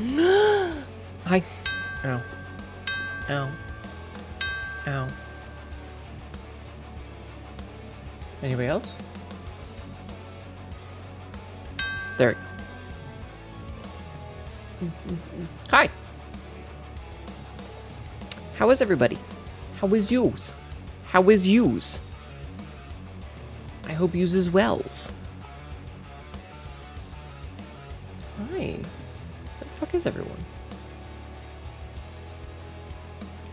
Hi. Ow. Ow. Ow. Anybody else? There. Hi. How is everybody? How is yous? How is yous? I hope yous is wells. Hi. Where the fuck is everyone?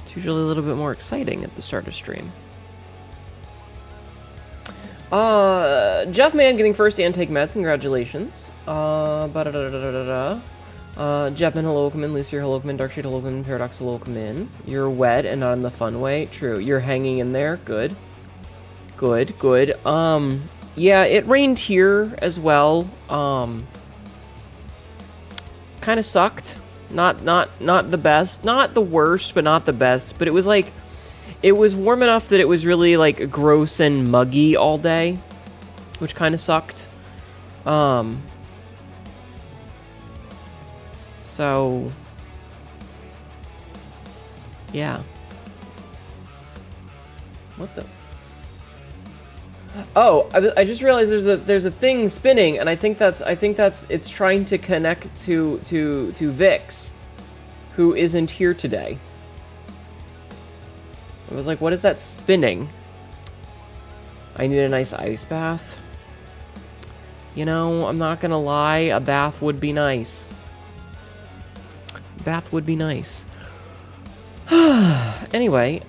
It's usually a little bit more exciting at the start of stream. Jeff Man getting first antake meds, congratulations. Jeppman, hello, welcome in. Lucy, hello, welcome in. Darkshade, hello, welcome in. Paradox, hello, welcome in. You're wet and not in the fun way. True. You're hanging in there. Good. Good, good. Yeah, it rained here as well. Kind of sucked. Not the best. Not the worst, but not the best. But it was like, it was warm enough that it was really like gross and muggy all day, which kind of sucked. So, yeah. What the? Oh, I just realized there's a thing spinning, and I think that's it's trying to connect to Vix, who isn't here today. I was like, what is that spinning? I need a nice ice bath. You know, I'm not gonna lie, a bath would be nice. Bath would be nice. Anyway,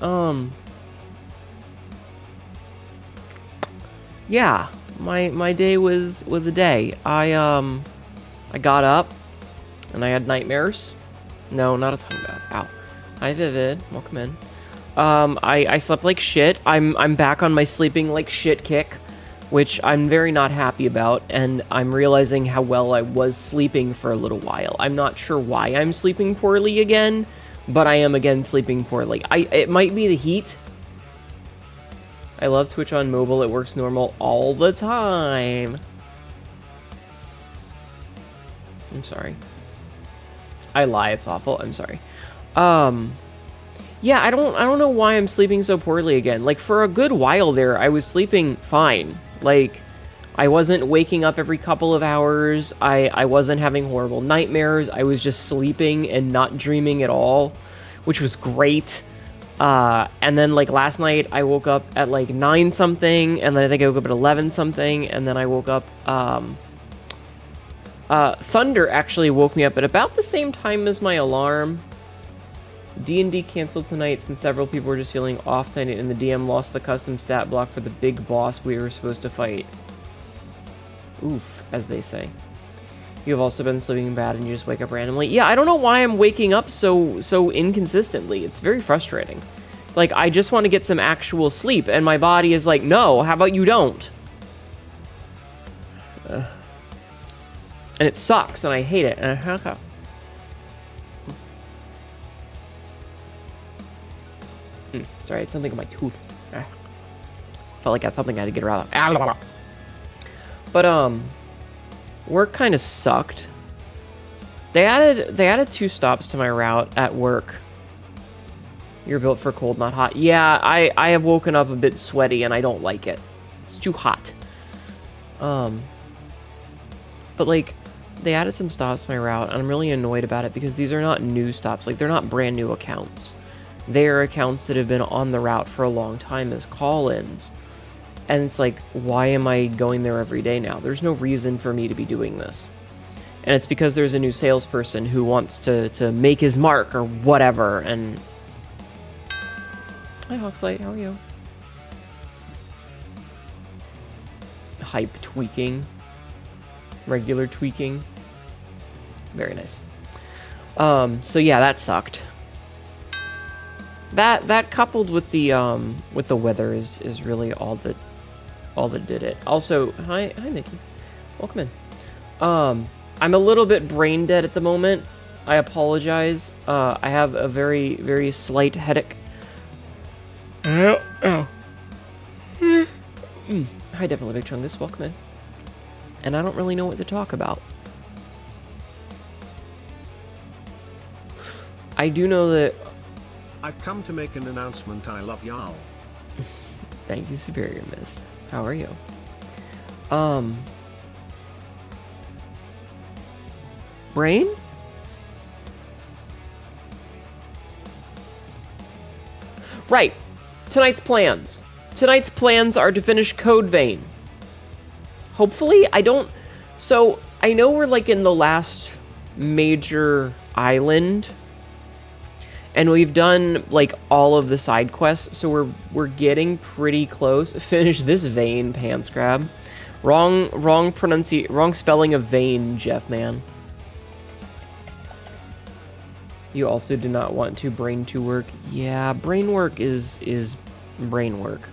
yeah, my day was a day. I got up and I had nightmares. No, not a tongue bath. Ow. Hi Vivid, welcome in. I slept like shit. I'm back on my sleeping like shit kick, which I'm very not happy about, and I'm realizing how well I was sleeping for a little while. I'm not sure why I'm sleeping poorly again, but I am again sleeping poorly. It might be the heat. I love Twitch on mobile. It works normal all the time. I'm sorry. I lie, it's awful. I'm sorry. Yeah, I don't know why I'm sleeping so poorly again. Like, for a good while there, I was sleeping fine. Like, I wasn't waking up every couple of hours. I wasn't having horrible nightmares. I was just sleeping and not dreaming at all, which was great. And then, like, last night, I woke up at, like, 9 something, and then I think I woke up at 11 something, and then I woke up, Thunder actually woke me up at about the same time as my alarm. D&D canceled tonight since several people were just feeling off tonight, and the DM lost the custom stat block for the big boss we were supposed to fight. Oof, as they say. You've also been sleeping bad and you just wake up randomly. Yeah, I don't know why I'm waking up so inconsistently. It's very frustrating. Like, I just want to get some actual sleep, and my body is like, no, how about you don't? And it sucks, and I hate it. Sorry, it's something in my tooth. Felt like I had something I had to get her out. But work kind of sucked. They added 2 stops to my route at work. You're built for cold, not hot. Yeah, I have woken up a bit sweaty and I don't like it. It's too hot. But like, they added some stops to my route, and I'm really annoyed about it because these are not new stops. Like, they're not brand new accounts. They are accounts that have been on the route for a long time as call-ins. And it's like, why am I going there every day now? There's no reason for me to be doing this. And it's because there's a new salesperson who wants to make his mark or whatever, and... Hi, Hawkslight, how are you? Hype tweaking. Regular tweaking. Very nice. So yeah, that sucked. That coupled with the weather is really all that did it. Also, hi Mickey, welcome in. I'm a little bit brain dead at the moment. I apologize. I have a very, very slight headache. Hi, definitely Big Chungus, welcome in. And I don't really know what to talk about. I do know that... I've come to make an announcement. I love y'all. Thank you, Superior Mist. How are you? Brain? Right. Tonight's plans. Tonight's plans are to finish Code Vein. Hopefully, I don't... So, I know we're, like, in the last major island. And we've done, like, all of the side quests. So, we're getting pretty close. Finish this vein, pants grab. Wrong spelling of vein, Jeff, man. You also do not want to brain to work. Yeah, brain work is brain work.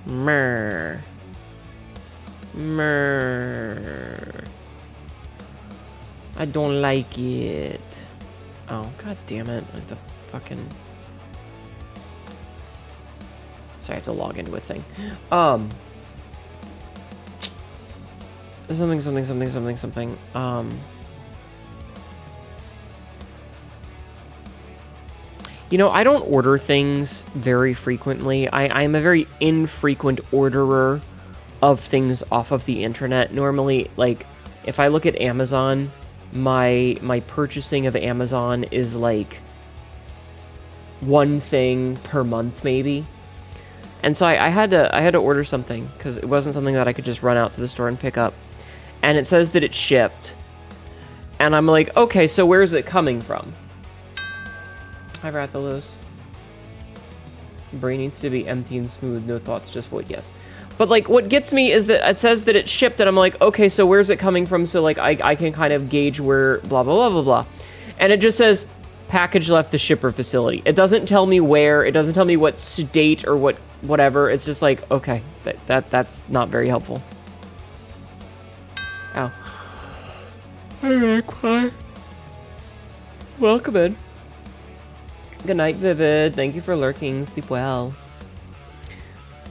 Mrr. Mrr. I don't like it. Oh, god damn it. I have to fucking... Sorry, I have to log into a thing. Something. You know, I don't order things very frequently. I'm a very infrequent orderer of things off of the internet. Normally, like, if I look at Amazon, my purchasing of Amazon is like one thing per month, maybe. And so I had to order something because it wasn't something that I could just run out to the store and pick up. And it says that it shipped. And I'm like, okay, so where's it coming from? Hi, Rathalos. Brain needs to be empty and smooth, no thoughts, just void, yes. But, like, what gets me is that it says that it shipped, and I'm like, okay, so where's it coming from? So, like, I can kind of gauge where blah, blah, blah, blah, blah. And it just says, package left the shipper facility. It doesn't tell me where, it doesn't tell me what state or whatever. It's just like, okay, that's not very helpful. Ow. Hi, Magpie. Welcome in. Good night, Vivid. Thank you for lurking. Sleep well.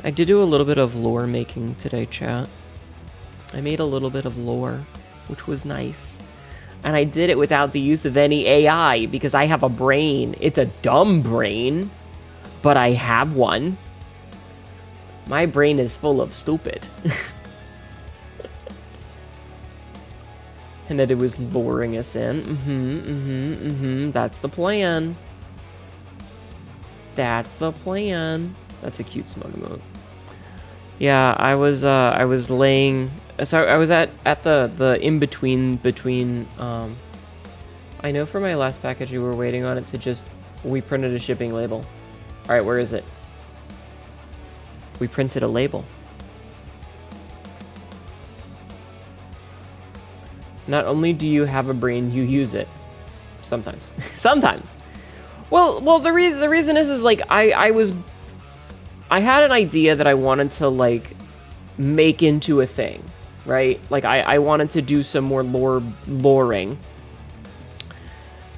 I did do a little bit of lore making today, chat. I made a little bit of lore, which was nice. And I did it without the use of any AI, because I have a brain. It's a dumb brain, but I have one. My brain is full of stupid. And that it was luring us in. That's the plan. That's the plan. That's a cute smug emote. Yeah, I was laying... So I was at the in-between between... I know for my last package we were waiting on it to just... We printed a shipping label. Alright, where is it? We printed a label. Not only do you have a brain, you use it. Sometimes. Sometimes! Well, the reason is like, I had an idea that I wanted to, like, make into a thing, right? Like, I wanted to do some more loring.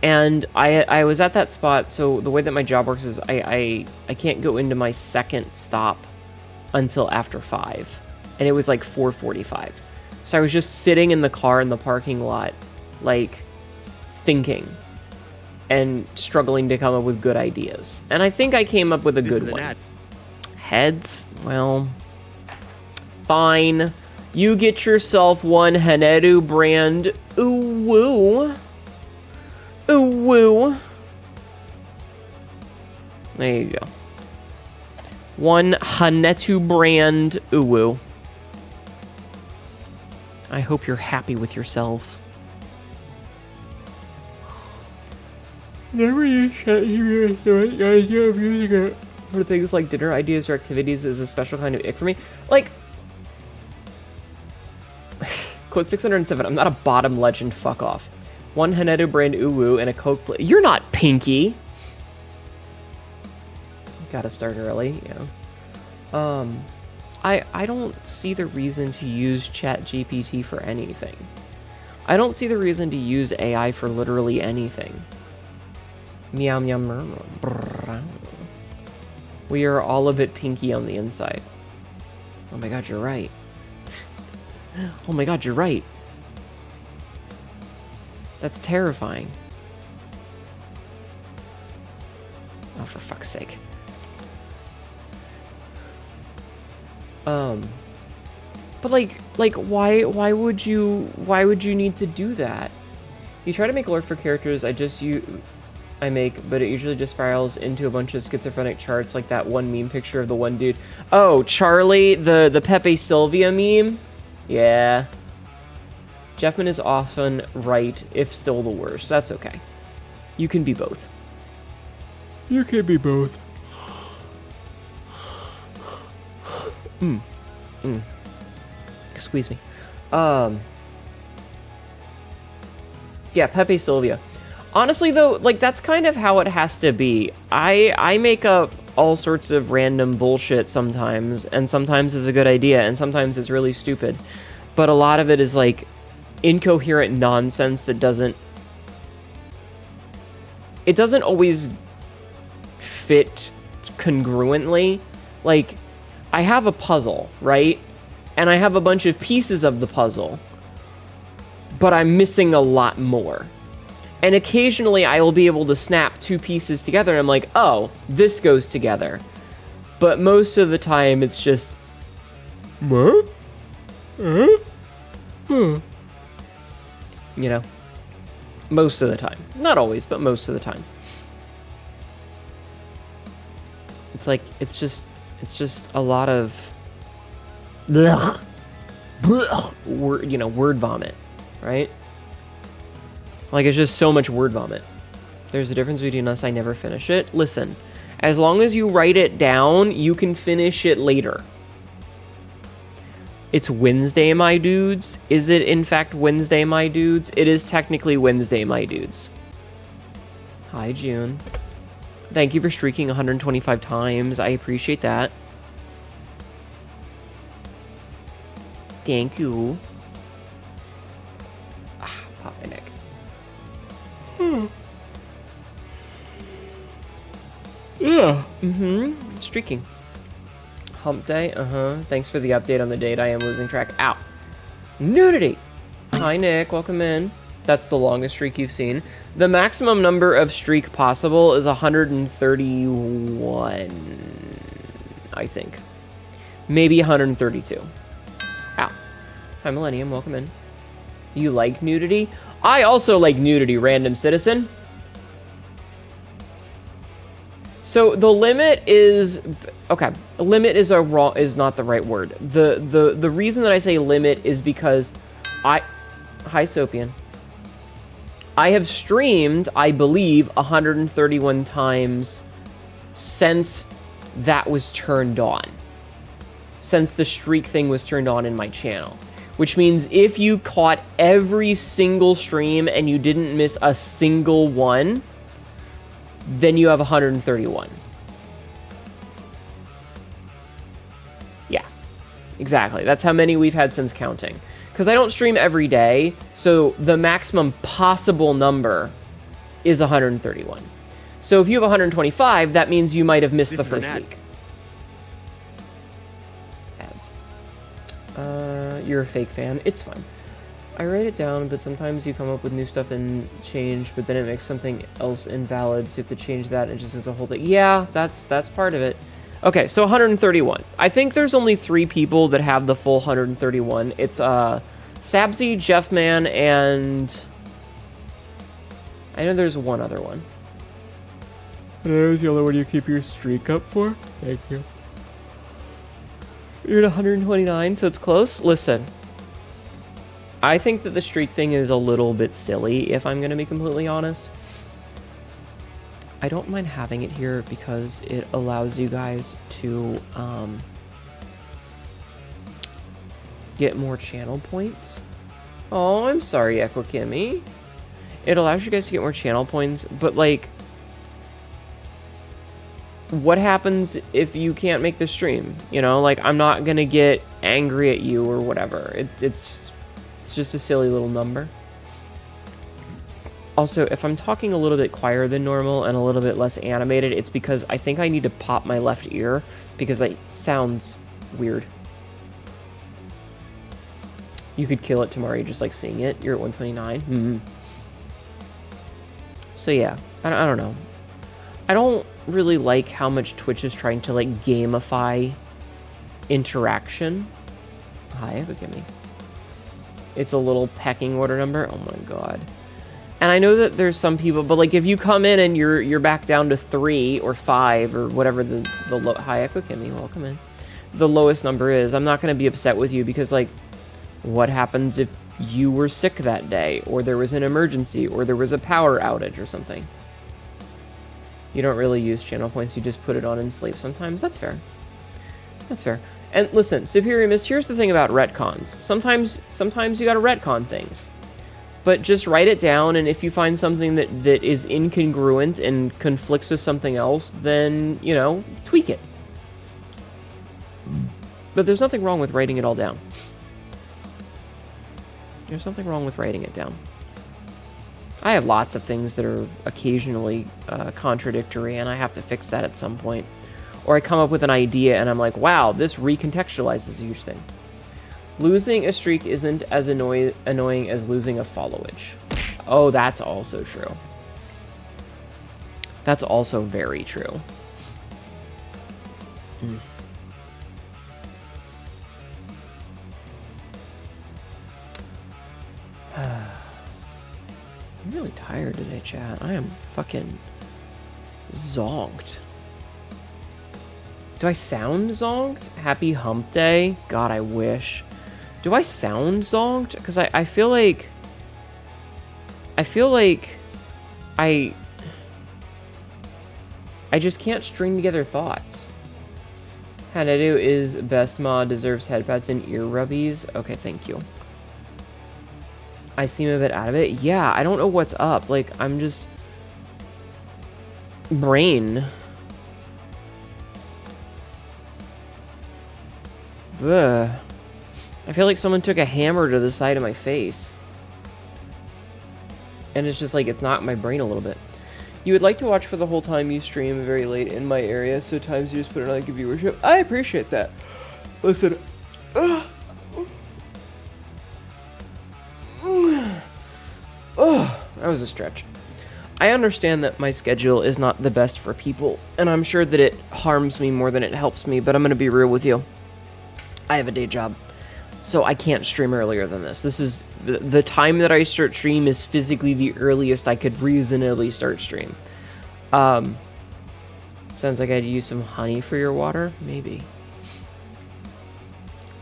And I was at that spot, so the way that my job works is I can't go into my second stop until after 5. And it was like 4:45. So I was just sitting in the car in the parking lot, like, thinking. And struggling to come up with good ideas. And I think I came up with a good one. Heads? Well, fine. You get yourself one Hnetu brand. Ooh woo. Ooh woo. There you go. One Hnetu brand. Ooh woo. I hope you're happy with yourselves. Never use ChatGPT, so the idea of using it for things like dinner ideas or activities is a special kind of ick for me. Like, quote 607, I'm not a bottom legend, fuck off. One Hnetu brand uwu and a Coke You're not Pinky! Gotta start early, yeah. I don't see the reason to use ChatGPT for anything. I don't see the reason to use AI for literally anything. Meow meow meow. We are all a bit pinky on the inside. Oh my god, you're right. Oh my god, you're right. That's terrifying. for fuck's sake. But like why would you need to do that? You try to make lore for characters I make, but it usually just spirals into a bunch of schizophrenic charts like that one meme picture of the one dude. Oh, Charlie, the Pepe Sylvia meme? Yeah. Jeffman is often right, if still the worst. That's okay. You can be both. You can be both. Squeeze me. Yeah, Pepe Sylvia. Honestly, though, like, that's kind of how it has to be. I make up all sorts of random bullshit sometimes, and sometimes it's a good idea, and sometimes it's really stupid. But a lot of it is, like, incoherent nonsense that doesn't... It doesn't always fit congruently. Like, I have a puzzle, right? And I have a bunch of pieces of the puzzle, but I'm missing a lot more. And occasionally I will be able to snap two pieces together and I'm like, oh, this goes together. But most of the time it's just... What? You know? Most of the time. Not always, but most of the time. It's like, it's just a lot of... Blech. Blech. Word vomit, right? Like, it's just so much word vomit. There's a difference between us, I never finish it. Listen, as long as you write it down, you can finish it later. It's Wednesday, my dudes. Is it, in fact, Wednesday, my dudes? It is technically Wednesday, my dudes. Hi, June. Thank you for streaking 125 times. I appreciate that. Thank you. Pop my neck. Yeah. Streaking. Hump day. Thanks for the update on the date. I am losing track. Ow. Nudity. Hi, Nick. Welcome in. That's the longest streak you've seen. The maximum number of streak possible is 131, I think. Maybe 132. Ow. Hi, Millennium. Welcome in. You like nudity? I also like nudity, random citizen. So the limit is... Okay, limit is not the right word. The reason that I say limit is because Hi, Sopian. I have streamed, I believe, 131 times since that was turned on. Since the streak thing was turned on in my channel. Which means if you caught every single stream and you didn't miss a single one, then you have 131. Yeah, exactly. That's how many we've had since counting. Because I don't stream every day, so the maximum possible number is 131. So if you have 125, that means you might have missed the first week. You're a fake fan. It's fun. I write it down, but sometimes you come up with new stuff and change, but then it makes something else invalid, so you have to change that and just as a whole thing. Yeah, that's part of it. Okay, so 131. I think there's only 3 people that have the full 131. It's Sabzi, Jeffman, and I know there's one other one. There's the other one you keep your streak up for? Thank you. You're at 129, so it's close. Listen, I think that the streak thing is a little bit silly, if I'm going to be completely honest. I don't mind having it here because it allows you guys to get more channel points. Oh, I'm sorry, Echo Kimmy. It allows you guys to get more channel points, but like, what happens if you can't make the stream? You know, like, I'm not gonna get angry at you or whatever. It's just a silly little number. Also, if I'm talking a little bit quieter than normal and a little bit less animated, it's because I think I need to pop my left ear because it sounds weird. You could kill it tomorrow, just like seeing it. You're at 129. So yeah, I don't know. really like how much Twitch is trying to, like, gamify interaction. Hi, look at me. It's a little pecking order number. Oh my god. And I know that there's some people, but, like, if you come in and you're back down to 3 or 5 or whatever the low... Hi, Echo Kimmy, welcome in. The lowest number is, I'm not going to be upset with you because, like, what happens if you were sick that day, or there was an emergency, or there was a power outage or something? You don't really use channel points, you just put it on and sleep sometimes. That's fair. That's fair. And listen, Superior Mist, here's the thing about retcons. Sometimes you gotta retcon things. But just write it down, and if you find something that is incongruent and conflicts with something else, then, you know, tweak it. But there's nothing wrong with writing it all down. There's nothing wrong with writing it down. I have lots of things that are occasionally contradictory, and I have to fix that at some point. Or I come up with an idea, and I'm like, wow, this recontextualizes a huge thing. Losing a streak isn't as annoying as losing a followage. Oh, that's also true. That's also very true. Mm. I'm really tired today, chat. I am fucking zonked. Do I sound zonked? Happy hump day? God, I wish. Do I sound zonked? Because I feel like... I just can't string together thoughts. Hnetu is best mod, deserves headpads and ear rubbies. Okay, thank you. I seem a bit out of it. Yeah, I don't know what's up. Like, I'm just... Brain. Ugh. I feel like someone took a hammer to the side of my face. And it's just like, it's not my brain a little bit. You would like to watch for the whole time you stream very late in my area, so times you just put it on like a viewership. I appreciate that. Listen. Oh, that was a stretch. I understand that my schedule is not the best for people, and I'm sure that it harms me more than it helps me, but I'm going to be real with you. I have a day job, so I can't stream earlier than this. This is the time that I start stream is physically the earliest I could reasonably start stream. Sounds like I'd use some honey for your water? Maybe.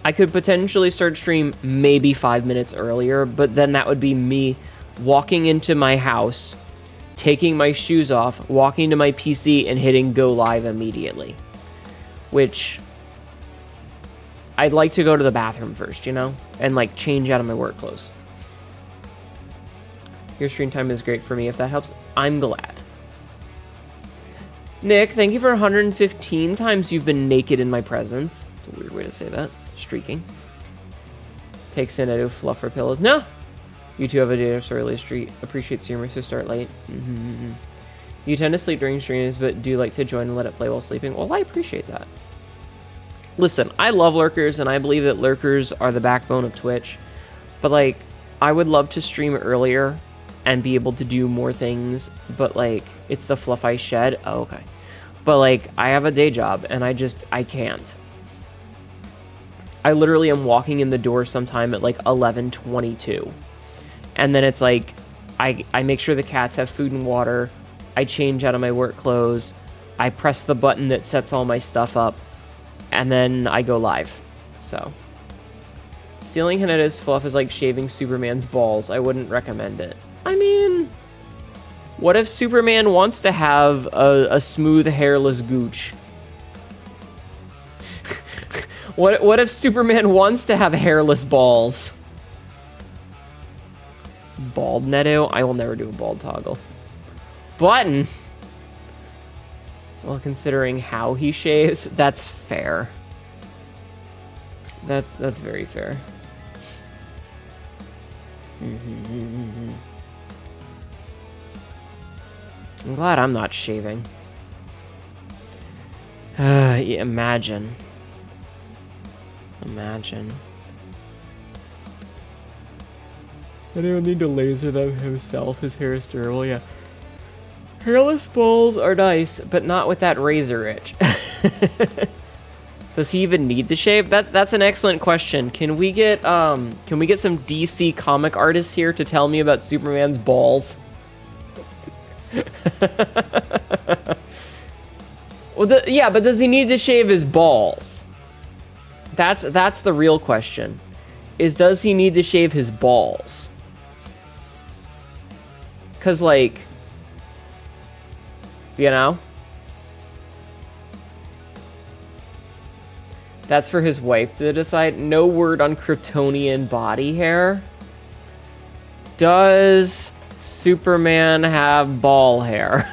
I could potentially start stream maybe 5 minutes earlier, but then that would be me walking into my house, taking my shoes off, walking to my PC, and hitting go live immediately. Which... I'd like to go to the bathroom first, you know? And, like, change out of my work clothes. Your stream time is great for me. If that helps, I'm glad. Nick, thank you for 115 times you've been naked in my presence. It's a weird way to say that. Streaking. Takes Hnetu fluff for pillows. No! You two have a day so early street. Appreciate streamers who start late. You tend to sleep during streams, but do like to join and let it play while sleeping. Well, I appreciate that. Listen, I love lurkers, and I believe that lurkers are the backbone of Twitch. But, like, I would love to stream earlier and be able to do more things. But, like, it's the fluff I shed. Oh, okay. But, like, I have a day job, and I can't. I literally am walking in the door sometime at, like, 11:22. And then it's, like, I make sure the cats have food and water. I change out of my work clothes. I press the button that sets all my stuff up. And then I go live. So. Stealing Hnetu's fluff is like shaving Superman's balls. I wouldn't recommend it. I mean... What if Superman wants to have a smooth, hairless gooch? What if Superman wants to have hairless balls? Bald Hnetu? I will never do a bald toggle. Button! Well, considering how he shaves, that's fair. That's very fair. I'm glad I'm not shaving. Yeah, imagine. Imagine. I don't need to laser them himself. His hair is durable, yeah. Hairless balls are nice, but not with that razor itch. Does he even need to shave? That's an excellent question. Can we get some DC comic artists here to tell me about Superman's balls? Well, yeah, but does he need to shave his balls? That's the real question. Does he need to shave his balls? Cause like, you know? That's for his wife to decide. No word on Kryptonian body hair. Does Superman have ball hair?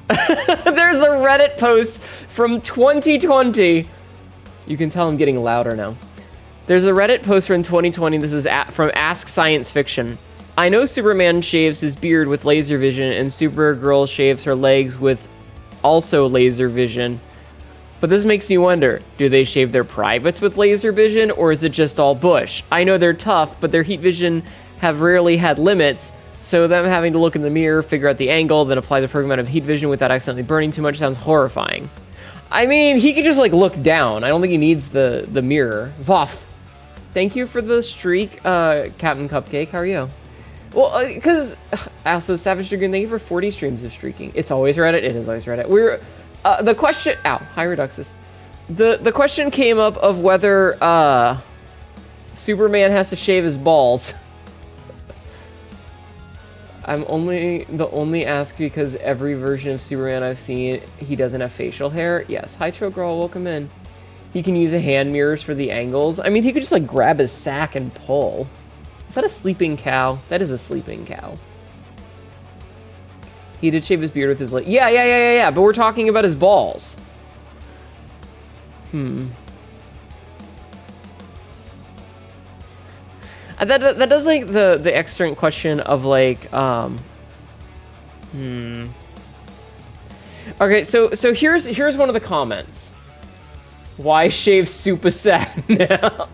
There's a Reddit post from 2020. You can tell I'm getting louder now. There's a Reddit post from 2020. This is from Ask Science Fiction. I know Superman shaves his beard with laser vision, and Supergirl shaves her legs with also laser vision. But this makes me wonder, do they shave their privates with laser vision, or is it just all bush? I know they're tough, but their heat vision have rarely had limits, so them having to look in the mirror, figure out the angle, then apply the perfect amount of heat vision without accidentally burning too much sounds horrifying. I mean, he could just, like, look down. I don't think he needs the mirror. Voff. Thank you for the streak, Captain Cupcake. How are you? Well, because... also, Savage Dragoon, thank you for 40 streams of streaking. It's always Reddit. It is always Reddit. We're... the question... Ow. Hi, Reduxus. The question came up of whether, Superman has to shave his balls. I'm the only ask because every version of Superman I've seen, he doesn't have facial hair. Yes. Hi, Cho Girl. Welcome in. He can use hand mirrors for the angles. I mean, he could just, like, grab his sack and pull. Is that a sleeping cow? That is a sleeping cow. He did shave his beard with his leg. Yeah. But we're talking about his balls. That does, like, the excellent question of, like, Okay, so here's one of the comments. Why shave super sad now?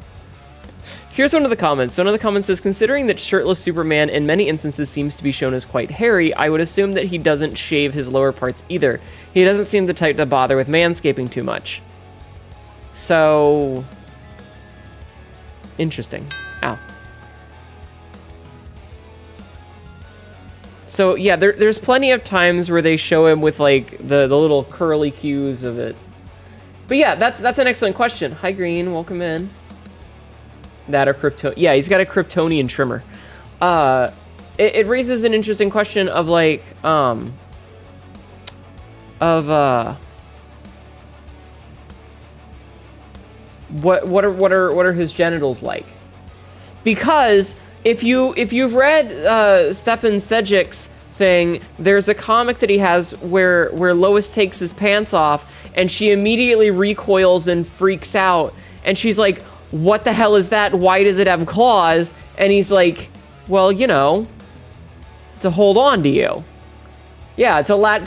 Here's one of the comments. So one of the comments says, considering that shirtless Superman in many instances seems to be shown as quite hairy, I would assume that he doesn't shave his lower parts either. He doesn't seem the type to bother with manscaping too much. So... interesting. Ow. So, yeah, there's plenty of times where they show him with, like, the little curly cues of it. But yeah, that's an excellent question. Hi, Green. Welcome in. That or Krypton... Yeah, he's got a Kryptonian trimmer. It raises an interesting question of, like, what are his genitals like? Because if you've read Stepan Sejic's thing, there's a comic that he has where Lois takes his pants off and she immediately recoils and freaks out, and she's like, what the hell is that? Why does it have claws? And he's like, well, you know, to hold on to you. Yeah, to latch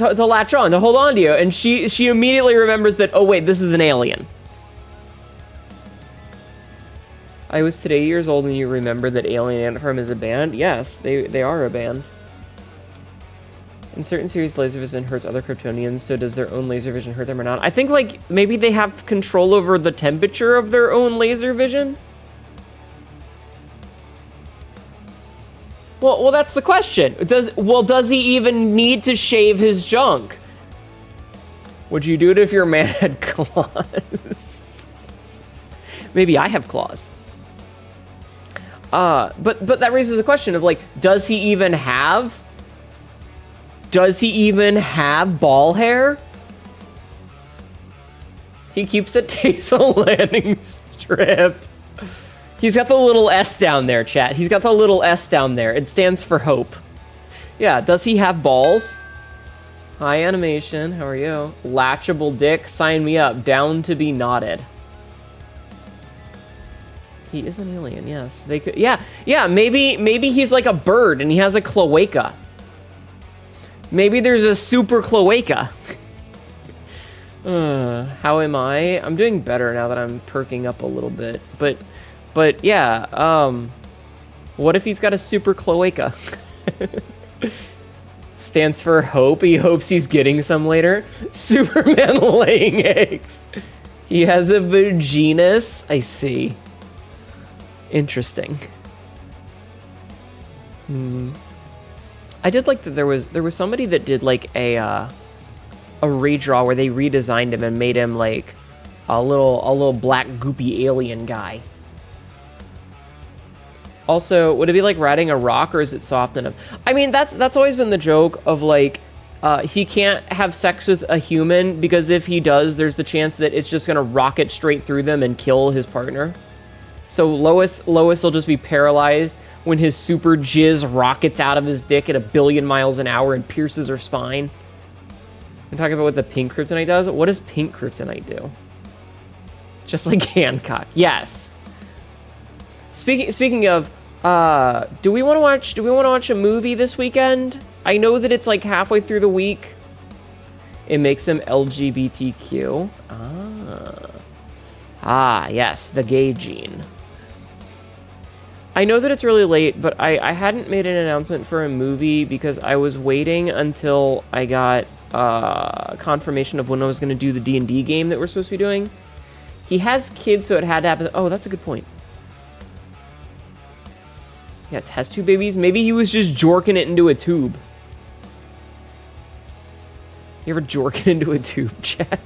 on, to hold on to you. And she immediately remembers that, oh wait, this is an alien. I was today years old and you remember that Alien Ant Farm is a band? Yes, they are a band. In certain series, laser vision hurts other Kryptonians, so does their own laser vision hurt them or not? I think, like, maybe they have control over the temperature of their own laser vision? Well, that's the question. Does he even need to shave his junk? Would you do it if your man had claws? Maybe I have claws. But that raises the question of, like, does he even have ball hair? He keeps a Tazel landing strip. He's got the little S down there, chat. He's got the little S down there. It stands for hope. Yeah, does he have balls? Hi, Animation. How are you? Latchable dick. Sign me up. Down to be knotted. He is an alien, yes. They could, yeah, maybe he's like a bird and he has a cloaca. Maybe there's a super cloaca. How am I? I'm doing better now that I'm perking up a little bit. But yeah, what if he's got a super cloaca? Stands for hope. He hopes he's getting some later. Superman laying eggs. He has a vaginus. I see. Interesting. I did like that there was somebody that did like a redraw where they redesigned him and made him like a little black goopy alien guy. Also, would it be like riding a rock, or is it soft enough? I mean, that's always been the joke of like, he can't have sex with a human because if he does, there's the chance that it's just gonna rocket straight through them and kill his partner. So Lois will just be paralyzed when his super jizz rockets out of his dick at 1 billion miles an hour and pierces her spine. I'm talking about what the pink kryptonite does. What does pink kryptonite do? Just like Hancock. Yes. Speaking of, do we want to watch a movie this weekend? I know that it's like halfway through the week. It makes them LGBTQ. Yes, the gay gene. I know that it's really late, but I hadn't made an announcement for a movie because I was waiting until I got confirmation of when I was going to do the D&D game that we're supposed to be doing. He has kids, so it had to happen. Oh, that's a good point. Yeah, test tube babies. Maybe he was just jorking it into a tube. You ever jork it into a tube, chat?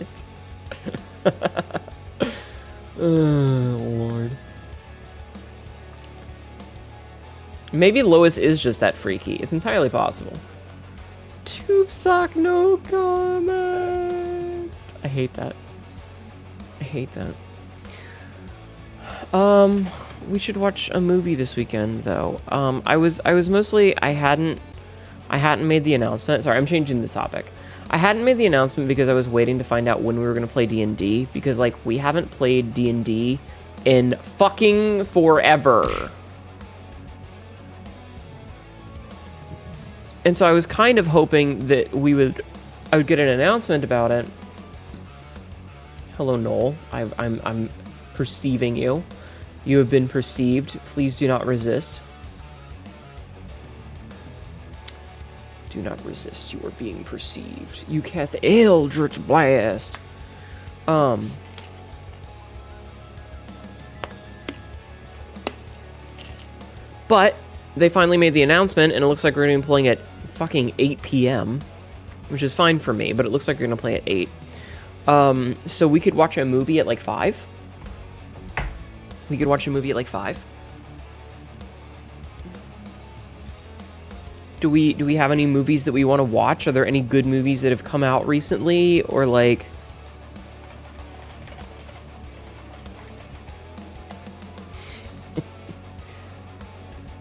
Oh, Lord. Maybe Lois is just that freaky. It's entirely possible. Tube sock, no comment. I hate that. I hate that. We should watch a movie this weekend, though. I was mostly, I hadn't made the announcement. Sorry, I'm changing the topic. I hadn't made the announcement because I was waiting to find out when we were going to play D&D, because, like, we haven't played D&D in fucking forever. And so I was kind of hoping that I would get an announcement about it. Hello, Noel. I'm perceiving you. You have been perceived. Please do not resist. Do not resist. You are being perceived. You cast Eldritch Blast. But they finally made the announcement, and it looks like we're going to be playing at fucking 8 p.m., which is fine for me, but it looks like we're going to play at 8. So we could watch a movie at like 5. We could watch a movie at like 5. Do we have any movies that we want to watch? Are there any good movies that have come out recently, or like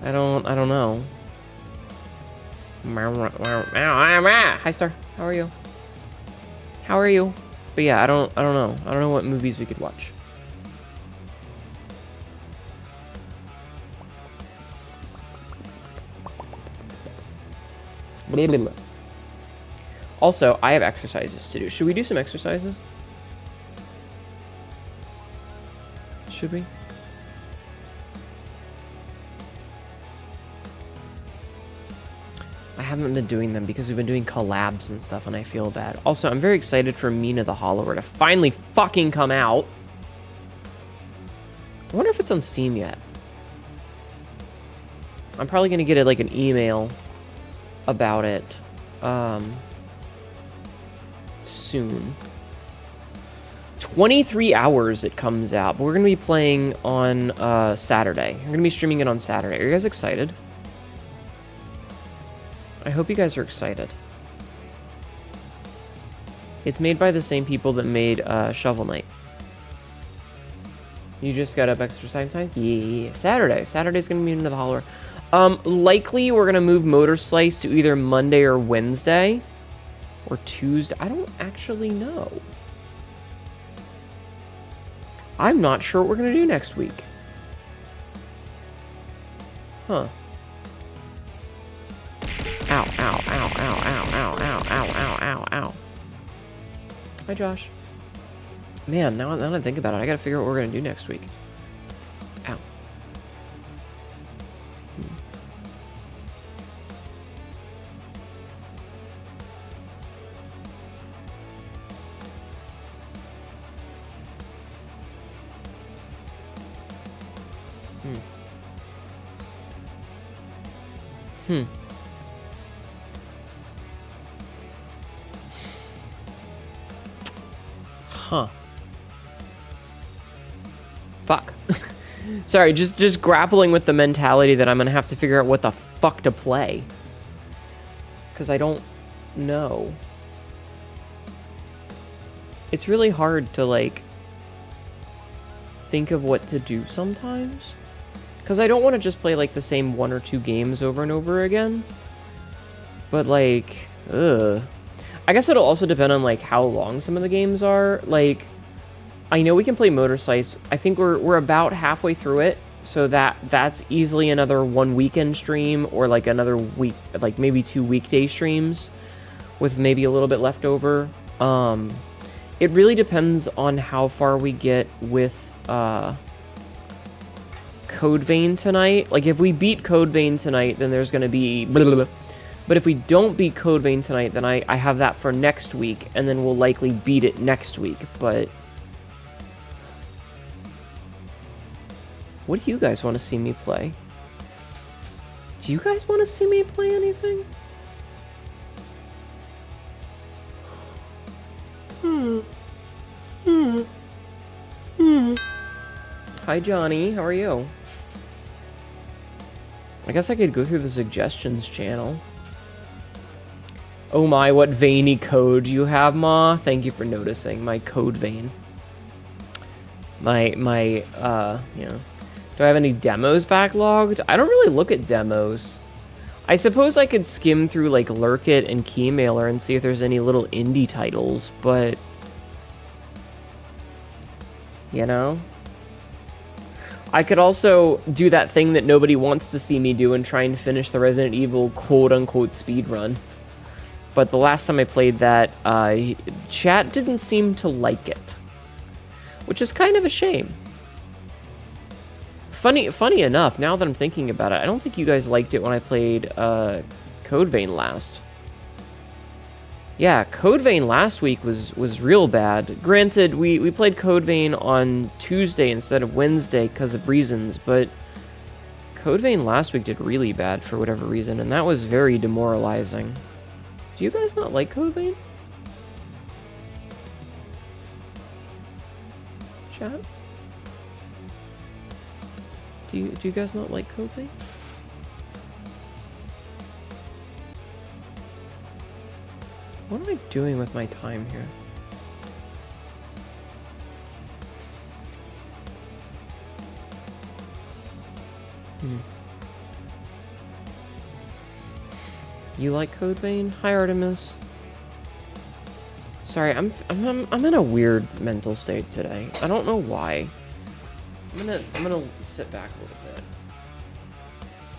I don't know. Hi, Star. How are you? How are you? But yeah, I don't know. I don't know what movies we could watch. Also, I have exercises to do. Should we do some exercises? Should we? I haven't been doing them because we've been doing collabs and stuff, and I feel bad. Also, I'm very excited for Mina the Hollower to finally fucking come out. I wonder if it's on Steam yet. I'm probably gonna get like an email about it soon. 23 hours it comes out, but we're gonna be playing on Saturday. We're gonna be streaming it on Saturday. Are you guys excited? I hope you guys are excited. It's made by the same people that made Shovel Knight. You just got up extra time? Yeah. Saturday's gonna be into the Holler. Likely we're gonna move Motor Slice to either Monday or Wednesday. Or Tuesday. I don't actually know. I'm not sure what we're gonna do next week. Huh. Ow, ow, ow, ow, ow, ow, ow, ow, ow, ow, ow. Hi, Josh. Man, now that I think about it, I gotta figure out what we're gonna do next week. Ow. Huh. Fuck. Sorry, just grappling with the mentality that I'm gonna have to figure out what the fuck to play. Because I don't know. It's really hard to, like, think of what to do sometimes. Because I don't want to just play, like, the same 1 or 2 games over and over again. But, like, ugh. I guess it'll also depend on, like, how long some of the games are. Like, I know we can play Motorcycles. I think we're about halfway through it. So that's easily another 1 weekend stream, or, like, another week, like, maybe 2 weekday streams with maybe a little bit left over. It really depends on how far we get with Code Vein tonight. Like, if we beat Code Vein tonight, then there's going to be blah, blah, blah. But if we don't beat Code Vein tonight, then I have that for next week, and then we'll likely beat it next week. But what do you guys want to see me play? Do you guys want to see me play anything? Hi, Johnny. How are you? I guess I could go through the suggestions channel. Oh my, what veiny code you have, Ma? Thank you for noticing my code vein. Yeah. Do I have any demos backlogged? I don't really look at demos. I suppose I could skim through, like, Lurkit and Keymailer and see if there's any little indie titles, but... You know? I could also do that thing that nobody wants to see me do and try and finish the Resident Evil quote-unquote speedrun. But the last time I played that, chat didn't seem to like it. Which is kind of a shame. Funny enough, now that I'm thinking about it, I don't think you guys liked it when I played Code Vein last. Yeah, Code Vein last week was real bad. Granted, we played Code Vein on Tuesday instead of Wednesday because of reasons, but Code Vein last week did really bad for whatever reason, and that was very demoralizing. Do you guys not like Code Vein? Chat? Do you guys not like Code Vein? What am I doing with my time here? You like Code Vein? Hi, Artemis. Sorry, I'm in a weird mental state today. I don't know why. I'm gonna sit back a little bit.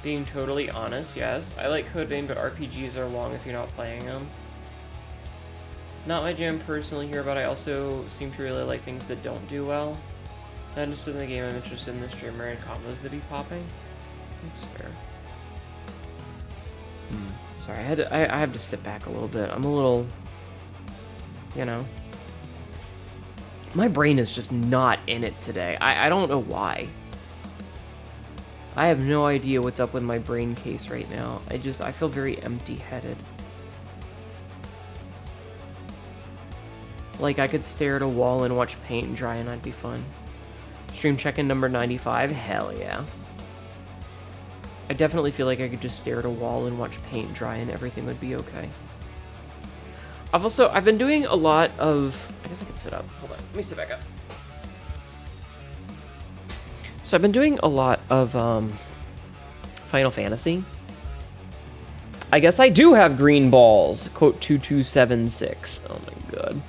Being totally honest, yes, I like Code Vein, but RPGs are long if you're not playing them. Not my jam personally here, but I also seem to really like things that don't do well. Not interested in the game, I'm interested in the streamer and combos that be popping. That's fair. Sorry, I have to sit back a little bit. I'm a little, you know. My brain is just not in it today. I don't know why. I have no idea what's up with my brain case right now. I feel very empty-headed. Like, I could stare at a wall and watch paint dry and I'd be fine. Stream check-in number 95? Hell yeah. I definitely feel like I could just stare at a wall and watch paint dry and everything would be okay. I've been doing a lot of... I guess I could sit up. Hold on. Let me sit back up. So I've been doing a lot of Final Fantasy. I guess I do have green balls. Quote 2276. Oh my god.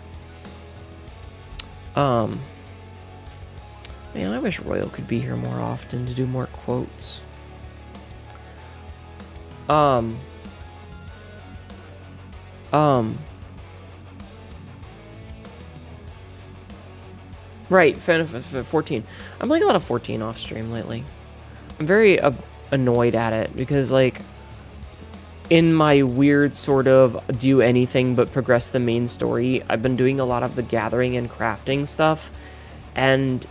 Man, I wish Royal could be here more often to do more quotes. Right, Final Fantasy 14. I'm playing a lot of 14 off stream lately. I'm very annoyed at it because, like, in my weird sort of do anything but progress the main story, I've been doing a lot of the gathering and crafting stuff, and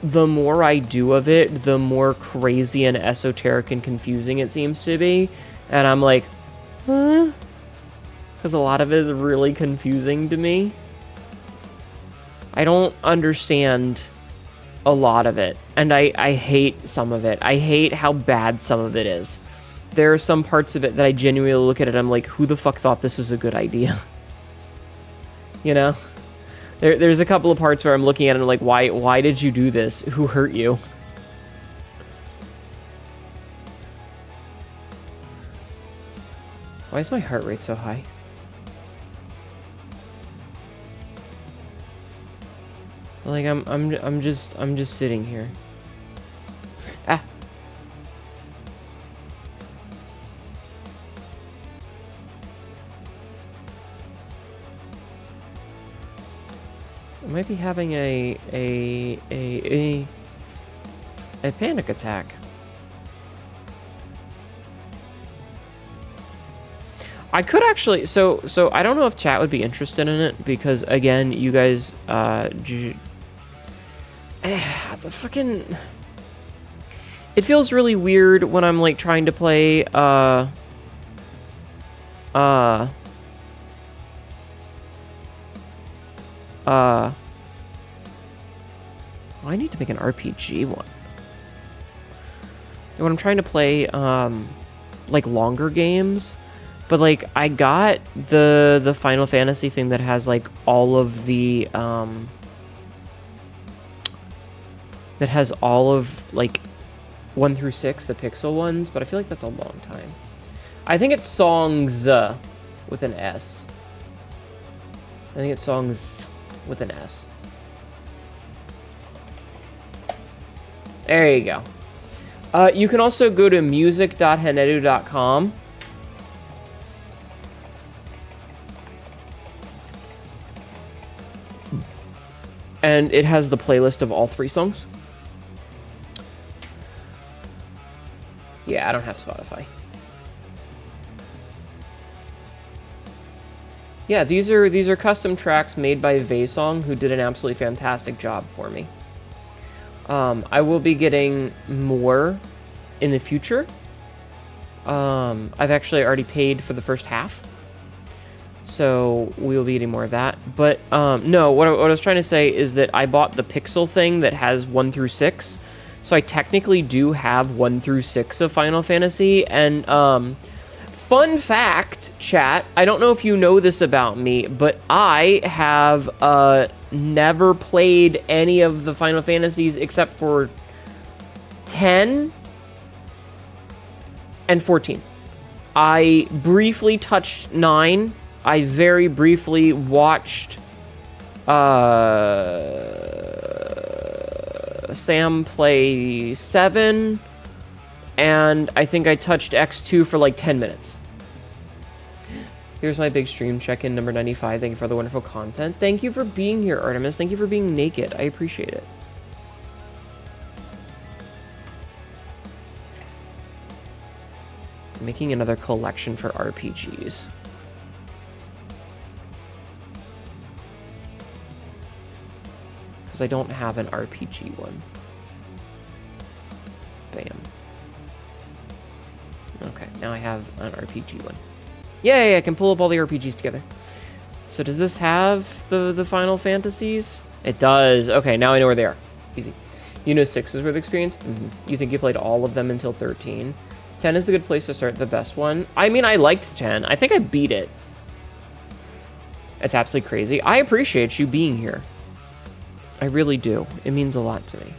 the more I do of it, the more crazy and esoteric and confusing it seems to be. And I'm like, huh? Because a lot of it is really confusing to me. I don't understand a lot of it. And I hate some of it. I hate how bad some of it is. There are some parts of it that I genuinely look at it, I'm like, who the fuck thought this was a good idea? You know? There's a couple of parts where I'm looking at it and I'm like, why did you do this? Who hurt you? Why is my heart rate so high? Like I'm just sitting here. Ah. I might be having a panic attack. I could actually, so I don't know if chat would be interested in it because again, you guys, it's a fucking. It feels really weird when I'm like trying to play, I need to make an RPG one. And when I'm trying to play, like longer games, but like I got the Final Fantasy thing that has like all of the, that has all of like 1 through 6, the pixel ones, but I feel like that's a long time. I think it's songs with an S. I think it's songs with an S. There you go. You can also go to music.hnetu.com. And it has the playlist of all 3 songs. Yeah, I don't have Spotify. Yeah, these are custom tracks made by Vaysong, who did an absolutely fantastic job for me. I will be getting more in the future. I've actually already paid for the first half, so we'll be getting more of that. But no, what I was trying to say is that I bought the Pixel thing that has 1 through 6, so I technically do have 1 through 6 of Final Fantasy. And fun fact, chat, I don't know if you know this about me, but I have never played any of the Final Fantasies except for 10 and 14. I briefly touched 9. I very briefly watched Sam play 7, and I think I touched X2 for like 10 minutes. Here's my big stream check-in number 95. Thank you for the wonderful content. Thank you for being here, Artemis. Thank you for being naked. I appreciate it. I'm making another collection for RPGs. Because I don't have an RPG one. Bam. Okay, now I have an RPG one. Yay, I can pull up all the RPGs together. So does this have the Final Fantasies? It does. Okay, now I know where they are. Easy. You know 6 is worth experience? Mm-hmm. You think you played all of them until 13? 10 is a good place to start, the best one. I mean, I liked 10. I think I beat it. It's absolutely crazy. I appreciate you being here. I really do. It means a lot to me.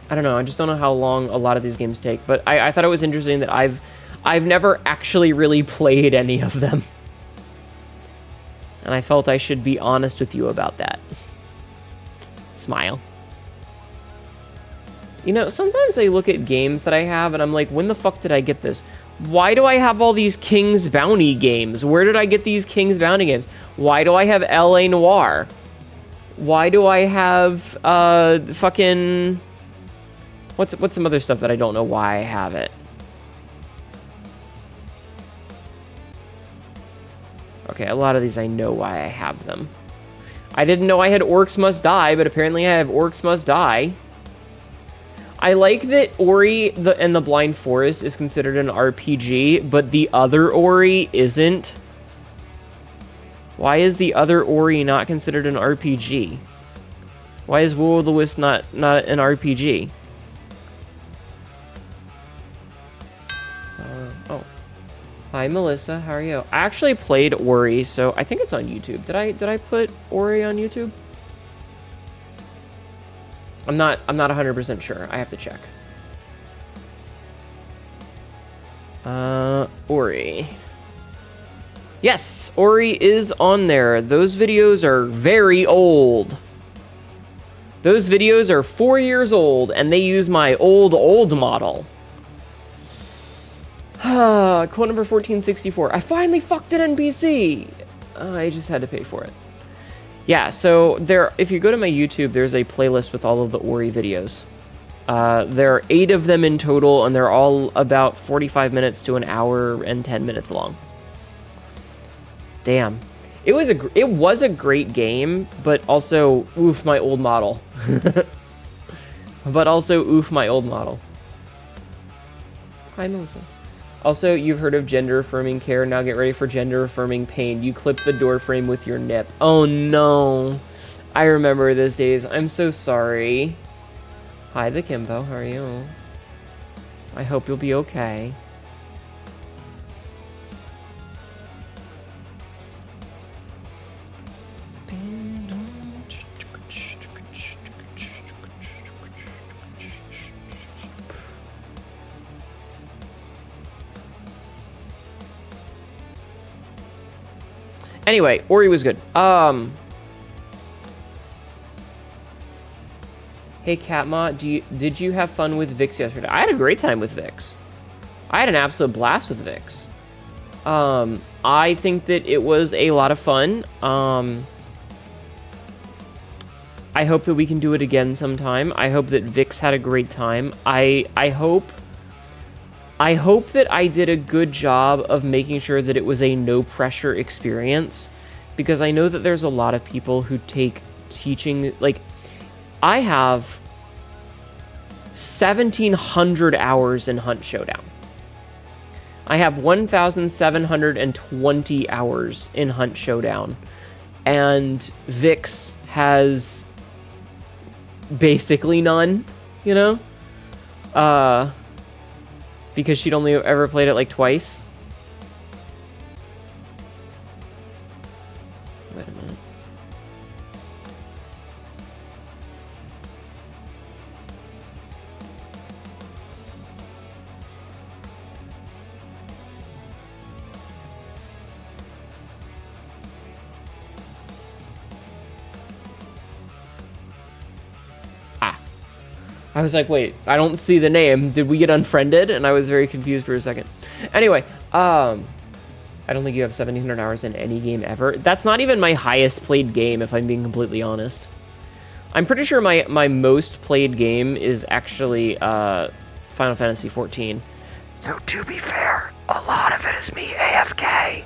I don't know. I just don't know how long a lot of these games take, but I thought it was interesting that I've never actually really played any of them. And I felt I should be honest with you about that. Smile. You know, sometimes I look at games that I have and I'm like, when the fuck did I get this? Why do I have all these King's Bounty games? Where did I get these King's Bounty games? Why do I have L.A. Noire? Why do I have fucking... What's some other stuff that I don't know why I have it? Okay, a lot of these I know why I have them. I didn't know I had Orcs Must Die, but apparently I have Orcs Must Die. I like that Ori and the Blind Forest is considered an RPG, but the other Ori isn't. Why is the other Ori not considered an RPG? Why is Will of the Wisp not an RPG? Oh. Hi, Melissa. How are you? I actually played Ori, so I think it's on YouTube. Did I put Ori on YouTube? I'm not 100% sure. I have to check. Ori. Yes, Ori is on there. Those videos are very old. Those videos are 4 years old, and they use my old model. Quote number 1464. I finally fucked an NPC. I just had to pay for it. Yeah, so if you go to my YouTube, there's a playlist with all of the Ori videos. There are 8 of them in total, and they're all about 45 minutes to an hour and 10 minutes long. Damn. It was a great game, but also, oof, my old model. But also, oof, my old model. Hi, Melissa. Also, you've heard of gender-affirming care. Now get ready for gender-affirming pain. You clip the door frame with your nip. Oh, no. I remember those days. I'm so sorry. Hi, the Kimbo. How are you? I hope you'll be okay. Anyway, Ori was good. Hey, Catma, did you have fun with Vix yesterday? I had a great time with Vix. I had an absolute blast with Vix. I think that it was a lot of fun. I hope that we can do it again sometime. I hope that Vix had a great time. I hope that I did a good job of making sure that it was a no-pressure experience, because I know that there's a lot of people who take teaching, like, I have 1,700 hours in Hunt Showdown. I have 1,720 hours in Hunt Showdown, and Vix has basically none, you know? Because she'd only ever played it like twice. Wait a minute. I was like, wait, I don't see the name. Did we get unfriended? And I was very confused for a second. Anyway, I don't think you have 1,700 hours in any game ever. That's not even my highest played game, if I'm being completely honest. I'm pretty sure my most played game is actually Final Fantasy XIV. Though, to be fair, a lot of it is me AFK.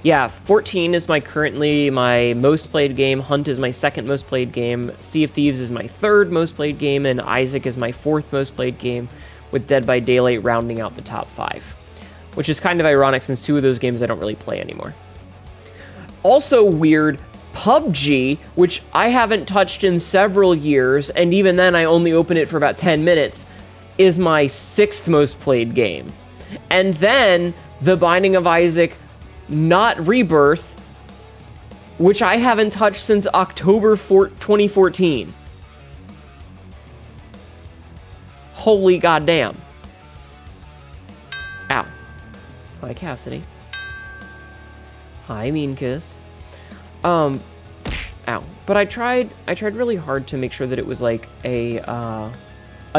Yeah, 14 is currently my most played game. Hunt is my second most played game. Sea of Thieves is my third most played game. And Isaac is my fourth most played game, with Dead by Daylight rounding out the top 5. Which is kind of ironic, since 2 of those games I don't really play anymore. Also weird, PUBG, which I haven't touched in several years, and even then I only open it for about 10 minutes, is my 6th most played game. And then The Binding of Isaac, not Rebirth, which I haven't touched since October 2014. Holy goddamn. Ow. Hi, Cassidy. Hi, Mean Kiss. Ow. But I tried really hard to make sure that it was like a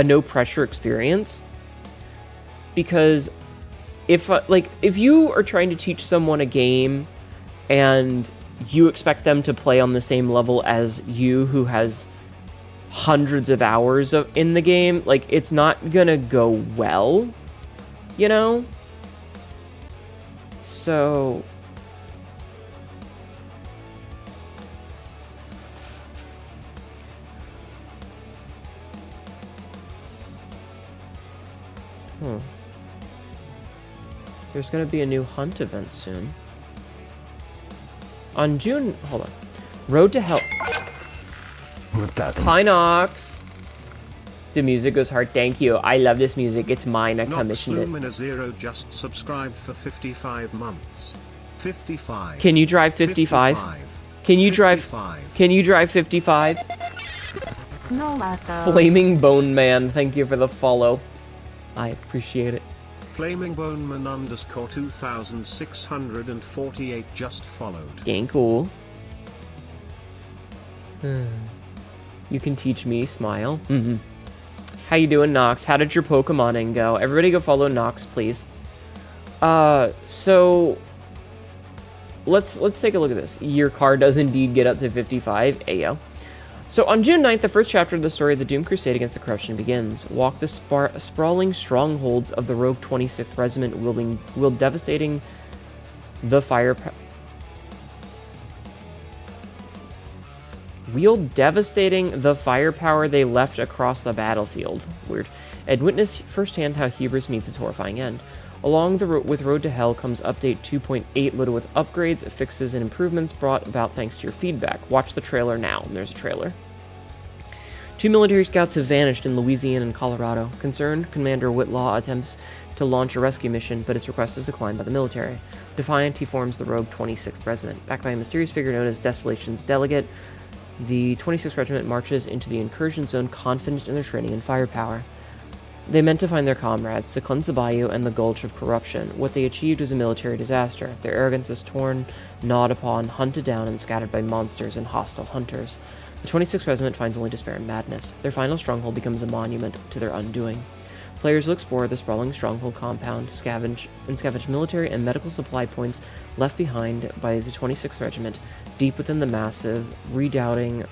no pressure experience, because if you are trying to teach someone a game and you expect them to play on the same level as you, who has hundreds of hours in the game, like, it's not gonna go well, you know? So There's gonna be a new hunt event soon. On June... Hold on. Road to Hell... Hi, Nox! The music goes hard. Thank you. I love this music. It's mine. I commissioned it. Lumina Zero just subscribed for 55 months. 55. Can you drive 55? Can you drive... 55. Can you drive 55? No matter. Flaming Bone Man, thank you for the follow. I appreciate it. Flaming Boneman _ 2648 just followed. Dang cool. You can teach me, smile. How you doing, Nox? How did your Pokemoning go? Everybody go follow Nox, please. So let's take a look at this. Your car does indeed get up to 55. Ayo. So on June 9th, the first chapter of the story of the Doomed Crusade against the corruption begins. Walk the sprawling strongholds of the rogue 26th Regiment, wield devastating the firepower they left across the battlefield. Weird. And witness firsthand how hubris meets its horrifying end. Along with Road to Hell comes Update 2.8 loaded with upgrades, fixes, and improvements brought about thanks to your feedback. Watch the trailer now. And there's a trailer. 2 military scouts have vanished in Louisiana and Colorado. Concerned, Commander Whitlaw attempts to launch a rescue mission, but his request is declined by the military. Defiant, he forms the rogue 26th Regiment. Backed by a mysterious figure known as Desolation's Delegate, the 26th Regiment marches into the incursion zone confident in their training and firepower. They meant to find their comrades, to cleanse the bayou and the gulch of corruption. What they achieved was a military disaster. Their arrogance is torn, gnawed upon, hunted down, and scattered by monsters and hostile hunters. The 26th Regiment finds only despair and madness. Their final stronghold becomes a monument to their undoing. Players will explore the sprawling stronghold compound, scavenge military and medical supply points left behind by the 26th Regiment. Deep within a massive redoubt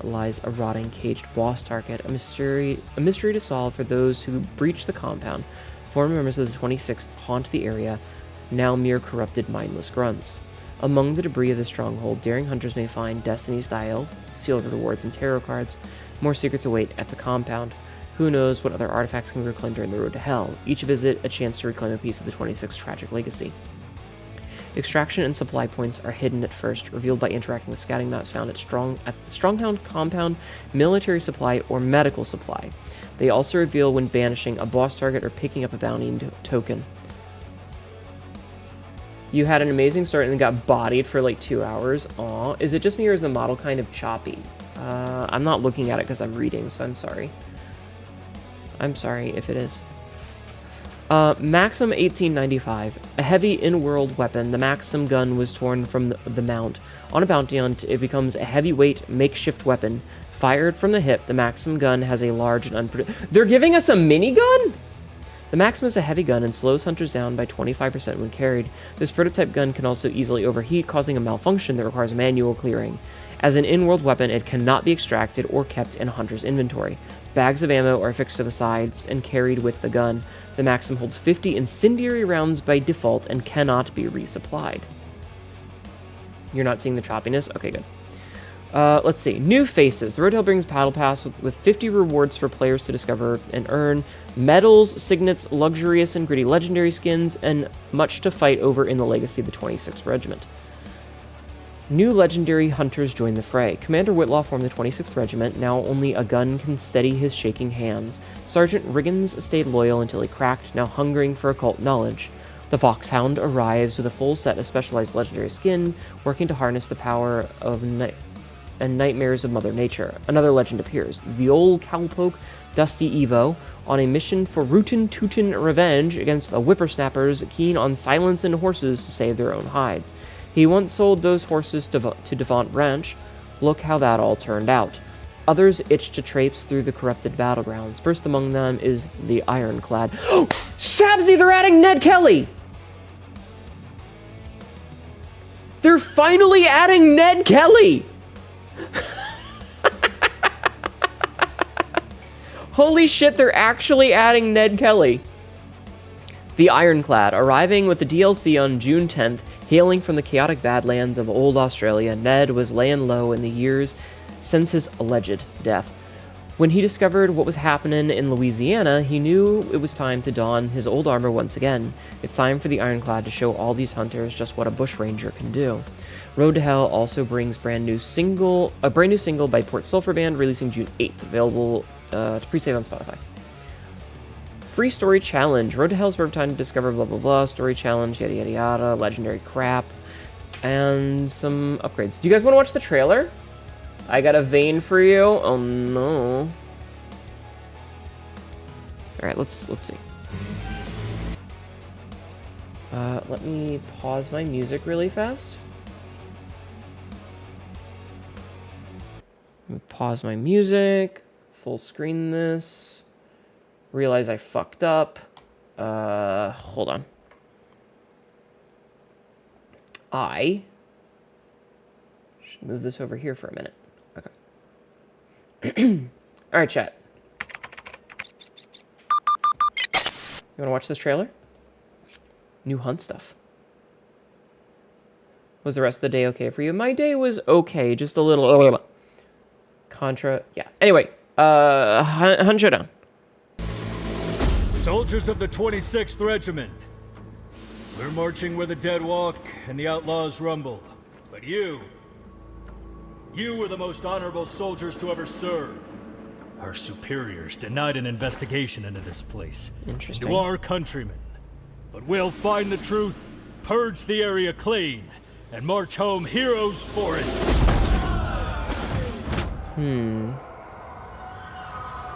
lies a rotting, caged boss target, a mystery to solve for those who breach the compound. Former members of the 26th haunt the area, now mere corrupted, mindless grunts. Among the debris of the stronghold, daring hunters may find Destiny's Dial, sealed rewards, and tarot cards. More secrets await at the compound. Who knows what other artifacts can be reclaimed during the road to hell? Each visit a chance to reclaim a piece of the 26th tragic legacy. Extraction and supply points are hidden at first, revealed by interacting with scouting maps found at Stronghound Compound, Military Supply, or Medical Supply. They also reveal when banishing a boss target or picking up a bounty token. You had an amazing start and then got bodied for like 2 hours. Aw, is it just me or is the model kind of choppy? I'm not looking at it because I'm reading, so I'm sorry. I'm sorry if it is. Maxim 1895. A heavy in-world weapon, the Maxim gun was torn from the mount. On a bounty hunt, it becomes a heavyweight makeshift weapon. Fired from the hip, the Maxim gun has a large and They're giving us a minigun?! The Maxim is a heavy gun and slows hunters down by 25% when carried. This prototype gun can also easily overheat, causing a malfunction that requires manual clearing. As an in-world weapon, it cannot be extracted or kept in a hunter's inventory. Bags of ammo are affixed to the sides and carried with the gun. The Maxim holds 50 incendiary rounds by default and cannot be resupplied. You're not seeing the choppiness? Okay, good. Let's see. New faces. The Road to Hell brings Paddle Pass with 50 rewards for players to discover and earn, medals, signets, luxurious and gritty legendary skins, and much to fight over in the legacy of the 26th Regiment. New legendary hunters join the fray. Commander Whitlaw formed the 26th Regiment. Now only a gun can steady his shaking hands. Sergeant Riggins stayed loyal until he cracked, now hungering for occult knowledge. The Foxhound arrives with a full set of specialized legendary skin, working to harness the power of and nightmares of Mother Nature. Another legend appears. The old cowpoke, Dusty Evo, on a mission for rootin' tootin' revenge against the whippersnappers keen on silence and horses to save their own hides. He once sold those horses to Devant Ranch. Look how that all turned out. Others itch to traipse through the corrupted battlegrounds. First among them is the Ironclad. Oh, Sabsy, they're adding Ned Kelly! They're finally adding Ned Kelly! Holy shit, they're actually adding Ned Kelly. The Ironclad, arriving with the DLC on June 10th, hailing from the chaotic badlands of old Australia, Ned was laying low in the years since his alleged death. When he discovered what was happening in Louisiana, he knew it was time to don his old armor once again. It's time for the Ironclad to show all these hunters just what a bushranger can do. Road to Hell also brings a brand new single by Port Sulphur Band, releasing June 8th, available to pre-save on Spotify. Free story challenge. Road to Hell's perfect time to discover blah blah blah. Story challenge, yada yada yada. Legendary crap, and some upgrades. Do you guys want to watch the trailer? I got a vein for you. Oh no. All right, let's see. Let me pause my music really fast. Let me pause my music. Full screen this. Realize I fucked up. Hold on. I should move this over here for a minute. Okay. All right, chat. You want to watch this trailer? New hunt stuff. Was the rest of the day okay for you? My day was okay, just a little contra. Yeah. Anyway, hunt showdown. Soldiers of the 26th Regiment. We're marching where the dead walk and the outlaws rumble. But you were the most honorable soldiers to ever serve. Our superiors denied an investigation into this place. Interesting. You are countrymen. But we'll find the truth, purge the area clean, and march home heroes for it.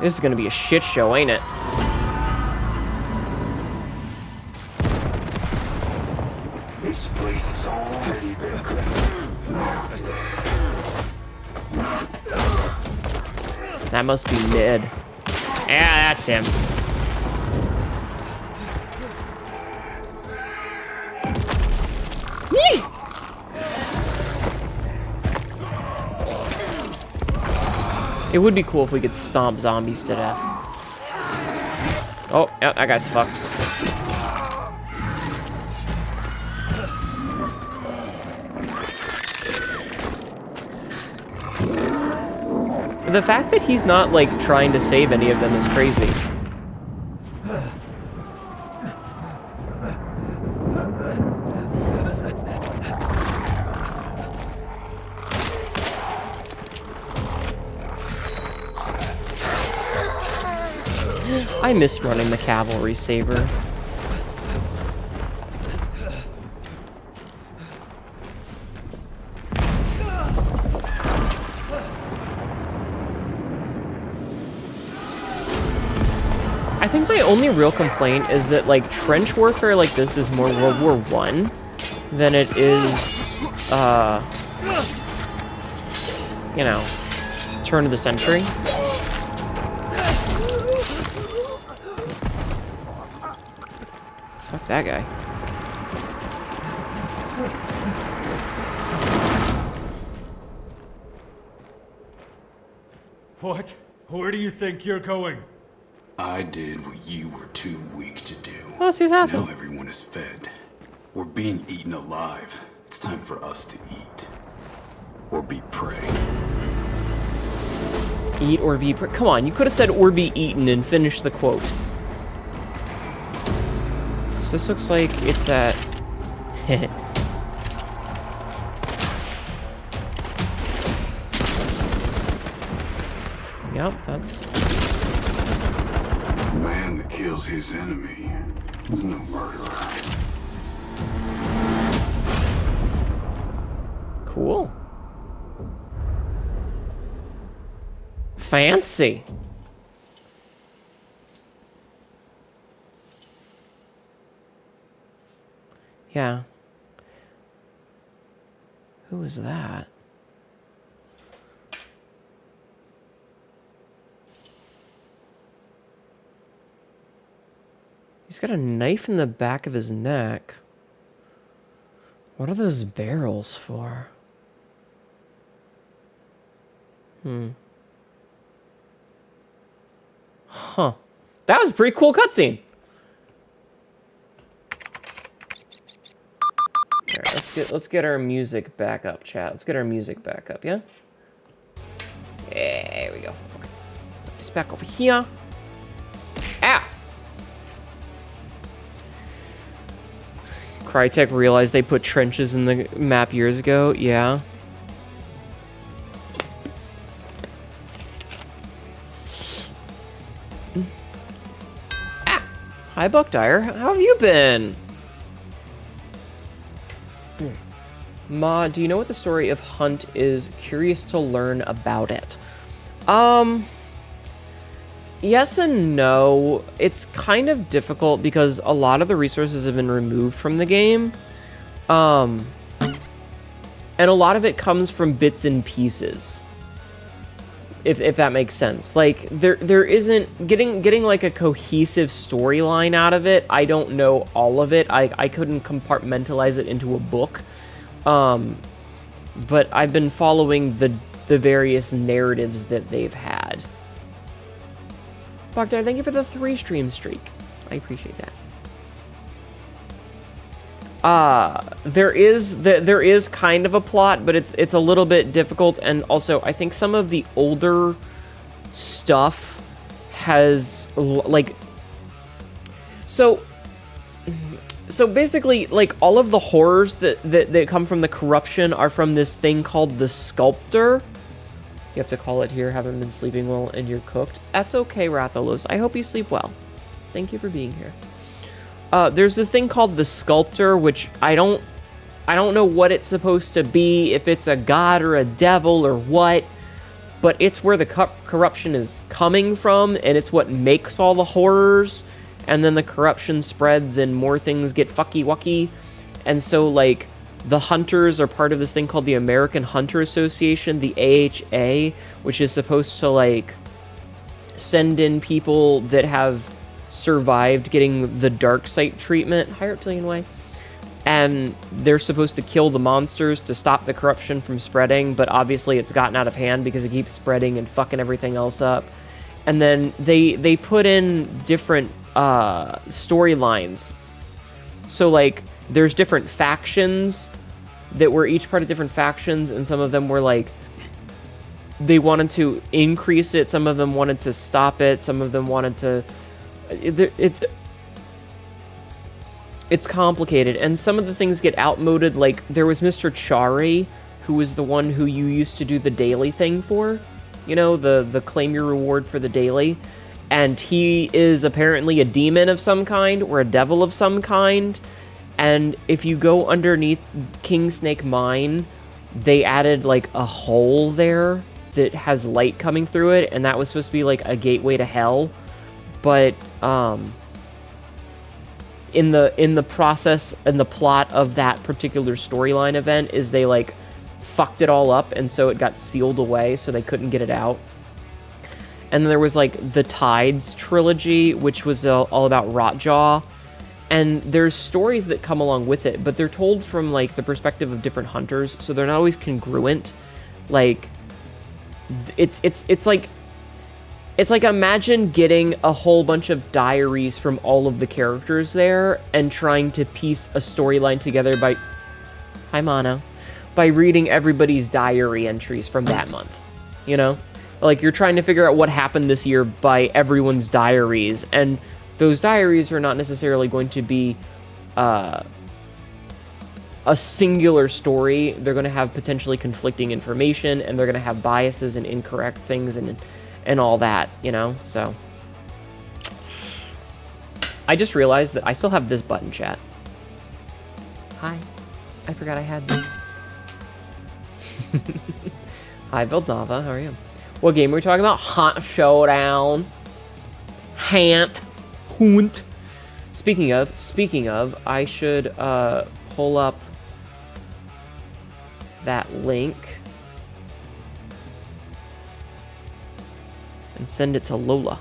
This is gonna be a shit show, ain't it? This place has already been That must be mid. Yeah, that's him. It would be cool if we could stomp zombies to death. Oh, yeah, that guy's fucked. The fact that he's not, like, trying to save any of them is crazy. I miss running the cavalry saber. I think my only real complaint is that, like, trench warfare like this is more World War I than it is, you know, turn of the century. Fuck that guy. What? Where do you think you're going? I did what you were too weak to do. Oh, it's his asshole. Now everyone is fed. We're being eaten alive. It's time for us to eat. Or be prey. Eat or be... Come on, you could have said or be eaten and finished the quote. So this looks like it's at... Yep, that's... The man that kills his enemy is no murderer. Cool. Fancy. Yeah. Who is that? He's got a knife in the back of his neck. What are those barrels for? Huh. That was a pretty cool cutscene. Alright, let's get our music back up, chat. Let's get our music back up, yeah? There we go. Okay. this back over here. Ah! Crytek realized they put trenches in the map years ago. Yeah. Ah! Hi, Buckdire. How have you been? Ma, do you know what the story of Hunt is? Curious to learn about it. Yes and no. It's kind of difficult because a lot of the resources have been removed from the game. And a lot of it comes from bits and pieces. If that makes sense. Like, there isn't... Getting like, a cohesive storyline out of it, I don't know all of it. I couldn't compartmentalize it into a book. But I've been following the various narratives that they've had. Bogdan, thank you for the 3 stream streak. I appreciate that. There is kind of a plot, but it's a little bit difficult, and also I think some of the older stuff has like so basically, like, all of the horrors that come from the corruption are from this thing called the Sculptor. You have to call it here. Haven't been sleeping well and you're cooked. That's okay, Rathalos. I hope you sleep well. Thank you for being here. There's this thing called the Sculptor, which I don't know what it's supposed to be, if it's a god or a devil or what, but it's where the corruption is coming from, and it's what makes all the horrors, and then the corruption spreads and more things get fucky-wucky, and so, like, the hunters are part of this thing called the American Hunter Association, the AHA, which is supposed to, like, send in people that have survived getting the dark site treatment. Hi, Reptilian Way. And they're supposed to kill the monsters to stop the corruption from spreading, but obviously it's gotten out of hand because it keeps spreading and fucking everything else up. And then they put in different storylines. So, like, there's different factions that were each part of different factions, and some of them were, like, they wanted to increase it, some of them wanted to stop it, some of them wanted to... It's complicated, and some of the things get outmoded. Like, there was Mr. Chari, who was the one who you used to do the daily thing for. You know, the claim your reward for the daily. And he is apparently a demon of some kind, or a devil of some kind. And if you go underneath King Snake Mine, they added, like, a hole there that has light coming through it, and that was supposed to be, like, a gateway to hell. But, in the process and the plot of that particular storyline event is they, like, fucked it all up, and so it got sealed away, so they couldn't get it out. And then there was, like, the Tides trilogy, which was all about Rotjaw, and there's stories that come along with it, but they're told from, like, the perspective of different hunters, so they're not always congruent. Like, it's like, imagine getting a whole bunch of diaries from all of the characters there and trying to piece a storyline together by... Hi, Mono. By reading everybody's diary entries from that month, you know? Like, you're trying to figure out what happened this year by everyone's diaries, and those diaries are not necessarily going to be a singular story. They're going to have potentially conflicting information, and they're going to have biases and incorrect things and all that, you know? So, I just realized that I still have this button, chat. Hi. I forgot I had this. Hi, Vildnava. How are you? What game are we talking about? Hunt Showdown. Hunt. Speaking of, I should pull up that link and send it to Lola.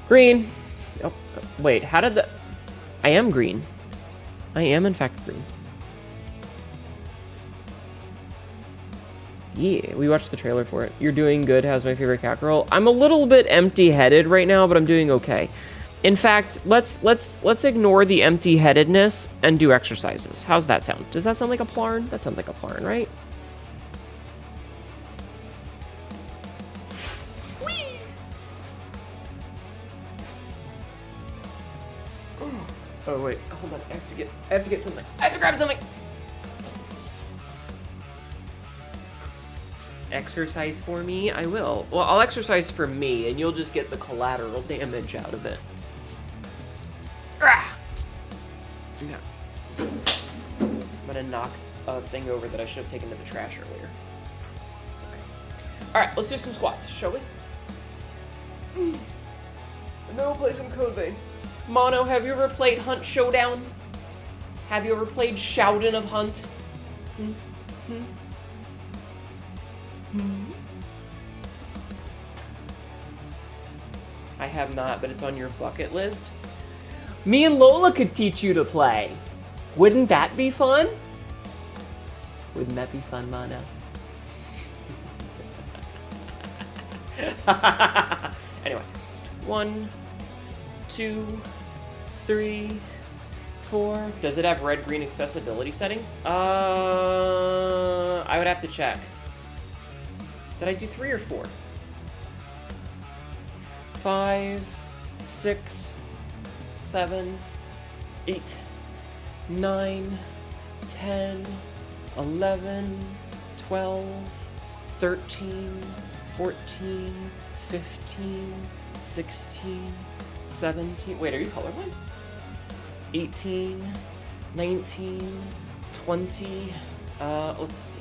Green. Oh, wait, how did the... I am green. I am, in fact, green. Yeah, we watched the trailer for it. You're doing good. How's my favorite cat girl? I'm a little bit empty-headed right now, but I'm doing okay. In fact, let's ignore the empty-headedness and do exercises. How's that sound? Does that sound like a plarn? That sounds like a plarn, right? Whee! Oh wait, hold on. I have to get something. I have to grab something. Exercise for me? I will. Well, I'll exercise for me, and you'll just get the collateral damage out of it. Ah! Yeah. I'm gonna knock a thing over that I should have taken to the trash earlier. It's okay. Alright, let's do some squats, shall we? And then we'll play some Code Vein. Mono, have you ever played Hunt Showdown? Have you ever played Showdown of Hunt? I have not, but it's on your bucket list. Me and Lola could teach you to play. Wouldn't that be fun? Wouldn't that be fun, Mono? Anyway, 1, 2, 3, 4. Does it have red-green accessibility settings? I would have to check. Did I do 3 or 4? 5, 6, 7, 8, 9, 10, 11, 12, 13, 14, 15, 16, 17. Wait, are you colorblind? 18, 19, 20. Let's see.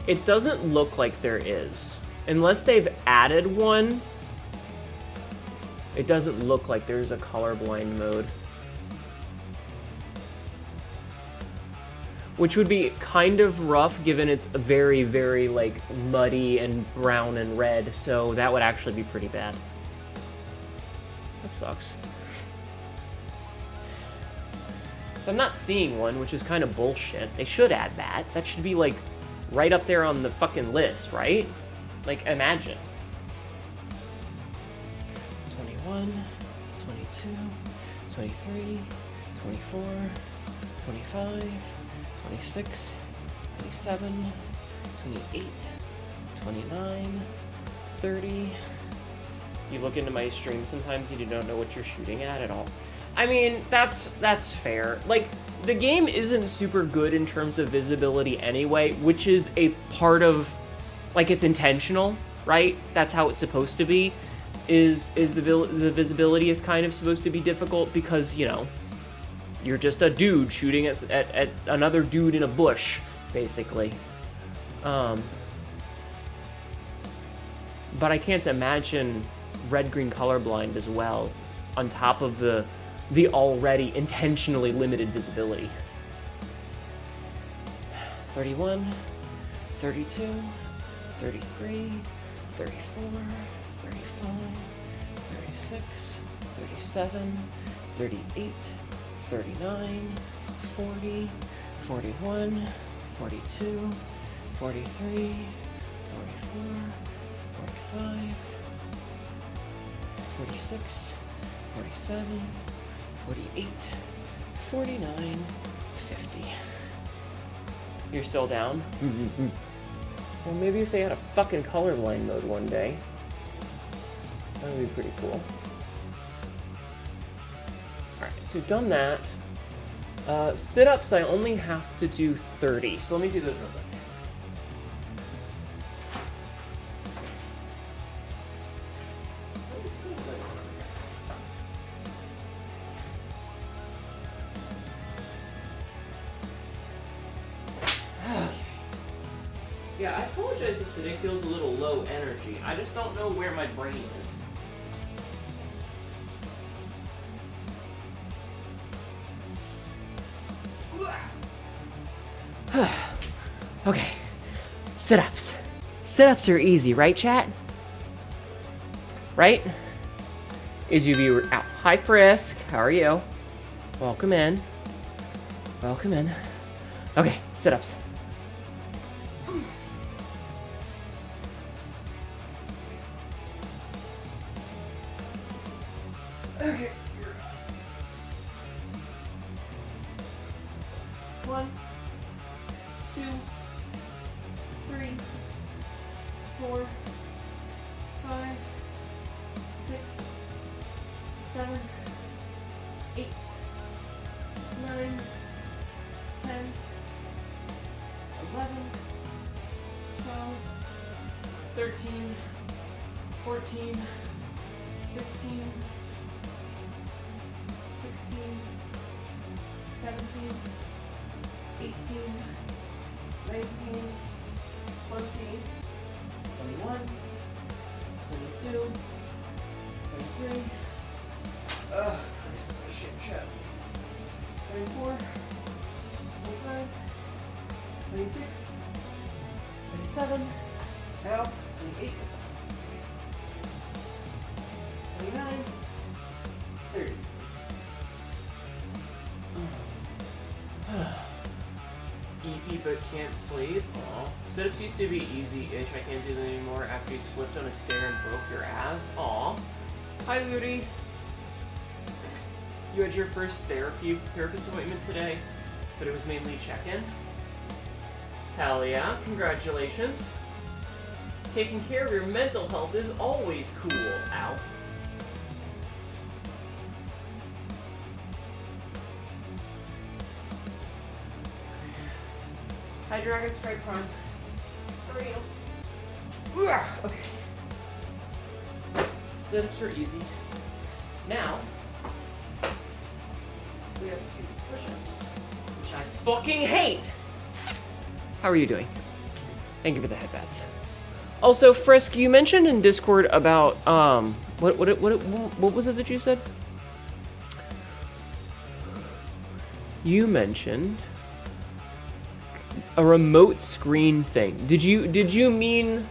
It doesn't look like there is. Unless they've added one, it doesn't look like there's a colorblind mode. Which would be kind of rough given it's very, very, like, muddy and brown and red, so that would actually be pretty bad. That sucks. So I'm not seeing one, which is kind of bullshit. They should add that. That should be, like, right up there on the fucking list, right? Like, imagine. 21, 22, 23, 24, 25, 26, 27, 28, 29, 30. You look into my stream sometimes and you don't know what you're shooting at all. I mean, that's fair. Like, the game isn't super good in terms of visibility anyway, which is a part of, like, it's intentional, right? That's how it's supposed to be, is the visibility is kind of supposed to be difficult because, you know, you're just a dude shooting at another dude in a bush, basically. But I can't imagine red-green colorblind as well, on top of the already intentionally limited visibility. 31, 32, 33, 34, 35, 36, 37, 38, 39, 40, 41, 42, 43, 44, 45, 46, 47, 48, 49, 50. You're still down? Well, maybe if they had a fucking colorblind mode one day, that would be pretty cool. Alright, so we've done that. Sit-ups, I only have to do 30, so let me do those real quick. Yeah, I apologize if today feels a little low energy. I just don't know where my brain is. Okay. Sit-ups. Sit-ups are easy, right, chat? Right? AGV out. Hi, Frisk. How are you? Welcome in. Welcome in. Okay, sit-ups. Okay. 1, 2, 3, 4, 5, 6, 7, 8, 9, 10, 11, 12, 13, 14, 15, 16, 17, 18, 19, 20, 21, 22, 23, Christ, shit. 24, 25, 26, 27, now 28, 29, 30. EP but can't sleep. Aw. Sit-ups used to be easy-ish. I can't do them anymore after you slipped on a stair and broke your ass. Aw. Hi, Ludi. You had your first therapist appointment today, but it was mainly check-in. Hell yeah, congratulations. Taking care of your mental health is always cool. Ow. Hi, Dragon Strike Prime. How are you? Okay. Sit-ups are easy. Now, we have a few push-ups, which I fucking hate! How are you doing? Thank you for the headbats. Also, Frisk, you mentioned in Discord about, what was it that you said? You mentioned a remote screen thing. Did you mean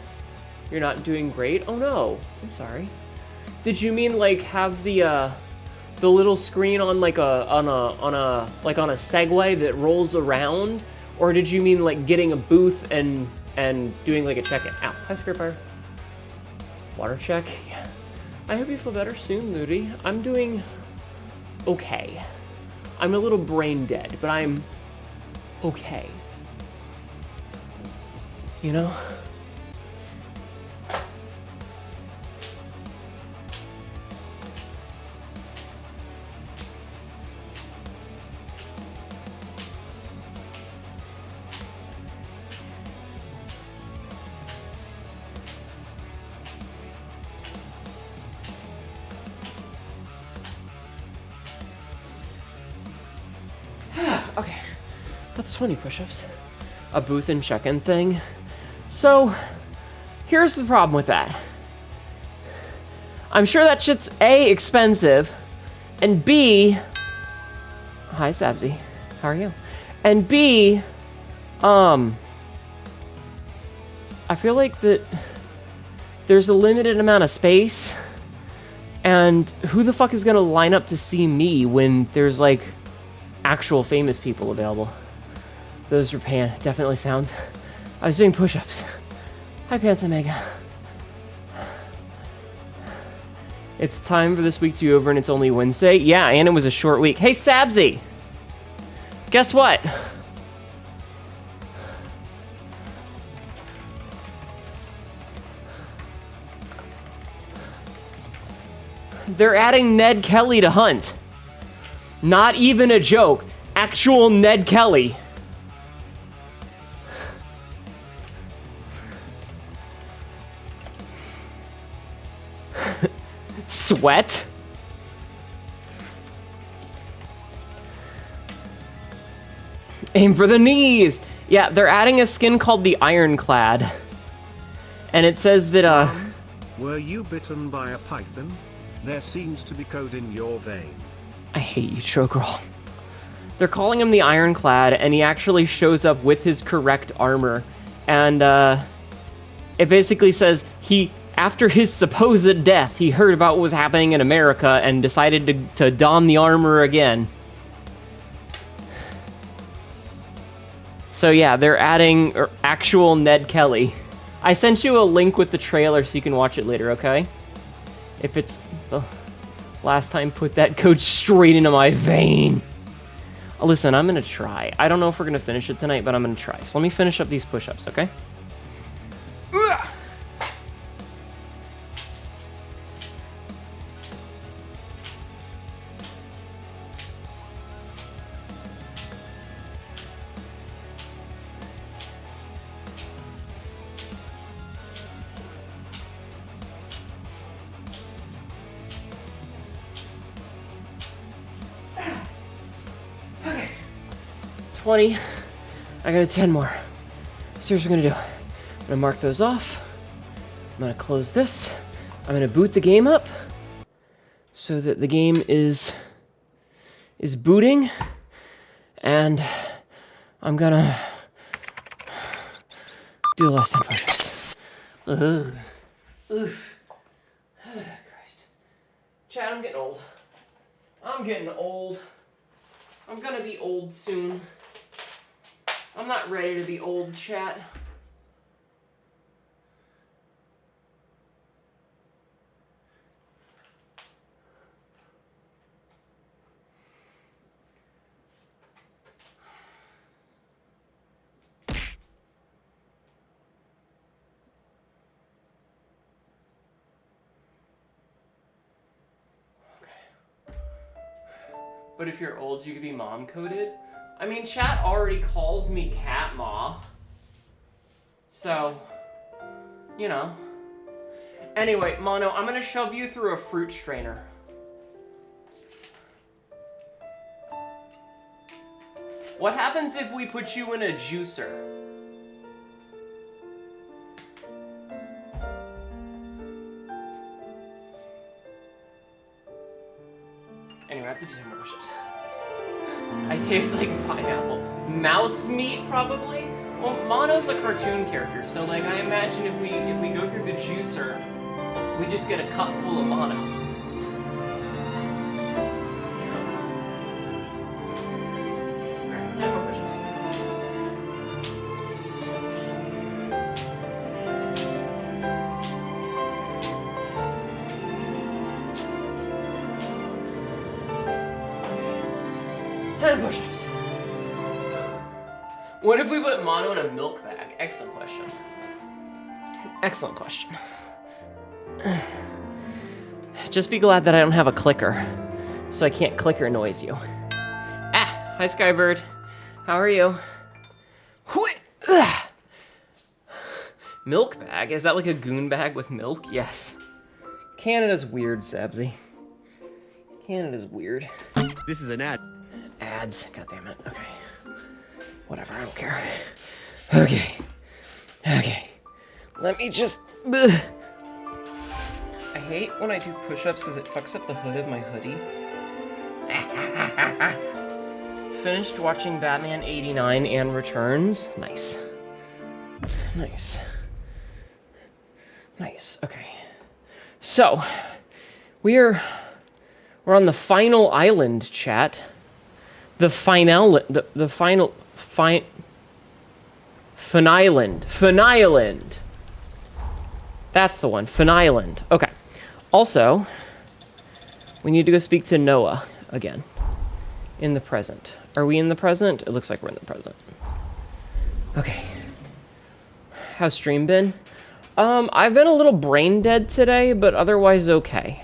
you're not doing great? Oh no, I'm sorry. Did you mean like have the little screen on like on a Segway that rolls around, or did you mean like getting a booth and doing like a check-in? Ow, hi Scarfire. Water check. Yeah. I hope you feel better soon, Ludi. I'm doing okay. I'm a little brain dead, but I'm okay. You know? Okay. That's 20 push-ups. A booth and check-in thing. So, here's the problem with that. I'm sure that shit's A, expensive, and B, hi Sabzi, how are you? And B, I feel like that there's a limited amount of space, and who the fuck is gonna line up to see me when there's like actual famous people available? Those are Pan, definitely sounds. I was doing push-ups. Hi, Pants Omega. It's time for this week to be over and it's only Wednesday. Yeah, and it was a short week. Hey, Sabzi! Guess what? They're adding Ned Kelly to Hunt. Not even a joke. Actual Ned Kelly. Sweat? Aim for the knees! Yeah, they're adding a skin called the Ironclad. And it says that, Were you bitten by a python? There seems to be code in your vein. I hate you, Chocroll. They're calling him the Ironclad, and he actually shows up with his correct armor And it basically says after his supposed death, he heard about what was happening in America and decided to don the armor again. So yeah, they're adding actual Ned Kelly. I sent you a link with the trailer so you can watch it later, okay? If it's the last time, put that code straight into my vein. Listen, I'm gonna try. I don't know if we're gonna finish it tonight, but I'm gonna try. So let me finish up these push-ups, okay? Ugh. Okay. 20. I got 10 more. So here's what we're gonna do. I'm gonna mark those off. I'm gonna close this. I'm gonna boot the game up so that the game is booting, and I'm gonna do the last 10 push-ups. Oof. Christ. Chad, I'm getting old. I'm getting old. I'm gonna be old soon. I'm not ready to be old, chat. But if you're old, you could be mom-coded. I mean, chat already calls me Cat Ma. So, you know. Anyway, Mono, I'm gonna shove you through a fruit strainer. What happens if we put you in a juicer? Anyway, I have to do some more push-ups. I taste like pineapple. Mouse meat, probably? Well, Mono's a cartoon character, so like I imagine if we go through the juicer, we just get a cup full of Mono. Alright, 10 more push-ups. Push-ups. What if we put Mono in a milk bag? Excellent question. Excellent question. Just be glad that I don't have a clicker, so I can't clicker noise you. Ah, hi Skybird. How are you? Milk bag? Is that like a goon bag with milk? Yes. Canada's weird, Sabsy. Canada's weird. This is an ad. Ads. God damn it. Okay. Whatever, I don't care. Okay. Okay. Let me just... Ugh. I hate when I do push-ups because it fucks up the hood of my hoodie. Finished watching Batman 89 and Returns. Nice. Nice. Nice. Okay. So, we're on the final island, chat. The final island. That's the one. Island. Okay. Also, we need to go speak to Noah again. In the present. Are we in the present? It looks like we're in the present. Okay. How's stream been? I've been a little brain dead today, but otherwise okay.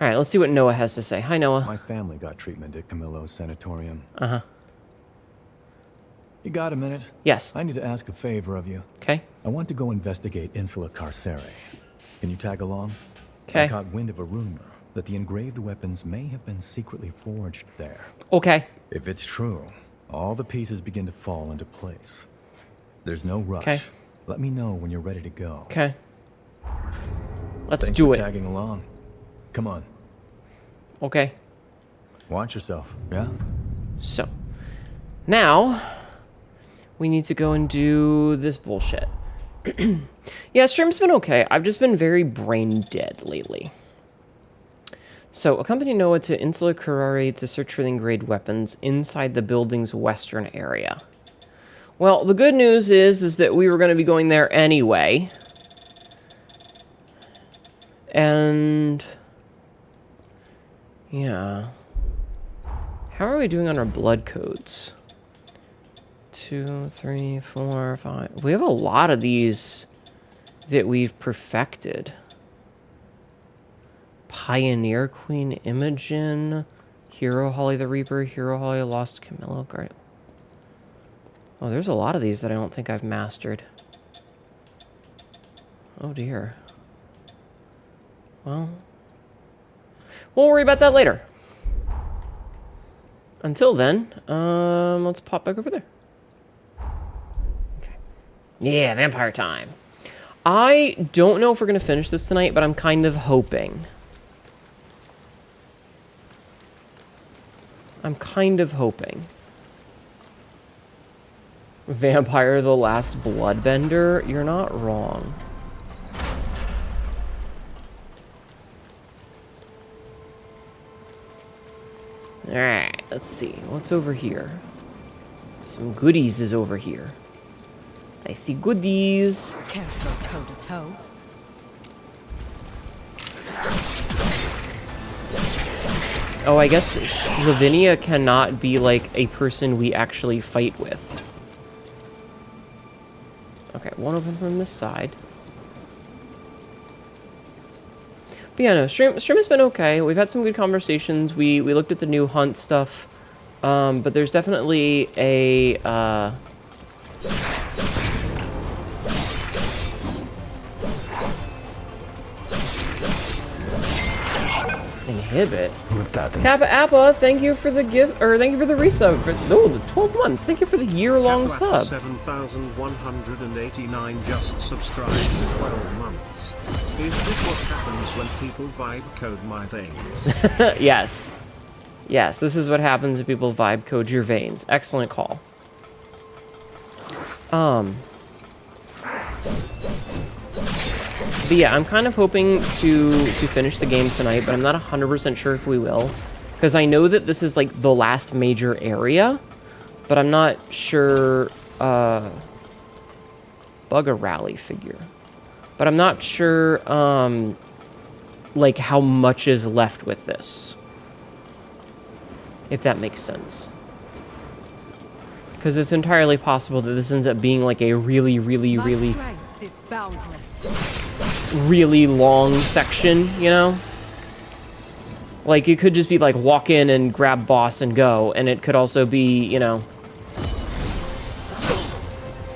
All right, let's see what Noah has to say. Hi, Noah. My family got treatment at Camillo's sanatorium. Uh-huh. You got a minute? Yes. I need to ask a favor of you. Okay. I want to go investigate Insula Carcere. Can you tag along? Okay. I caught wind of a rumor that the engraved weapons may have been secretly forged there. Okay. If it's true, all the pieces begin to fall into place. There's no rush. Okay. Let me know when you're ready to go. Okay. Let's Thanks do for it. tagging along. Come on. Okay. Watch yourself, yeah? So, now, we need to go and do this bullshit. Yeah, stream's been okay. I've just been very brain dead lately. So, accompany Noah to Insula Curare to search for the engraved weapons inside the building's western area. Well, the good news is that we were going to be going there anyway. And... yeah. How are we doing on our blood codes? 2, 3, 4, 5... we have a lot of these that we've perfected. Pioneer Queen Imogen, Hero Holly the Reaper, Hero Holly Lost Camilla Guard. Oh, there's a lot of these that I don't think I've mastered. Oh dear. Well, we'll worry about that later. Until then, let's pop back over there. Okay. Yeah, vampire time. I don't know if we're gonna finish this tonight, but I'm kind of hoping. Vampire the Last Bloodbender? You're not wrong. Alright, let's see. What's over here? Some goodies is over here. I see goodies. Careful, toe to toe. Oh, I guess Lavinia cannot be, like, a person we actually fight with. Okay, one open from this side. But yeah, no, stream has been okay. We've had some good conversations. We looked at the new hunt stuff. But there's definitely a, inhibit. Kappa Appa, thank you for the gift, or thank you for the resub for the 12 months. Thank you for the year-long sub. 7,189 just subscribed for 12 months. Is this what happens when people vibe code my veins? Yes. Yes, this is what happens when people vibe code your veins. Excellent call. But yeah, I'm kind of hoping to finish the game tonight, but I'm not 100% sure if we will. Because I know that this is, like, the last major area, but I'm not sure... Bugger Rally figure. But I'm not sure, like, how much is left with this. If that makes sense. Because it's entirely possible that this ends up being, like, a really long section, you know? Like, it could just be, like, walk in and grab boss and go, and it could also be, you know...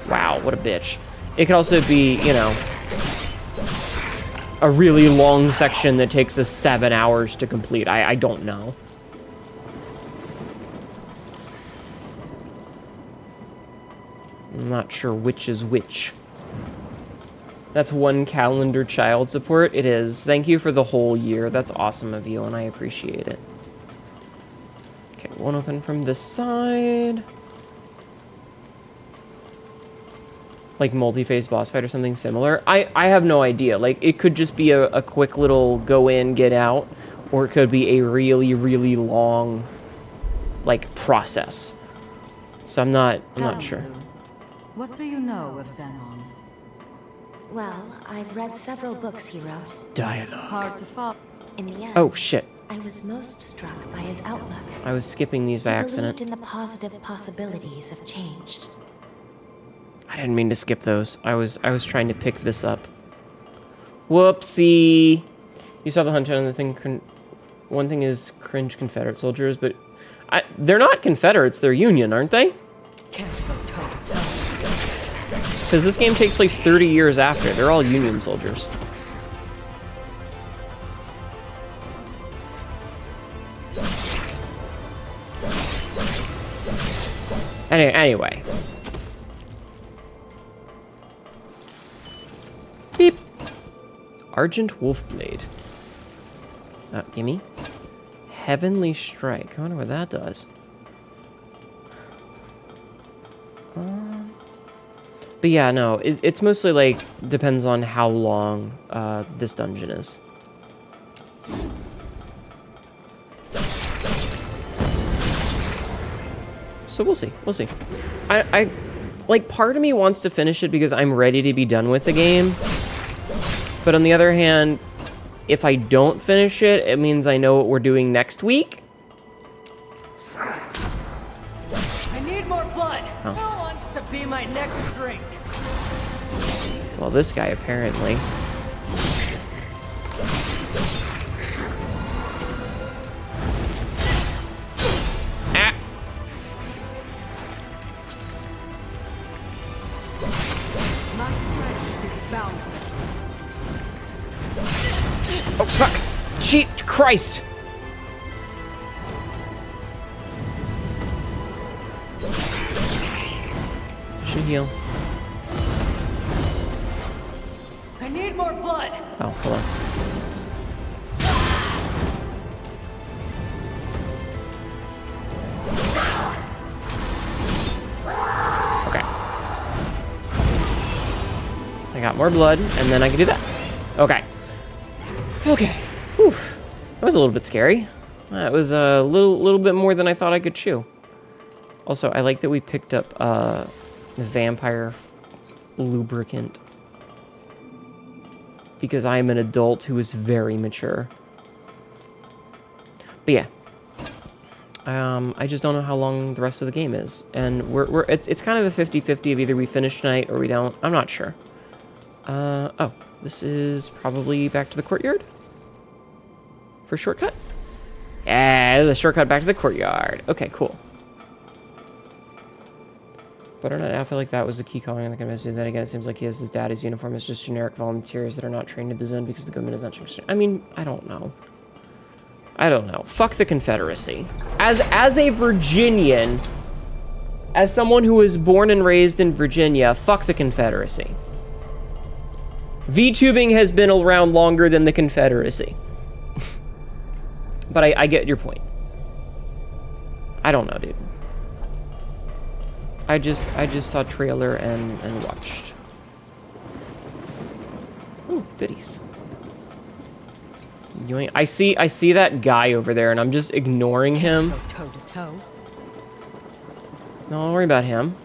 Wow, what a bitch. It could also be, you know... a really long section that takes us 7 hours to complete. I don't know. I'm not sure which is which. That's one calendar child support. It is. Thank you for the whole year. That's awesome of you, and I appreciate it. Okay, one open from this side. Like multi-phase boss fight or something similar. I have no idea. Like, it could just be a quick little go in, get out, or it could be a really long, like, process. So I'm not sure. What do you know of Xenon? Well, I've read several books he wrote. Dialogue. Hard to follow. In the end, Oh, shit. I was most struck by his outlook. I was skipping these by He accident. believed in the positive possibilities of change. I didn't mean to skip those. I was trying to pick this up. Whoopsie. You saw the hunt on the thing. One thing is cringe Confederate soldiers, but they're not Confederates. They're Union, aren't they? Because this game takes place 30 years after. They're all Union soldiers. Anyway. Beep. Argent Wolfblade. Gimme. Heavenly Strike. I wonder what that does. But yeah, no, it's mostly like depends on how long this dungeon is. So we'll see. We'll see. I like, part of me wants to finish it because I'm ready to be done with the game. But on the other hand, if I don't finish it, it means I know what we're doing next week. I need more blood. Oh. Who wants to be my next drink? Well, this guy apparently. Ah. My strength is boundless. Oh, fuck. Shit, Christ. Should heal. I need more blood. Oh, hold on. Okay. I got more blood, and then I can do that. Okay. Okay. Whew. That was a little bit scary. That was a little bit more than I thought I could chew. Also, I like that we picked up the vampire lubricant. Because I am an adult who is very mature. But yeah. I just don't know how long the rest of the game is. And it's kind of a 50-50 of either we finish tonight or we don't. I'm not sure. Oh, this is probably back to the courtyard? For shortcut? Yeah, the shortcut back to the courtyard. Okay, cool. But I feel like that was the key calling on the convincing. Then again, it seems like he has his daddy's uniform. It's just generic volunteers that are not trained in the zone because the government is not trained. I mean, I don't know. I don't know. Fuck the Confederacy. As a Virginian, as someone who was born and raised in Virginia, fuck the Confederacy. Vtubing has been around longer than the Confederacy. But I get your point. I don't know, dude. I just saw trailer and watched. Ooh, goodies. Yoink. I see that guy over there, and I'm just ignoring him. Go toe to toe. No, don't worry about him.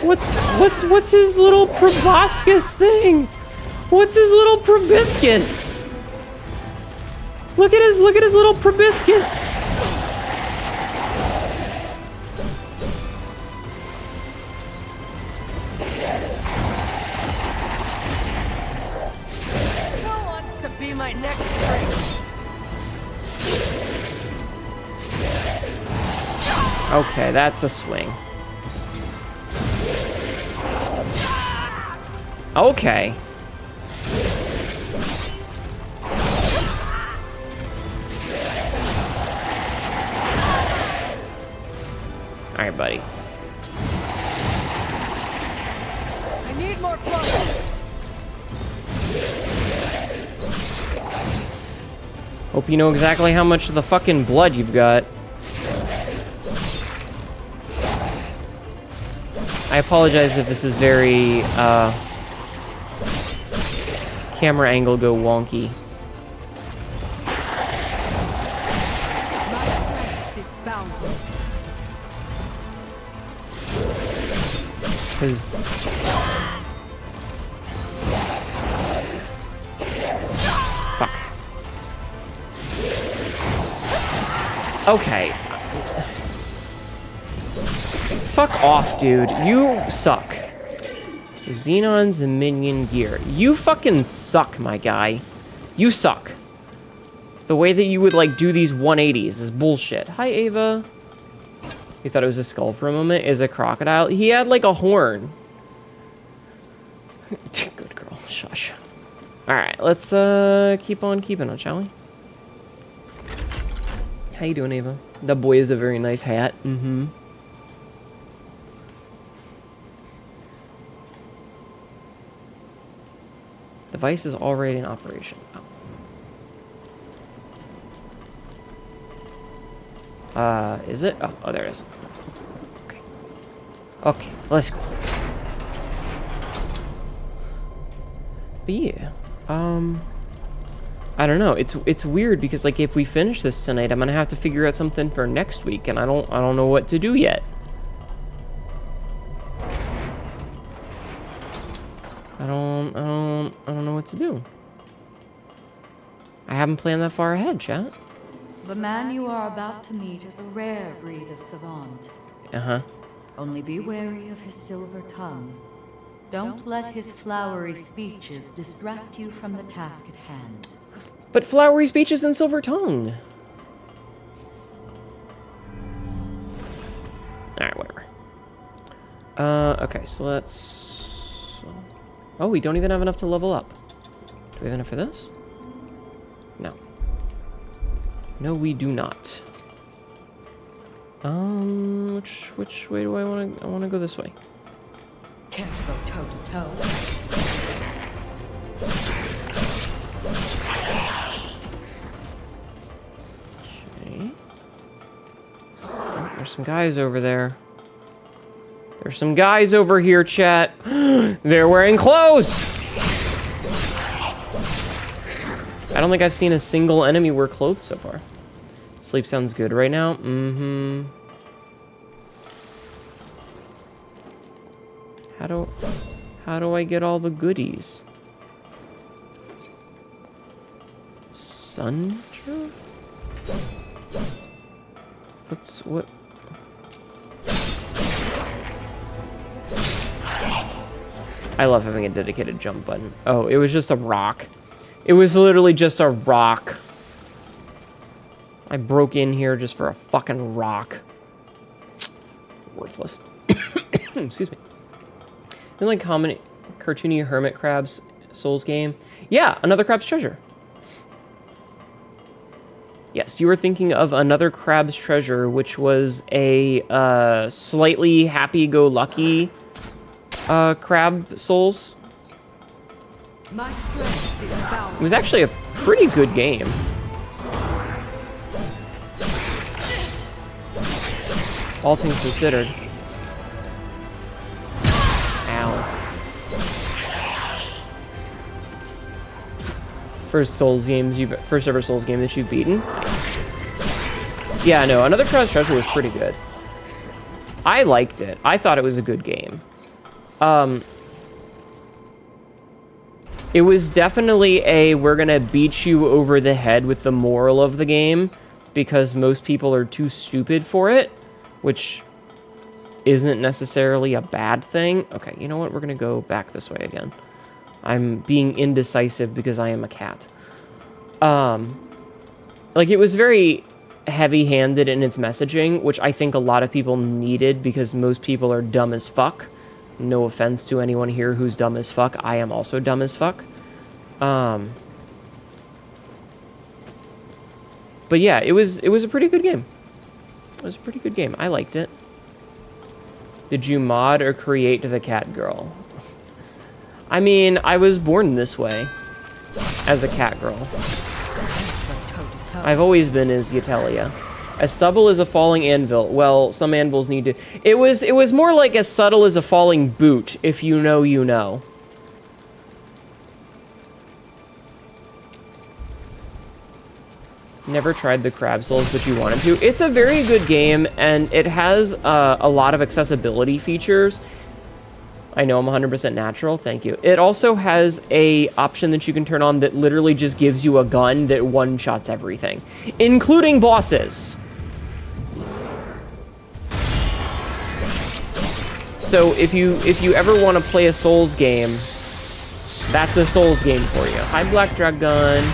What's his little proboscis thing? What's his little proboscis? Look at his little proboscis. Who wants to be my next drink? Okay, that's a swing. Okay. All right, buddy. I need more blood. Hope you know exactly how much of the fucking blood you've got. I apologize if this is very, camera angle go wonky. My strength is boundless. 'Cause... Fuck. Okay. Fuck off, dude. You suck. Xenon's a minion gear. You fucking suck, my guy. You suck. The way that you would, like, do these 180s is bullshit. Hi, Ava. You thought it was a skull for a moment? Is a crocodile? He had, like, a horn. Good girl. Shush. Alright, let's, keep on keeping on, shall we? How you doing, Ava? That boy is a very nice hat. Mm-hmm. Device is already in operation. Oh. Is it? Oh, there it is. Okay, let's go. But yeah, I don't know. It's weird because like if we finish this tonight, I'm gonna have to figure out something for next week, and I don't know what to do yet. I don't know what to do. I haven't planned that far ahead, chat. The man you are about to meet is a rare breed of savant. Uh-huh. Only be wary of his silver tongue. Don't let his flowery speeches distract you from the task at hand. But flowery speeches and silver tongue. Alright, whatever. Okay, so let's... Oh, we don't even have enough to level up. Do we have enough for this? No. No, we do not. Which way do I want to... I want to go this way. Can't go toe to toe. Okay. Oh, there's some guys over there. There's some guys over here, chat. They're wearing clothes! I don't think I've seen a single enemy wear clothes so far. Sleep sounds good right now. Mm-hmm. How do I get all the goodies? Suntra? What? I love having a dedicated jump button. Oh, it was just a rock. It was literally just a rock. I broke in here just for a fucking rock. Worthless. Excuse me. You know, like common cartoony hermit crabs Souls game? Yeah, another crab's treasure. Yes, you were thinking of another crab's treasure, which was a slightly happy-go-lucky crab Souls. My strength is bound. It was actually a pretty good game. All things considered. Ow. First ever Souls game that you've beaten. Yeah, no, another crab's treasure was pretty good. I liked it. I thought it was a good game. It was definitely a we're gonna beat you over the head with the moral of the game because most people are too stupid for it, which isn't necessarily a bad thing. Okay, you know what? We're gonna go back this way again. I'm being indecisive because I am a cat. Like, it was very heavy-handed in its messaging, which I think a lot of people needed because most people are dumb as fuck. No offense to anyone here who's dumb as fuck. I am also dumb as fuck. But yeah, it was a pretty good game. It was a pretty good game. I liked it. Did you mod or create the cat girl? I mean, I was born this way. As a cat girl. I've always been as Yatelia. As subtle as a falling anvil. Well, some anvils need to... It was more like as subtle as a falling boot. If you know, you know. Never tried the Crab Souls, but you wanted to. It's a very good game, and it has a lot of accessibility features. I know I'm 100% natural, thank you. It also has a option that you can turn on that literally just gives you a gun that one-shots everything, including bosses. So if you ever want to play a Souls game, that's a Souls game for you. Hi, Black Dragon.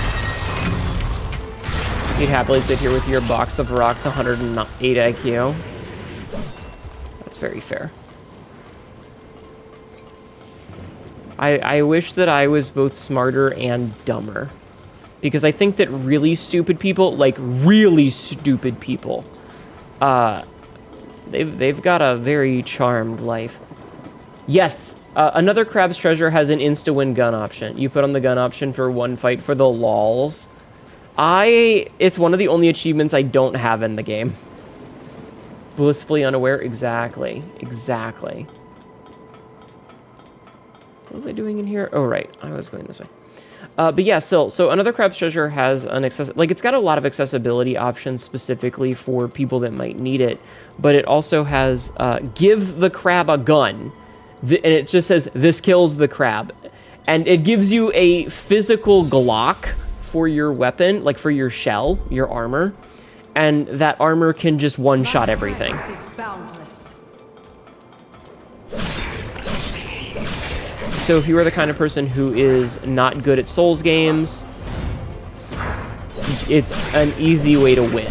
You'd happily sit here with your box of rocks, 108 IQ. That's very fair. I wish that I was both smarter and dumber. Because I think that really stupid people, like really stupid people, they've got a very charmed life. Yes, another Crab's Treasure has an insta-win gun option. You put on the gun option for one fight for the lols. It's one of the only achievements I don't have in the game. Blissfully unaware? Exactly. Exactly. What was I doing in here? Oh, right. I was going this way. But yeah, so Another Crab's Treasure has an it's got a lot of accessibility options specifically for people that might need it, but it also has give the crab a gun, and it just says this kills the crab, and it gives you a physical Glock for your weapon, like for your shell, your armor, and that armor can just one-shot everything. So if you are the kind of person who is not good at Souls games, it's an easy way to win.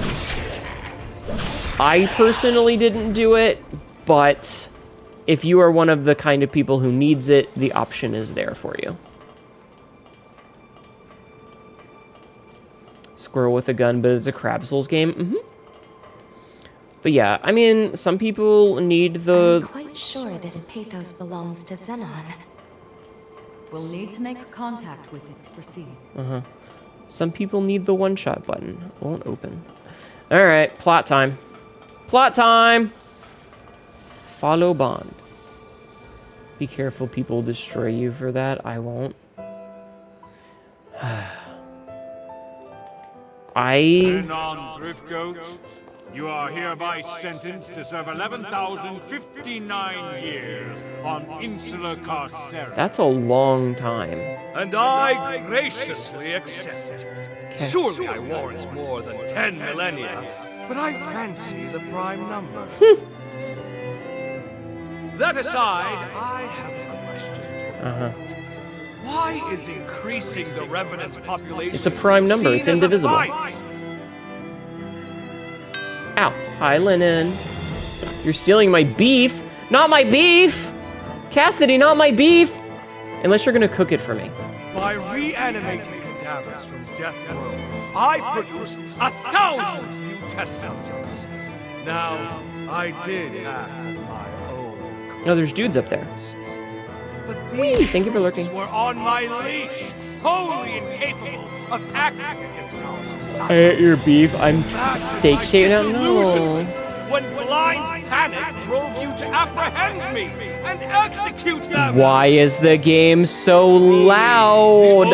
I personally didn't do it, but if you are one of the kind of people who needs it, the option is there for you. Squirrel with a gun, but it's a crab Souls game. But yeah, I mean, some people need the... I'm quite sure this pathos belongs to Xenon. We'll need to make contact with it to proceed. Some people need the one-shot button. It won't open. Alright, plot time. Plot time! Follow Bond. Be careful, people destroy you for that. I won't. Xenon Driftgoat, you are hereby sentenced to serve 11,059 years on Insula Carcera. That's a long time. And I graciously accept. Surely I warrant more than 10 millennia, but I fancy the prime number. That aside, I have a question for you. Why is increasing the Revenant population? It's a prime number. It's indivisible. Ow. Hi, Lennon. You're stealing my beef. Not my beef! Cassidy, not my beef! Unless you're gonna cook it for me. By reanimating cadavers from death row, I produce 1,000 new test subjects. Now, I did act of my own. No, there's dudes up there. But Whee! these Thank you for lurking. were on my leash, wholly incapable of acting against our society. I ate your beef. I'm steak shaped out. No. When blind panic drove you to apprehend me and execute them. Why is the game so loud?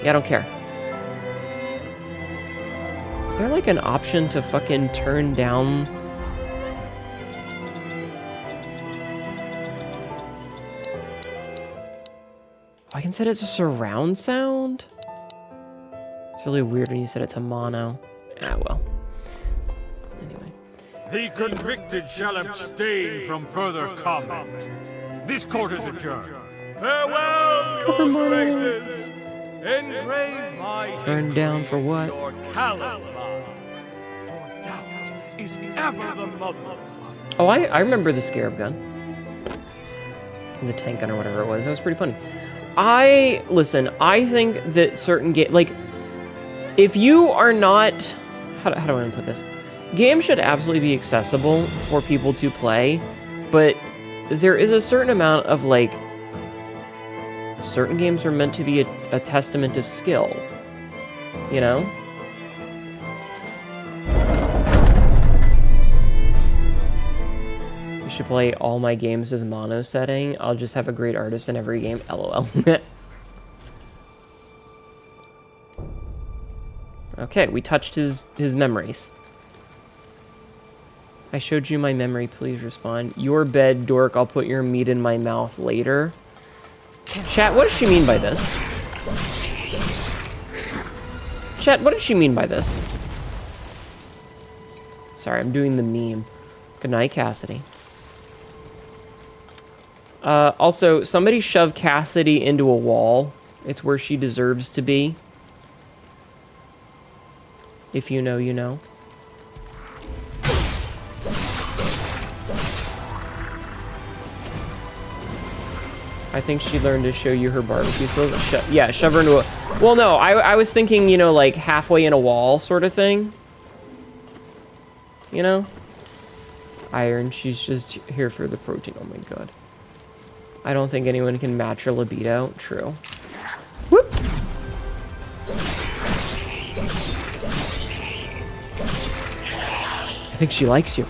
Yeah, I don't care. Is there like an option to fucking turn down? I can set it to surround sound? It's really weird when you set it to mono. Ah, well. Anyway. The convicted shall abstain from further comment. This court is adjourned. Farewell, your graces. Engrave my Turn down for what? your callow minds. For doubt is ever the mother of... Oh, I remember the Scarab gun. The tank gun or whatever it was. That was pretty funny. Listen, I think that certain like, if you are not, how do I want to put this? Games should absolutely be accessible for people to play, but there is a certain amount of, like, certain games are meant to be a testament of skill, you know? Should play all my games with mono setting. I'll just have a great artist in every game. LOL. Okay, we touched his memories. I showed you my memory. Please respond. Your bed, dork. I'll put your meat in my mouth later. Chat, what does she mean by this? Chat, what did she mean by this? Sorry, I'm doing the meme. Good night, Cassidy. Also, somebody shove Cassidy into a wall. It's where she deserves to be. If you know, you know. I think she learned to show you her barbecue skills. Yeah, shove her into a... Well, no, I was thinking, you know, like halfway in a wall sort of thing. You know? Iron, she's just here for the protein. Oh my god. I don't think anyone can match her libido. True. Whoop! think she likes you.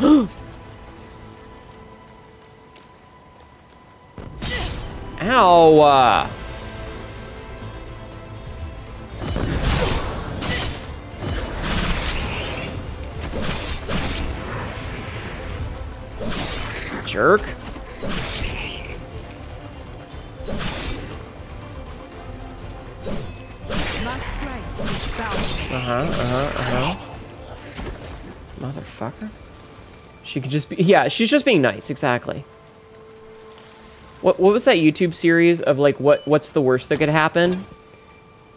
Ow! Jerk. Motherfucker. She could just be... Yeah, she's just being nice, exactly. What was that YouTube series of, like, what's the worst that could happen?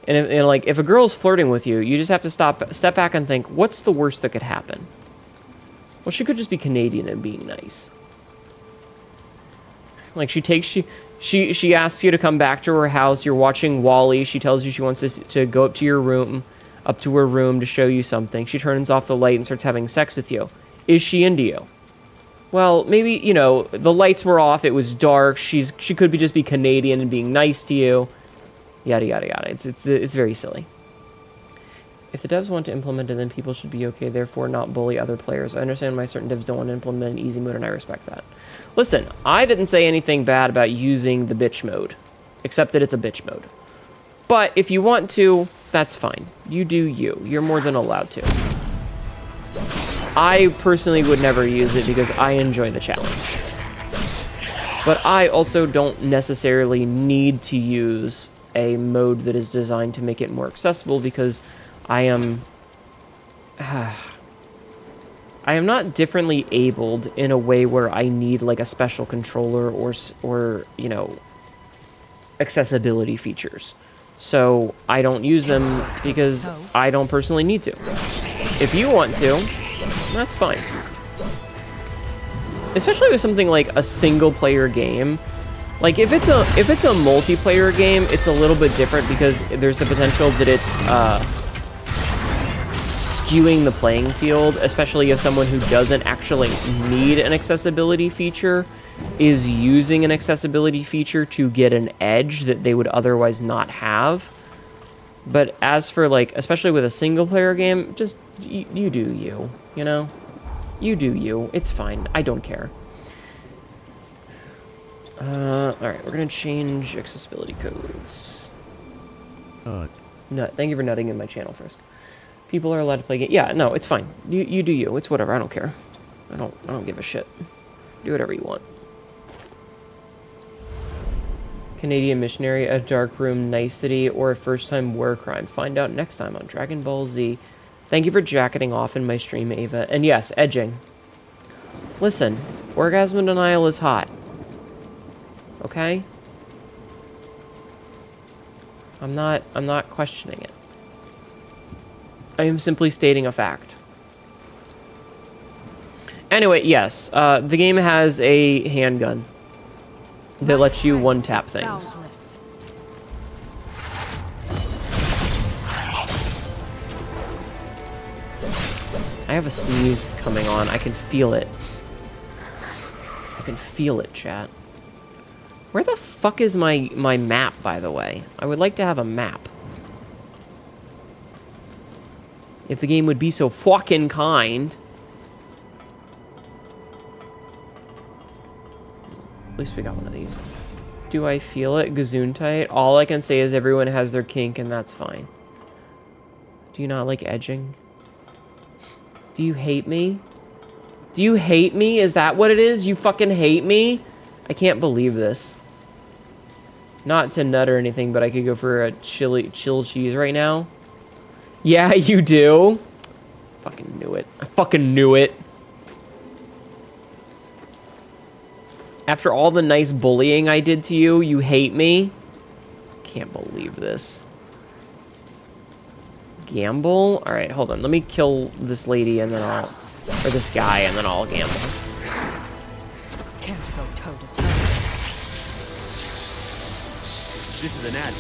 And like, if a girl's flirting with you, you just have to step back and think, what's the worst that could happen? Well, she could just be Canadian and being nice. Like, she asks you to come back to her house, you're watching Wall-E, she tells you she wants to go up to her room to show you something. She turns off the light and starts having sex with you. Is she into you? Well, maybe, you know, the lights were off, it was dark, she could just be Canadian and being nice to you. Yada, yada, yada. It's very silly. If the devs want to implement it, then people should be okay, therefore not bully other players. I understand why certain devs don't want to implement an easy mode, and I respect that. Listen, I didn't say anything bad about using the bitch mode, except that it's a bitch mode. But if you want to, that's fine. You do you. You're more than allowed to. I personally would never use it because I enjoy the challenge. But I also don't necessarily need to use a mode that is designed to make it more accessible because I am not differently abled in a way where I need like a special controller or you know, accessibility features. So I don't use them because I don't personally need to. If you want to, that's fine. Especially with something like a single player game. Like if it's a multiplayer game, it's a little bit different because there's the potential that it's skewing the playing field, especially if someone who doesn't actually need an accessibility feature is using an accessibility feature to get an edge that they would otherwise not have. But as for like, especially with a single player game, just you do you, you know? You do you. It's fine. I don't care. Alright, we're gonna change accessibility codes. Nut. Thank you for nutting in my channel first. People are allowed to play games. Yeah, no, it's fine. You do you. It's whatever. I don't care. I don't give a shit. Do whatever you want. Canadian missionary, a darkroom nicety, or a first-time war crime. Find out next time on Dragon Ball Z. Thank you for jacketing off in my stream, Ava. And yes, edging. Listen, orgasm denial is hot. Okay? I'm not questioning it. I am simply stating a fact. Anyway, yes, the game has a handgun that lets you one-tap things. I have a sneeze coming on. I can feel it. I can feel it, chat. Where the fuck is my map, by the way? I would like to have a map. If the game would be so fucking kind. At least we got one of these. Do I feel it? Gesundheit? All I can say is everyone has their kink and that's fine. Do you not like edging? Do you hate me? Do you hate me? Is that what it is? You fucking hate me? I can't believe this. Not to nut or anything, but I could go for a chill cheese right now. Yeah, you do. Fucking knew it. I fucking knew it. After all the nice bullying I did to you, you hate me? Can't believe this. Gamble? Alright, hold on. Let me kill this lady and then I'll... Or this guy and then I'll gamble. Can't go toe to toe. This is an ad.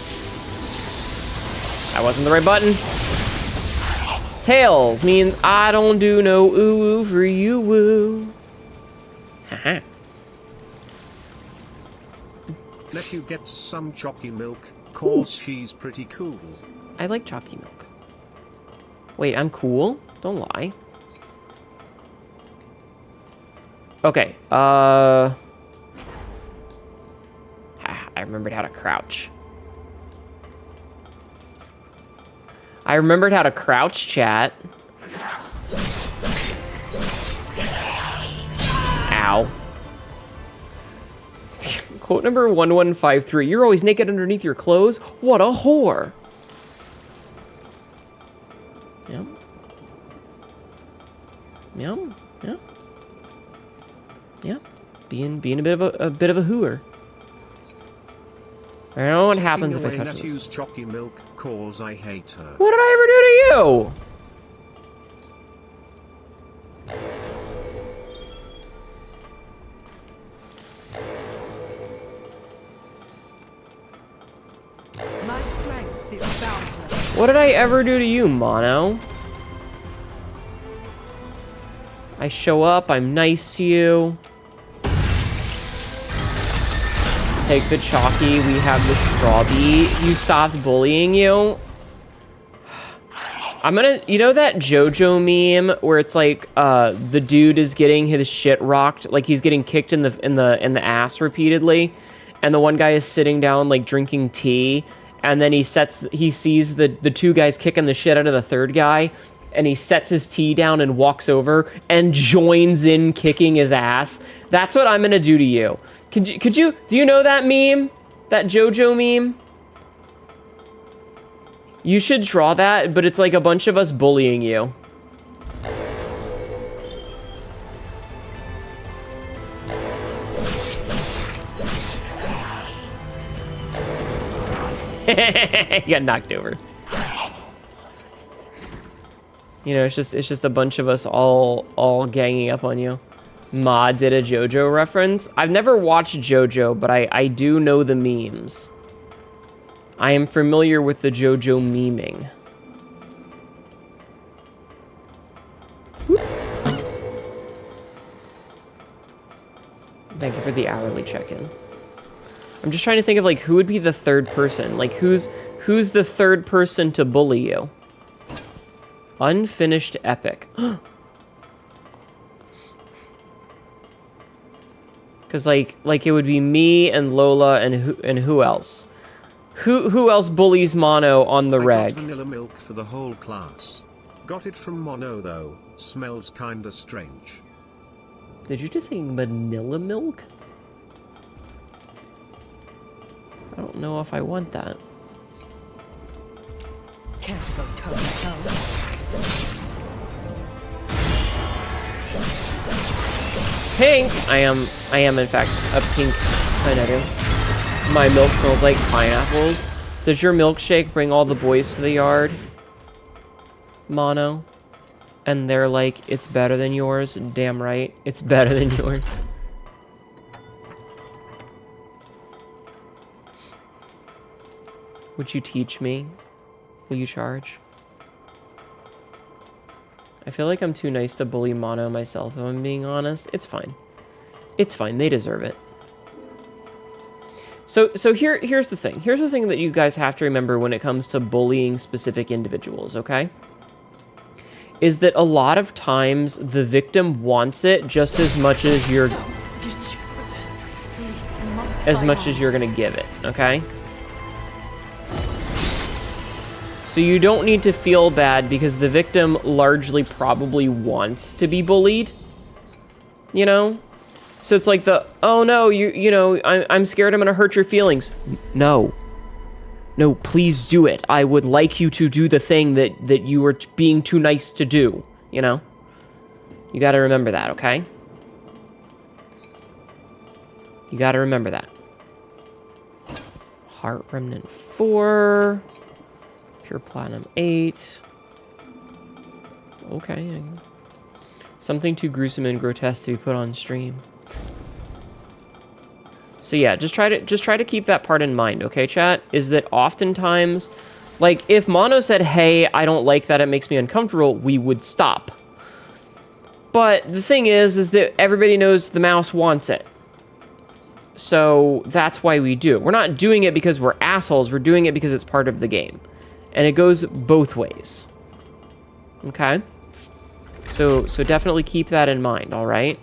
That wasn't the right button. Tails means I don't do no ooh for you woo. Haha. Let you get some chalky milk, cause she's pretty cool. I like chalky milk. Wait, I'm cool? Don't lie. Okay, I remembered how to crouch. I remembered how to crouch, chat. Ow. Quote number 1153. You're always naked underneath your clothes? What a whore. Yep. Yep. Yep. Yep. Being a bit of a hooer. I don't know what happens if I touch this. Hnetu's chalky milk cause I hate her. What did I ever do to you? My strength is boundless. What did I ever do to you, Mono? I show up, I'm nice to you. Take the chalky, we have the strawbee. You stopped bullying you? I'm gonna, you know that JoJo meme where it's like the dude is getting his shit rocked, like he's getting kicked in the ass repeatedly, and the one guy is sitting down like drinking tea, and then he sees the two guys kicking the shit out of the third guy, and he sets his tea down and walks over and joins in kicking his ass. That's what I'm gonna do to you. Do you know that meme? That JoJo meme? You should draw that, but it's like a bunch of us bullying you. You got knocked over. You know, it's just a bunch of us all ganging up on you. Ma did a JoJo reference. I've never watched JoJo, but I do know the memes. I am familiar with the JoJo memeing. Thank you for the hourly check-in. I'm just trying to think of like who would be the third person. Like who's the third person to bully you? Unfinished epic. Cause like it would be me and Lola and who else? Who else bullies Mono on the reg? I got vanilla milk for the whole class. Got it from Mono though. Smells kinda strange. Did you just say vanilla milk? I don't know if I want that. Can't go toe to toe. Pink! I am in fact a pink Hnetu. My milk smells like pineapples. Does your milkshake bring all the boys to the yard? Mono? And they're like, it's better than yours? Damn right, it's better than yours. Would you teach me? Will you charge? I feel like I'm too nice to bully Mono myself, if I'm being honest. It's fine. It's fine. They deserve it. So here's the thing. Here's the thing that you guys have to remember when it comes to bullying specific individuals, okay? Is that a lot of times the victim wants it just as much as you're gonna give it, okay? So you don't need to feel bad because the victim largely probably wants to be bullied, you know? So it's like oh no, you know, I'm scared I'm gonna hurt your feelings. No, please do it. I would like you to do the thing that you were being too nice to do, you know? You gotta remember that, okay? You gotta remember that. Heart Remnant 4. Pure Platinum 8. Okay. Something too gruesome and grotesque to be put on stream. So yeah, just try to keep that part in mind, okay, chat? Is that oftentimes, like, if Mono said, hey, I don't like that, it makes me uncomfortable, we would stop. But the thing is that everybody knows the mouse wants it. So that's why we do it. We're not doing it because we're assholes, we're doing it because it's part of the game. And it goes both ways. Okay? So definitely keep that in mind, alright?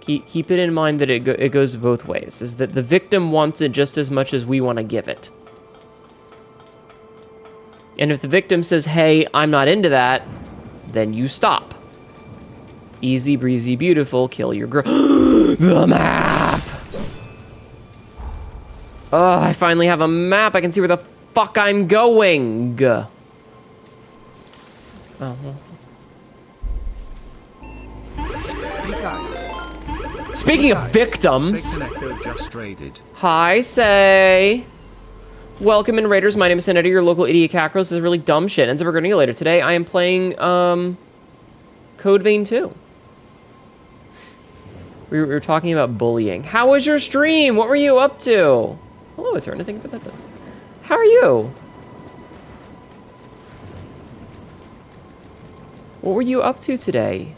Keep it in mind that it goes both ways. Is that the victim wants it just as much as we want to give it. And if the victim says, hey, I'm not into that, then you stop. Easy breezy beautiful, kill your girl. The map! Oh, I finally have a map. I can see where the fuck I'm going. Oh, well. Speaking of victims, just raided. Hi, Say. Welcome in, Raiders. My name is Hnetu, your local idiot cacros. This is really dumb shit. Ends up regretting later. Today, I am playing, Code Vein 2. We were talking about bullying. How was your stream? What were you up to? Hello, Eterna. Thank you for that. How are you? What were you up to today?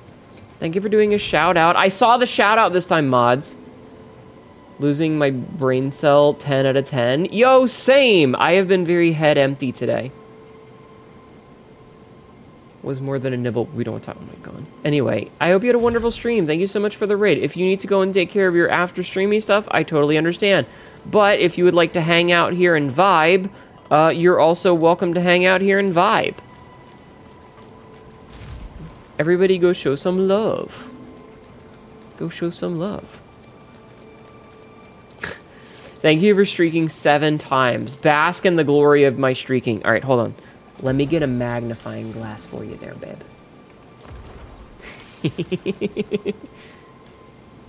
Thank you for doing a shout out. I saw the shout out this time, mods. Losing my brain cell, 10 out of 10. Yo, same. I have been very head empty today. Was more than a nibble. We don't talk. Oh my god. Anyway, I hope you had a wonderful stream. Thank you so much for the raid. If you need to go and take care of your after streamy stuff, I totally understand. But if you would like to hang out here and vibe, you're also welcome to hang out here and vibe. Everybody go show some love. Go show some love. Thank you for streaking 7 times. Bask in the glory of my streaking. All right, hold on. Let me get a magnifying glass for you there, babe.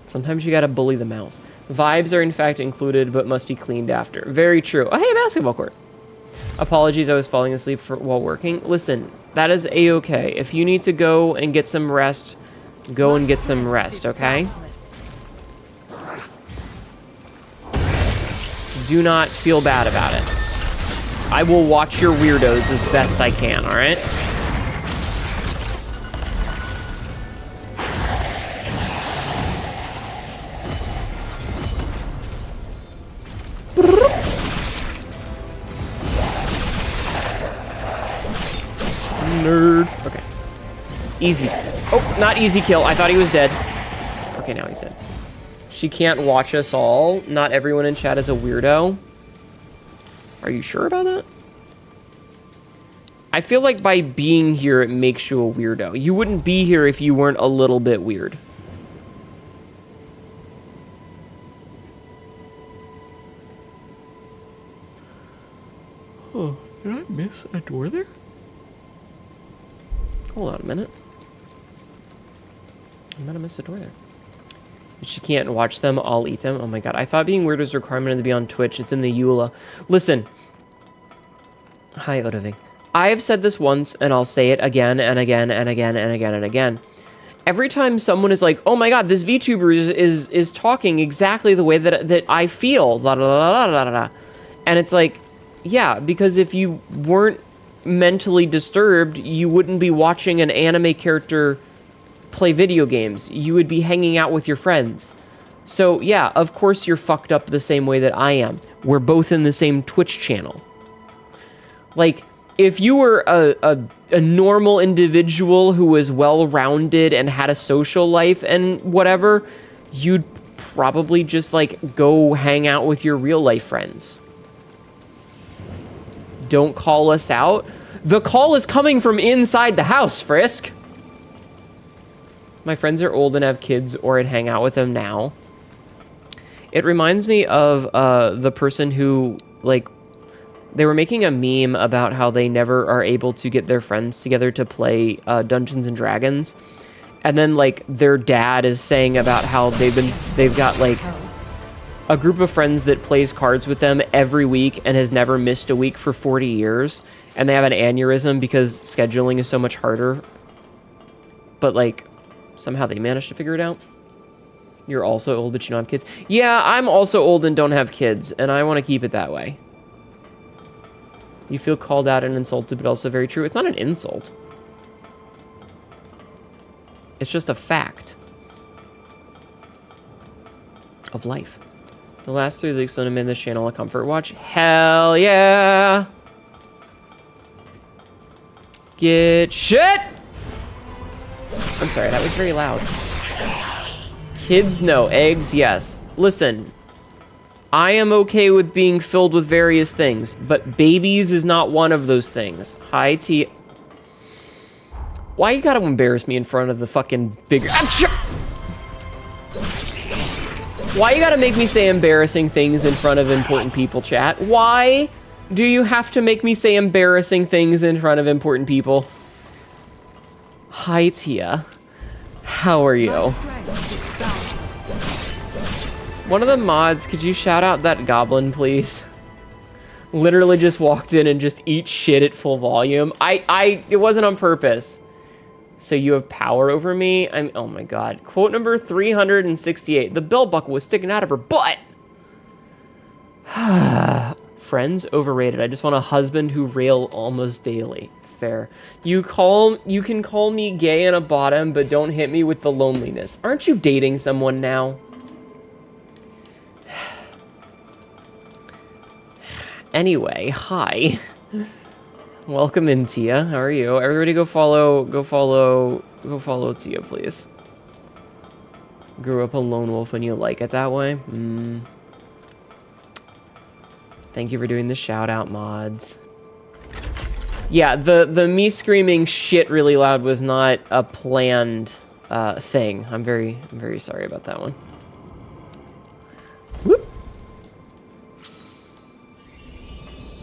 Sometimes you gotta bully the mouse. Vibes are in fact included, but must be cleaned after. Very true. Oh, hey, basketball court. Apologies, I was falling asleep while working. Listen, that is a-okay. If you need to go and get some rest, go and get some rest, okay? Do not feel bad about it. I will watch your weirdos as best I can, alright? Nerd. Okay. Easy. Oh, not easy kill. I thought he was dead. Okay, now he's dead. She can't watch us all. Not everyone in chat is a weirdo. Are you sure about that? I feel like by being here, it makes you a weirdo. You wouldn't be here if you weren't a little bit weird. Oh, did I miss a door there? Hold on a minute. I might have missed a door there. If she can't watch them, I'll eat them. Oh my god. I thought being weird was a requirement to be on Twitch. It's in the EULA. Listen. Hi, Odoving. I have said this once, and I'll say it again and again and again and again and again. Every time someone is like, oh my god, this VTuber is talking exactly the way that I feel. La, la, la, la, la, la. And it's like, yeah, because if you weren't mentally disturbed, you wouldn't be watching an anime character play video games. You would be hanging out with your friends. So yeah, of course you're fucked up the same way that I am. We're both in the same Twitch channel. Like, if you were a normal individual who was well-rounded and had a social life and whatever, you'd probably just, like, go hang out with your real-life friends. Don't call us out. The call is coming from inside the house, Frisk. My friends are old and have kids, or I'd hang out with them now. It reminds me of the person who, like, they were making a meme about how they never are able to get their friends together to play Dungeons and Dragons. And then, like, their dad is saying about how they've got, like, a group of friends that plays cards with them every week and has never missed a week for 40 years. And they have an aneurysm because scheduling is so much harder. But, like, somehow they managed to figure it out. You're also old, but you don't have kids. Yeah, I'm also old and don't have kids, and I want to keep it that way. You feel called out and insulted, but also very true. It's not an insult. It's just a fact of life. The last 3 weeks have made this channel a comfort watch. Hell yeah! Get shit! I'm sorry, that was very loud. Kids, no. Eggs, yes. Listen, I am okay with being filled with various things, but babies is not one of those things. Hi, T. Why you gotta embarrass me in front of the fucking bigger... Achoo! Why you gotta make me say embarrassing things in front of important people, chat? Why do you have to make me say embarrassing things in front of important people? Hi, Tia. How are you? One of the mods, could you shout out that goblin, please? Literally just walked in and just eat shit at full volume. It wasn't on purpose. So you have power over me? Oh my god. Quote number 368. The belt buckle was sticking out of her butt. Friends, overrated. I just want a husband who rail almost daily. Fair. You can call me gay and a bottom, but don't hit me with the loneliness. Aren't you dating someone now? Anyway, hi. Welcome in, Tia. How are you? Everybody go follow Tia, please. Grew up a lone wolf and you like it that way? Thank you for doing the shout out, mods. Yeah, the me screaming shit really loud was not a planned thing. I'm very sorry about that one. Whoop.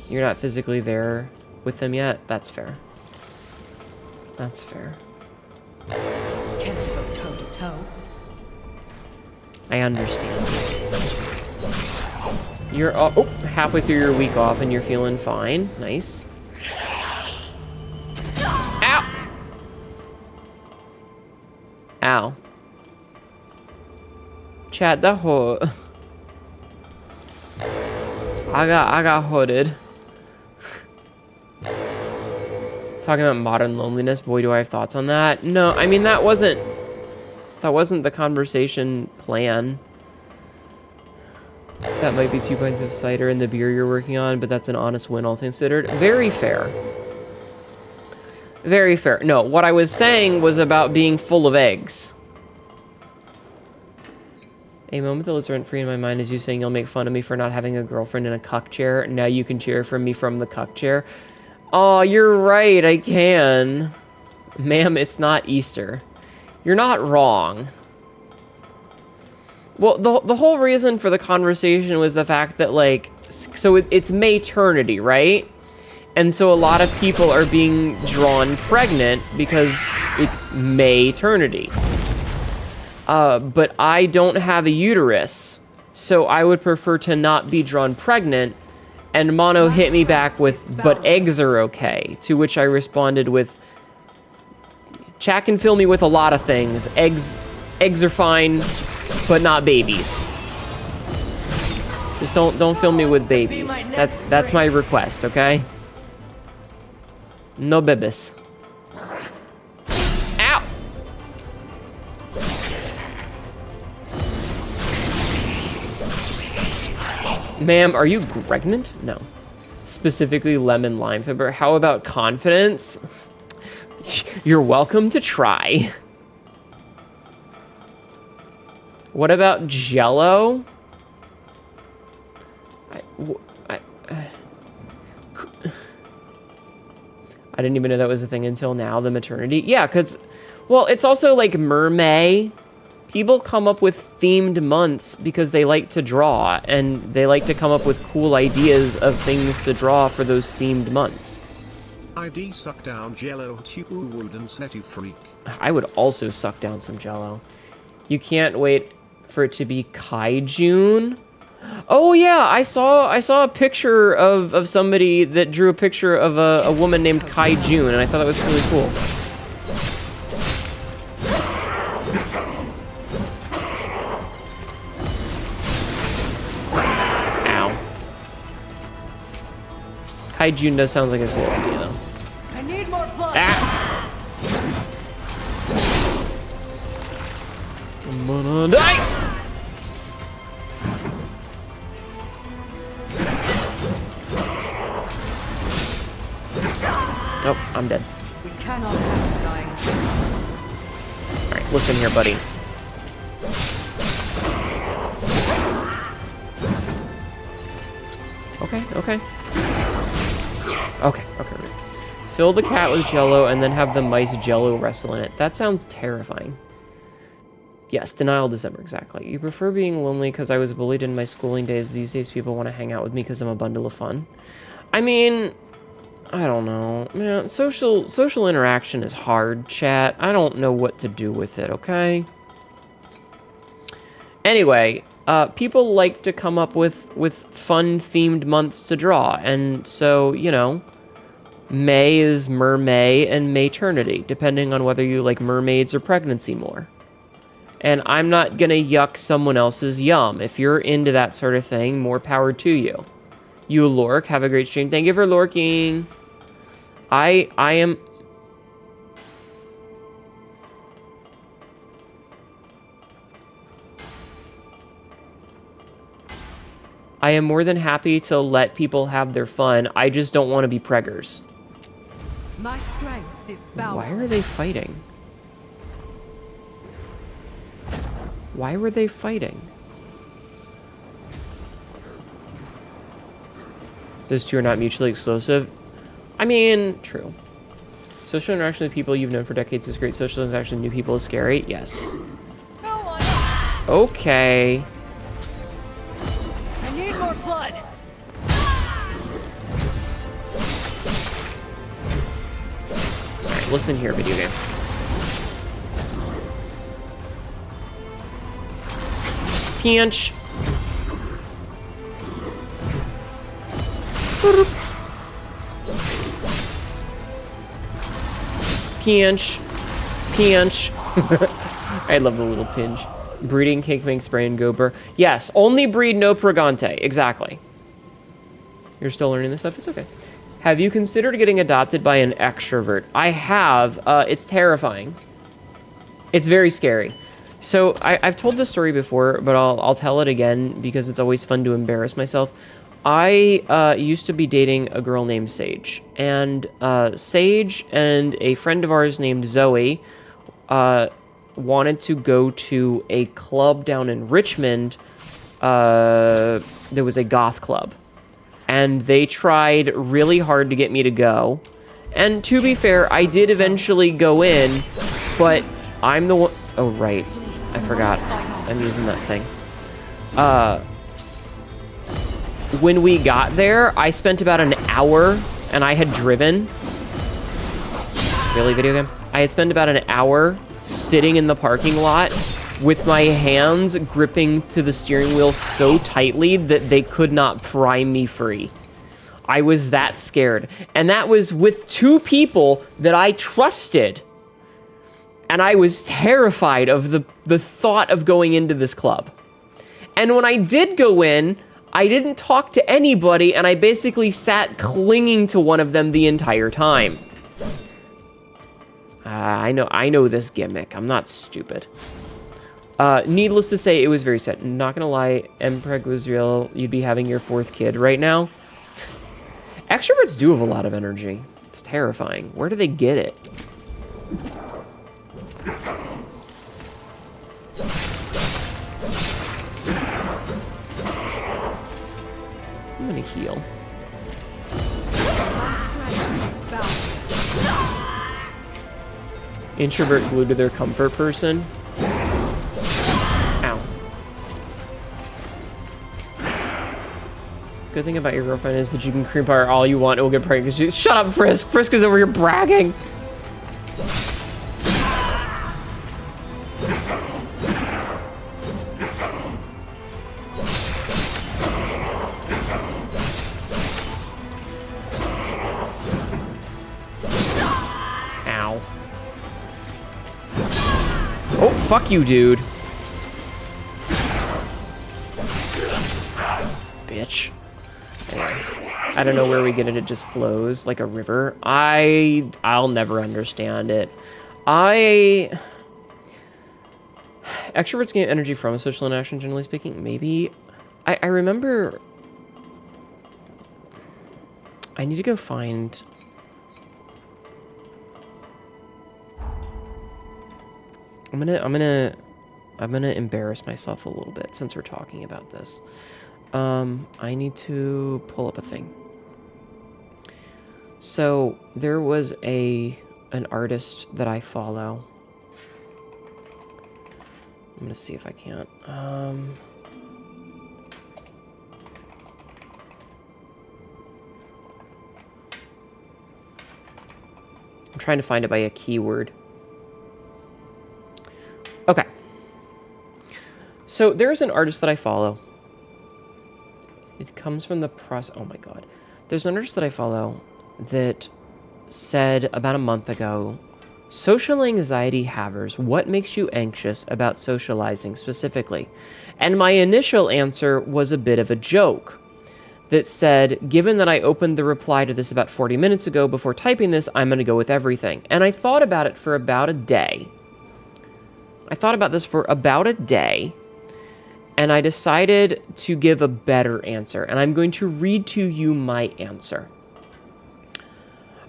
You're not physically there with them yet? That's fair. That's fair. Can I go toe to toe? I understand. You're halfway through your week off and you're feeling fine. Nice. Ow! Ow. Chat, that hurt. I got hooded. Talking about modern loneliness, boy, do I have thoughts on that. No, I mean, that wasn't the conversation plan. That might be 2 pints of cider in the beer you're working on, but that's an honest win, all things considered. Very fair. Very fair. No, what I was saying was about being full of eggs. A moment that lives rent-free in my mind is you saying you'll make fun of me for not having a girlfriend in a cuck chair. Now you can cheer for me from the cuck chair. Oh, you're right, I can. Ma'am, it's not Easter. You're not wrong. Well, the whole reason for the conversation was the fact that, like, so it's maternity, right? And so a lot of people are being drawn pregnant because it's maternity. But I don't have a uterus, so I would prefer to not be drawn pregnant. And Mono hit me back with, but eggs are okay. To which I responded with, chat can fill me with a lot of things. Eggs are fine, but not babies. Just don't fill me with babies. That's my request, okay? No bebes. Ow! Ma'am, are you pregnant? No. Specifically lemon lime fiber. How about confidence? You're welcome to try. What about Jello? I didn't even know that was a thing until now, the maternity. Yeah, because, well, it's also like Mermay. People come up with themed months because they like to draw, and they like to come up with cool ideas of things to draw for those themed months. ID suck down Jello to wood and set you freak. I would also suck down some Jello. You can't wait for it to be Kaijun. Oh yeah, I saw a picture of somebody that drew a picture of a woman named Kaijun, and I thought that was really cool. Kaijun does sound like a cool idea, though. I need more blood. Ah! I'm gonna die! Oh, I'm dead. We cannot have him dying. Alright, listen here, buddy. Okay, okay. Okay, okay. Fill the cat with jello and then have the mice jello wrestle in it. That sounds terrifying. Yes, denial December, exactly. You prefer being lonely because I was bullied in my schooling days. These days people want to hang out with me because I'm a bundle of fun. I mean, I don't know. Man, social interaction is hard, chat. I don't know what to do with it, okay? Anyway, people like to come up with fun-themed months to draw, and so, you know, May is Mermay and Mayternity, depending on whether you like mermaids or pregnancy more. And I'm not gonna yuck someone else's yum. If you're into that sort of thing, more power to you. You, Lork, have a great stream. Thank you for lorking. I am... I am more than happy to let people have their fun. I just don't want to be preggers. My strength is boundless. Why are they fighting? Why were they fighting? Those two are not mutually exclusive. I mean, true. Social interaction with people you've known for decades is great. Social interaction with new people is scary. Yes. Okay. I need more blood. Alright, listen here, video game. Pinch. Pinch. Pinch. I love the little pinch. Breeding cake makes brain go burr. Yes, only breed no pregante. Exactly. You're still learning this stuff? It's okay. Have you considered getting adopted by an extrovert? I have. It's terrifying. It's very scary. So, I've told this story before, but I'll tell it again because it's always fun to embarrass myself. I used to be dating a girl named Sage. And Sage and a friend of ours named Zoe wanted to go to a club down in Richmond. There was a goth club. And they tried really hard to get me to go. And to be fair, I did eventually go in, but I'm the one... Oh, right. I forgot. I'm using that thing. When we got there, I spent about an hour, and I had driven. Really, video game? I had spent about an hour sitting in the parking lot with my hands gripping to the steering wheel so tightly that they could not pry me free. I was that scared. And that was with two people that I trusted. And I was terrified of the thought of going into this club. And when I did go in, I didn't talk to anybody, and I basically sat clinging to one of them the entire time. I know this gimmick. I'm not stupid. Needless to say, it was very sad. Not gonna lie, Mpreg was real. You'd be having your fourth kid right now. Extroverts do have a lot of energy. It's terrifying. Where do they get it? I'm gonna heal. Introvert glued to their comfort person. Ow. Good thing about your girlfriend is that you can creep her all you want and will get pregnant. Shut up, Frisk! Frisk is over here bragging! Fuck you, dude. Bitch. Anyway, I don't know where we get it. It just flows like a river. I'll never understand it. Extroverts get energy from a social interaction, generally speaking. Maybe. I remember... I need to go find... I'm gonna embarrass myself a little bit since we're talking about this. I need to pull up a thing. So there was an artist that I follow. I'm gonna see if I can't. I'm trying to find it by a keyword. Okay. So there's an artist that I follow. It comes from the process. Oh my god. There's an artist that I follow that said about a month ago, social anxiety havers, what makes you anxious about socializing specifically? And my initial answer was a bit of a joke that said, given that I opened the reply to this about 40 minutes ago before typing this, I'm going to go with everything. And I thought about it for about a day. I thought about this for about a day, and I decided to give a better answer. And I'm going to read to you my answer.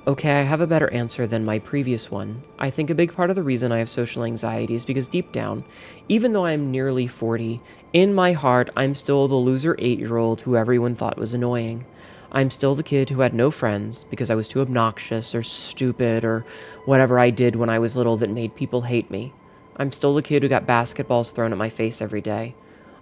Okay, I have a better answer than my previous one. I think a big part of the reason I have social anxiety is because deep down, even though I'm nearly 40, in my heart, I'm still the loser 8-year-old who everyone thought was annoying. I'm still the kid who had no friends because I was too obnoxious or stupid or whatever I did when I was little that made people hate me. I'm still the kid who got basketballs thrown at my face every day.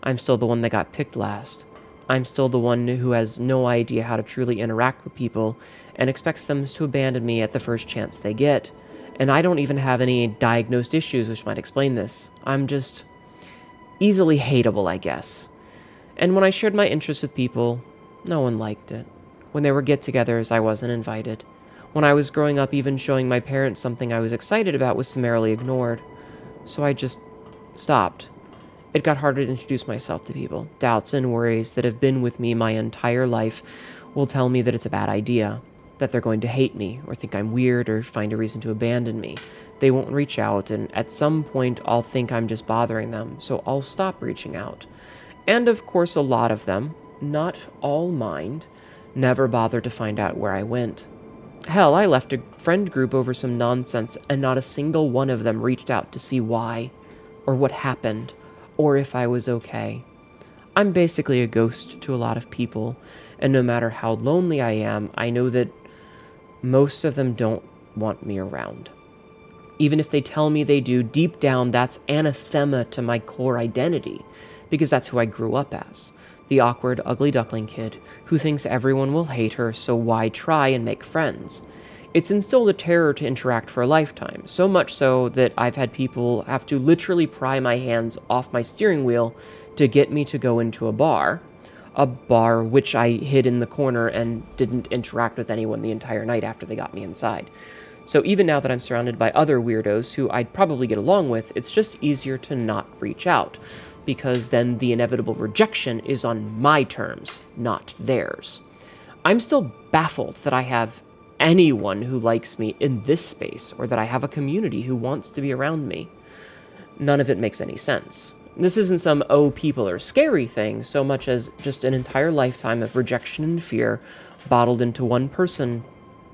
I'm still the one that got picked last. I'm still the one who has no idea how to truly interact with people and expects them to abandon me at the first chance they get. And I don't even have any diagnosed issues which might explain this. I'm just easily hateable, I guess. And when I shared my interests with people, no one liked it. When there were get-togethers, I wasn't invited. When I was growing up, even showing my parents something I was excited about was summarily ignored. So I just stopped. It got harder to introduce myself to people. Doubts and worries that have been with me my entire life will tell me that it's a bad idea, that they're going to hate me, or think I'm weird, or find a reason to abandon me. They won't reach out, and at some point I'll think I'm just bothering them, so I'll stop reaching out. And of course a lot of them, not all mind, never bothered to find out where I went. Hell, I left a friend group over some nonsense, and not a single one of them reached out to see why, or what happened, or if I was okay. I'm basically a ghost to a lot of people, and no matter how lonely I am, I know that most of them don't want me around. Even if they tell me they do, deep down that's anathema to my core identity, because that's who I grew up as. The awkward, ugly duckling kid who thinks everyone will hate her, so why try and make friends? It's instilled a terror to interact for a lifetime, so much so that I've had people have to literally pry my hands off my steering wheel to get me to go into a bar which I hid in the corner and didn't interact with anyone the entire night after they got me inside. So even now that I'm surrounded by other weirdos who I'd probably get along with, it's just easier to not reach out, because then the inevitable rejection is on my terms, not theirs. I'm still baffled that I have anyone who likes me in this space, or that I have a community who wants to be around me. None of it makes any sense. This isn't some, oh, people are scary thing, so much as just an entire lifetime of rejection and fear bottled into one person,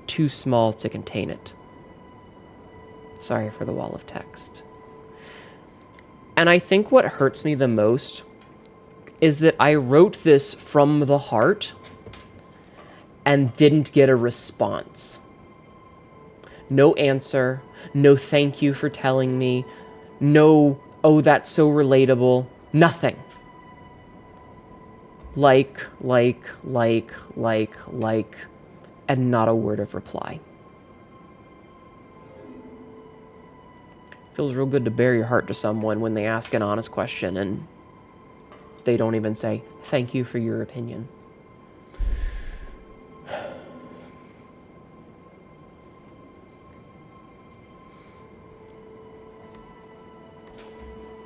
too small to contain it. Sorry for the wall of text. And I think what hurts me the most is that I wrote this from the heart and didn't get a response. No answer, no thank you for telling me, no, oh, that's so relatable, nothing. Like, and not a word of reply. Feels real good to bare your heart to someone when they ask an honest question and they don't even say, thank you for your opinion.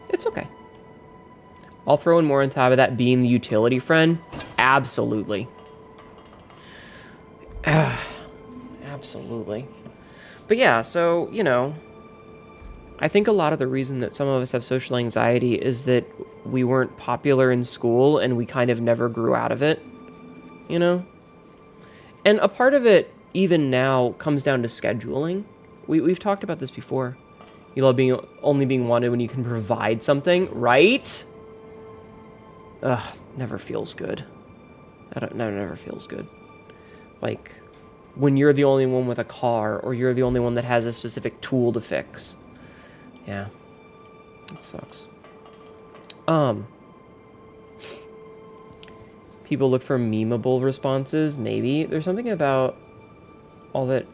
It's okay. I'll throw in more on top of that being the utility friend. Absolutely. Absolutely. But yeah, so, you know, I think a lot of the reason that some of us have social anxiety is that we weren't popular in school and we kind of never grew out of it, you know? And a part of it, even now, comes down to scheduling. We've talked about this before. You love only being wanted when you can provide something, right? never feels good. Never feels good. Like, when you're the only one with a car, or you're the only one that has a specific tool to fix. Yeah. It sucks. People look for memeable responses, maybe. There's something about all that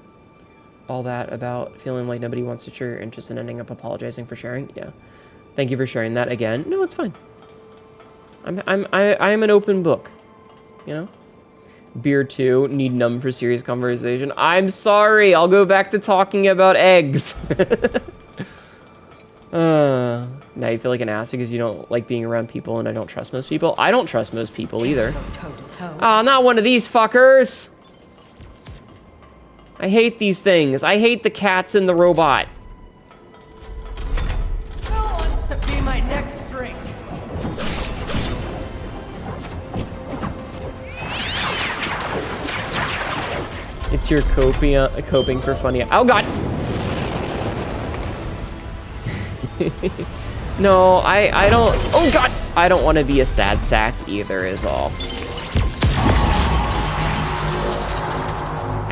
about feeling like nobody wants to share your interest and ending up apologizing for sharing. Yeah. Thank you for sharing that again. No, it's fine. I'm an open book. You know? Beer 2, need numb for serious conversation. I'm sorry, I'll go back to talking about eggs. Now you feel like an ass because you don't like being around people and I don't trust most people. I don't trust most people either. Oh, not one of these fuckers. I hate these things. I hate the cats and the robot. Who wants to be my next drink? It's your coping for funny. Oh god. No, I don't. Oh god. I don't want to be a sad sack either. Is all.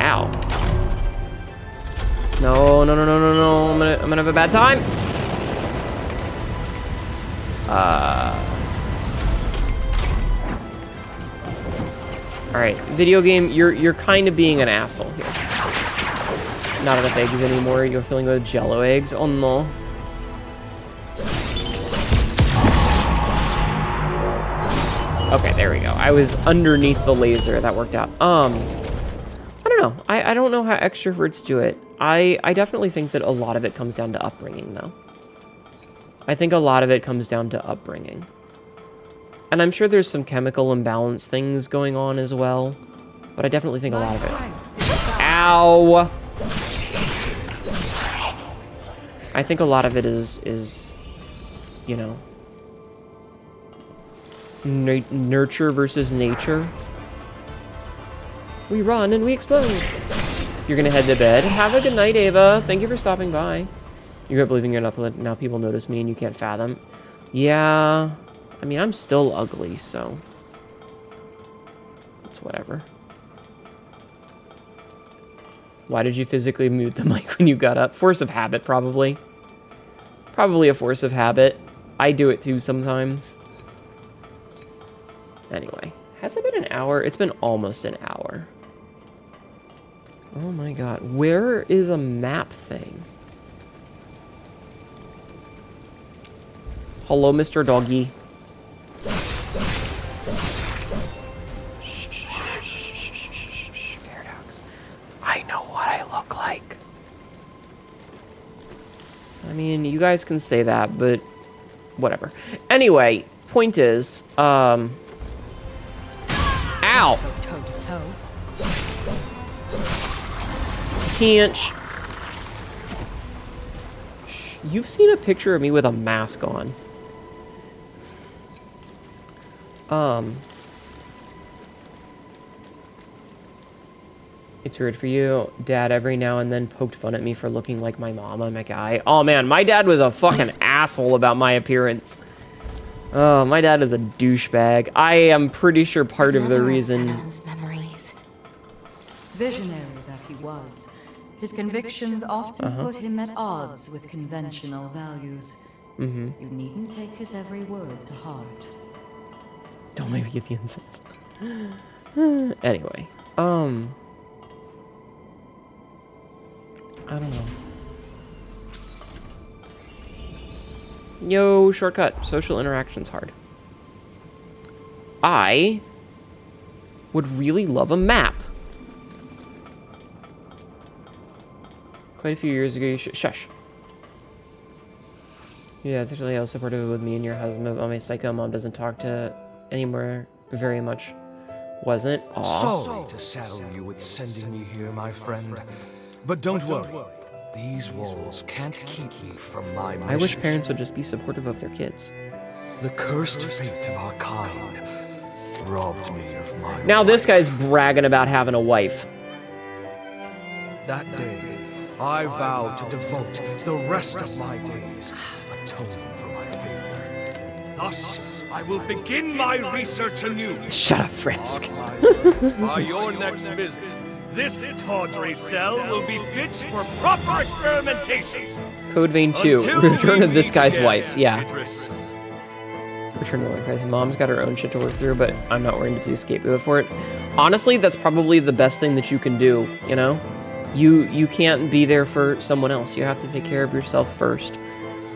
Ow. No. I'm gonna have a bad time. Alright, video game, you're kind of being an asshole here. Not enough eggs anymore, you're filling with jello eggs. Oh no. Okay, there we go. I was underneath the laser, that worked out. I don't know. I don't know how extroverts do it. I definitely think that a lot of it comes down to upbringing, though. I think a lot of it comes down to upbringing. And I'm sure there's some chemical imbalance things going on as well. But I definitely think a lot of it. Ow! I think a lot of it is you know, nurture versus nature. We run and we explode. You're gonna head to bed. Have a good night, Ava. Thank you for stopping by. You grew up believing you're not, now people notice me and you can't fathom. Yeah. I mean, I'm still ugly, so it's whatever. Why did you physically mute the mic when you got up? Force of habit, probably. Probably a force of habit. I do it too sometimes. Anyway, has it been an hour? It's been almost an hour. Oh my god. Where is a map thing? Hello, Mr. Doggy. Paradox. I know what I look like. I mean, you guys can say that, but whatever. Anyway, point is, ow! Can't. You've seen a picture of me with a mask on. It's weird for you. Dad every now and then poked fun at me for looking like my mom. I'm a guy. Oh man, my dad was a fucking asshole about my appearance. Oh, my dad is a douchebag. I am pretty sure part of the reason... Visionary that he was, his convictions often put him at odds with conventional values. You needn't take his every word to heart. Don't make me get the incense. Anyway, I don't know. Yo, shortcut. Social interaction's hard. I would really love a map. Quite a few years ago, you should... Shush. Yeah, it's actually how supportive with me and your husband, but my psycho mom doesn't talk to anymore very much. Wasn't? Aww. Sorry to saddle you with sending me here, my friend. But don't worry. These walls can't keep me from my mission. I wish parents would just be supportive of their kids. The cursed fate of our kind robbed me of my Now this guy's bragging about having a wife. That day, I vowed to devote the rest of my days atoning for my failure. Thus, I will begin my research anew. Shut up, Frisk. By your next visit, this tawdry cell will be fit for proper experimentation. Code Vein 2. Until Return we of this meet guy's again, wife. Yeah. Idris. Return to life, guys. Mom's got her own shit to work through, but I'm not worried to escape for it. Honestly, that's probably the best thing that you can do, you know? You can't be there for someone else. You have to take care of yourself first.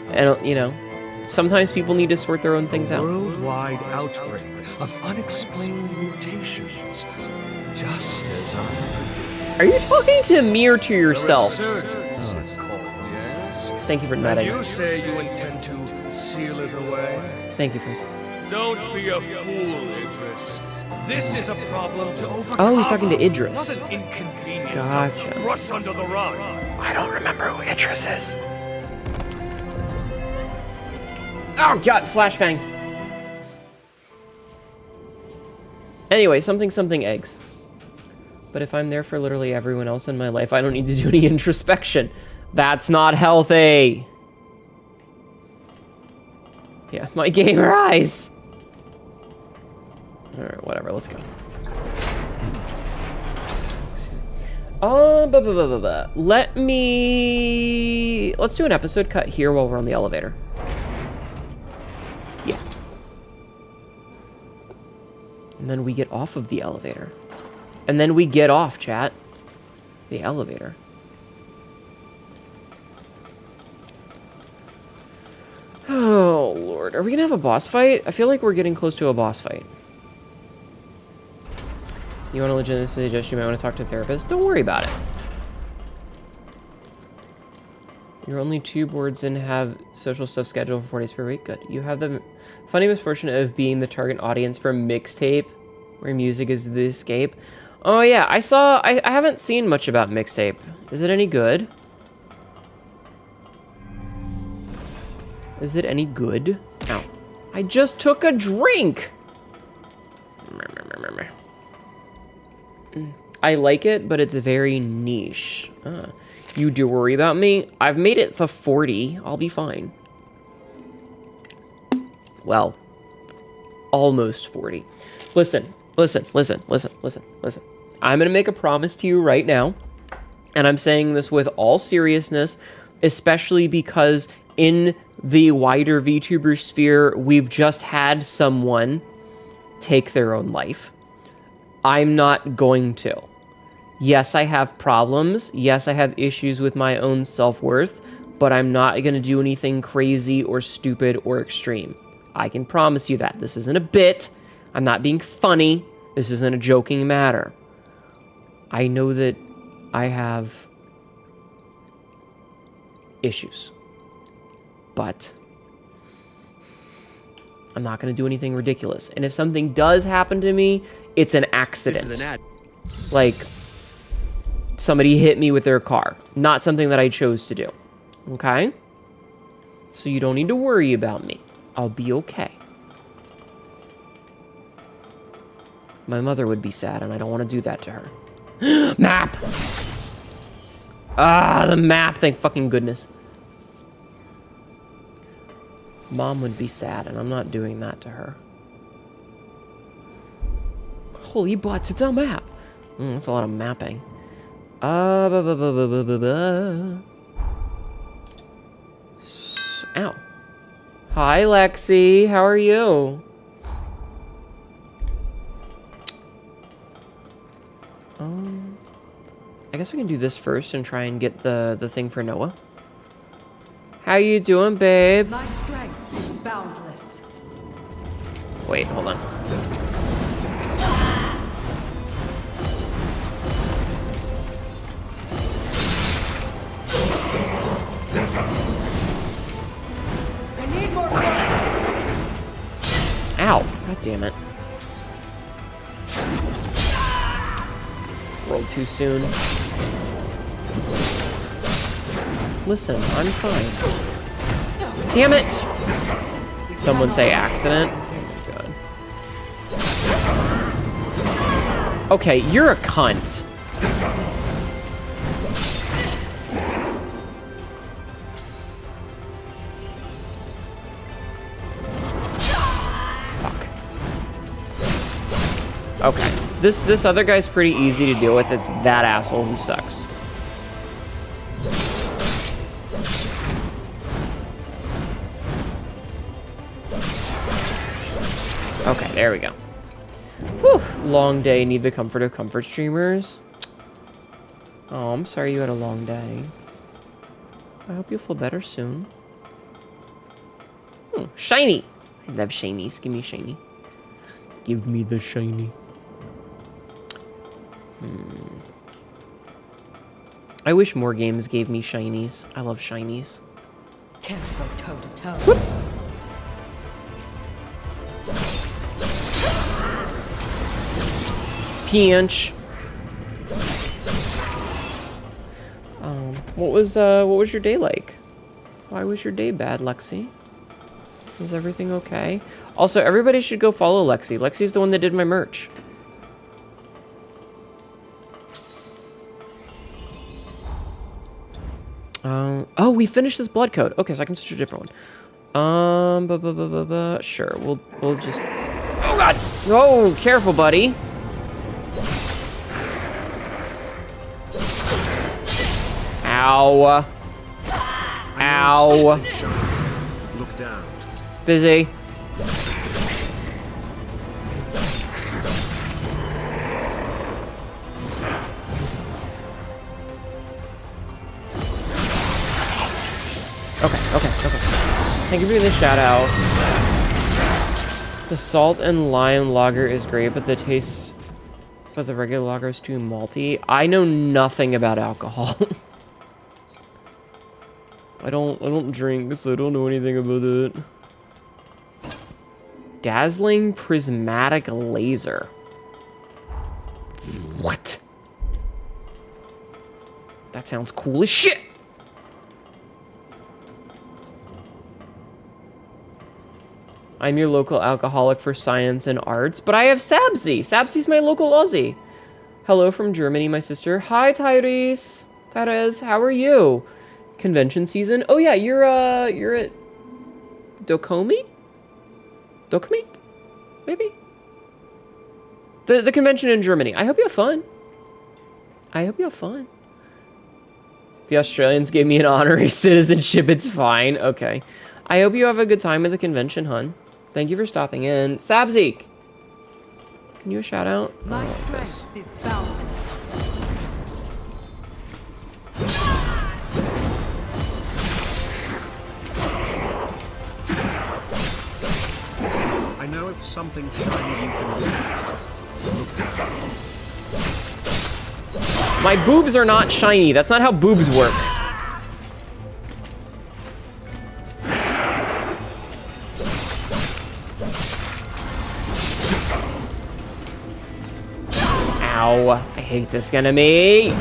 And, you know, sometimes people need to sort their own things out. Worldwide outbreak of unexplained mutations. Just as I predicted. Are you talking to me or to yourself? Resurgence, it's called, yes? Thank you for And nutting. you say you intend to seal it away? Thank you, Frisk. Don't be a fool, Idris. This is a problem to overcome. Oh, he's talking to Idris. Not an inconvenience Gotcha. to brush under the rug. I don't remember who Idris is. Oh, God, flashbanged. Anyway, something eggs. But if I'm there for literally everyone else in my life, I don't need to do any introspection. That's not healthy. Yeah, my gamer eyes. Alright, whatever, let's go. Let's do an episode cut here while we're on the elevator. Yeah. And then we get off of the elevator. And then we get off, chat. The elevator. Oh, Lord. Are we gonna have a boss fight? I feel like we're getting close to a boss fight. You want to legitimately suggest you might want to talk to a therapist? Don't worry about it. You're only 2 boards and have social stuff scheduled for 4 days per week. Good. You have the funny misfortune of being the target audience for Mixtape, where music is the escape. Oh, yeah. I haven't seen much about Mixtape. Is it any good? Is it any good? Ow. I just took a drink! I like it, but it's very niche. You do worry about me? I've made it to 40. I'll be fine. Well, almost 40. Listen. I'm going to make a promise to you right now, and I'm saying this with all seriousness, especially because in the wider VTuber sphere, we've just had someone take their own life. I'm not going to. Yes, I have problems. Yes, I have issues with my own self-worth, but I'm not going to do anything crazy or stupid or extreme. I can promise you that. This isn't a bit. I'm not being funny. This isn't a joking matter. I know that I have issues, but I'm not going to do anything ridiculous. And if something does happen to me, it's an accident. This is an ad. Like, somebody hit me with their car. Not something that I chose to do. Okay? So you don't need to worry about me. I'll be okay. My mother would be sad, and I don't want to do that to her. Map! Ah, the map, thank fucking goodness. Mom would be sad, and I'm not doing that to her. Holy butts, it's a map. That's a lot of mapping. Ow. Hi, Lexi. How are you? I guess we can do this first and try and get the thing for Noah. How you doing, babe? My strength is boundless. Wait, hold on. I need more fire. Ow. God damn it. Rolled too soon. Listen, I'm fine. Damn it! Someone say accident. Oh my god. Okay, you're a cunt. Okay. This other guy's pretty easy to deal with. It's that asshole who sucks. Okay, there we go. Whew. Long day, need the comfort of comfort streamers. Oh, I'm sorry you had a long day. I hope you'll feel better soon. Shiny! I love shinies. Give me shiny. Give me the shiny. I wish more games gave me shinies. I love shinies. Can't go toe to toe. Pinch. What was your day like? Why was your day bad, Lexi? Is everything okay? Also, everybody should go follow Lexi. Lexi's the one that did my merch. Oh, we finished this blood code. Okay, so I can switch to a different one. Sure, we'll just. Oh God! Oh, careful, buddy. Ow. Ow. Look down. Busy. Okay. Thank you for the shout out. The salt and lime lager is great, but the taste of the regular lager is too malty. I know nothing about alcohol. I don't drink, so I don't know anything about it. Dazzling prismatic laser. What? That sounds cool as shit. I'm your local alcoholic for science and arts, but I have Sabzi. Sabzi's my local Aussie. Hello from Germany, my sister. Hi, Tyrese. Tyrese, how are you? Convention season? Oh yeah, you're at Dokumi? Dokumi? Maybe? The convention in Germany. I hope you have fun. The Australians gave me an honorary citizenship. It's fine. Okay. I hope you have a good time at the convention, hun. Thank you for stopping in. Sabzik! Can you shout out? My strength is boundless. I know if something shiny you can look down. My boobs are not shiny. That's not how boobs work. Ow. I hate this enemy.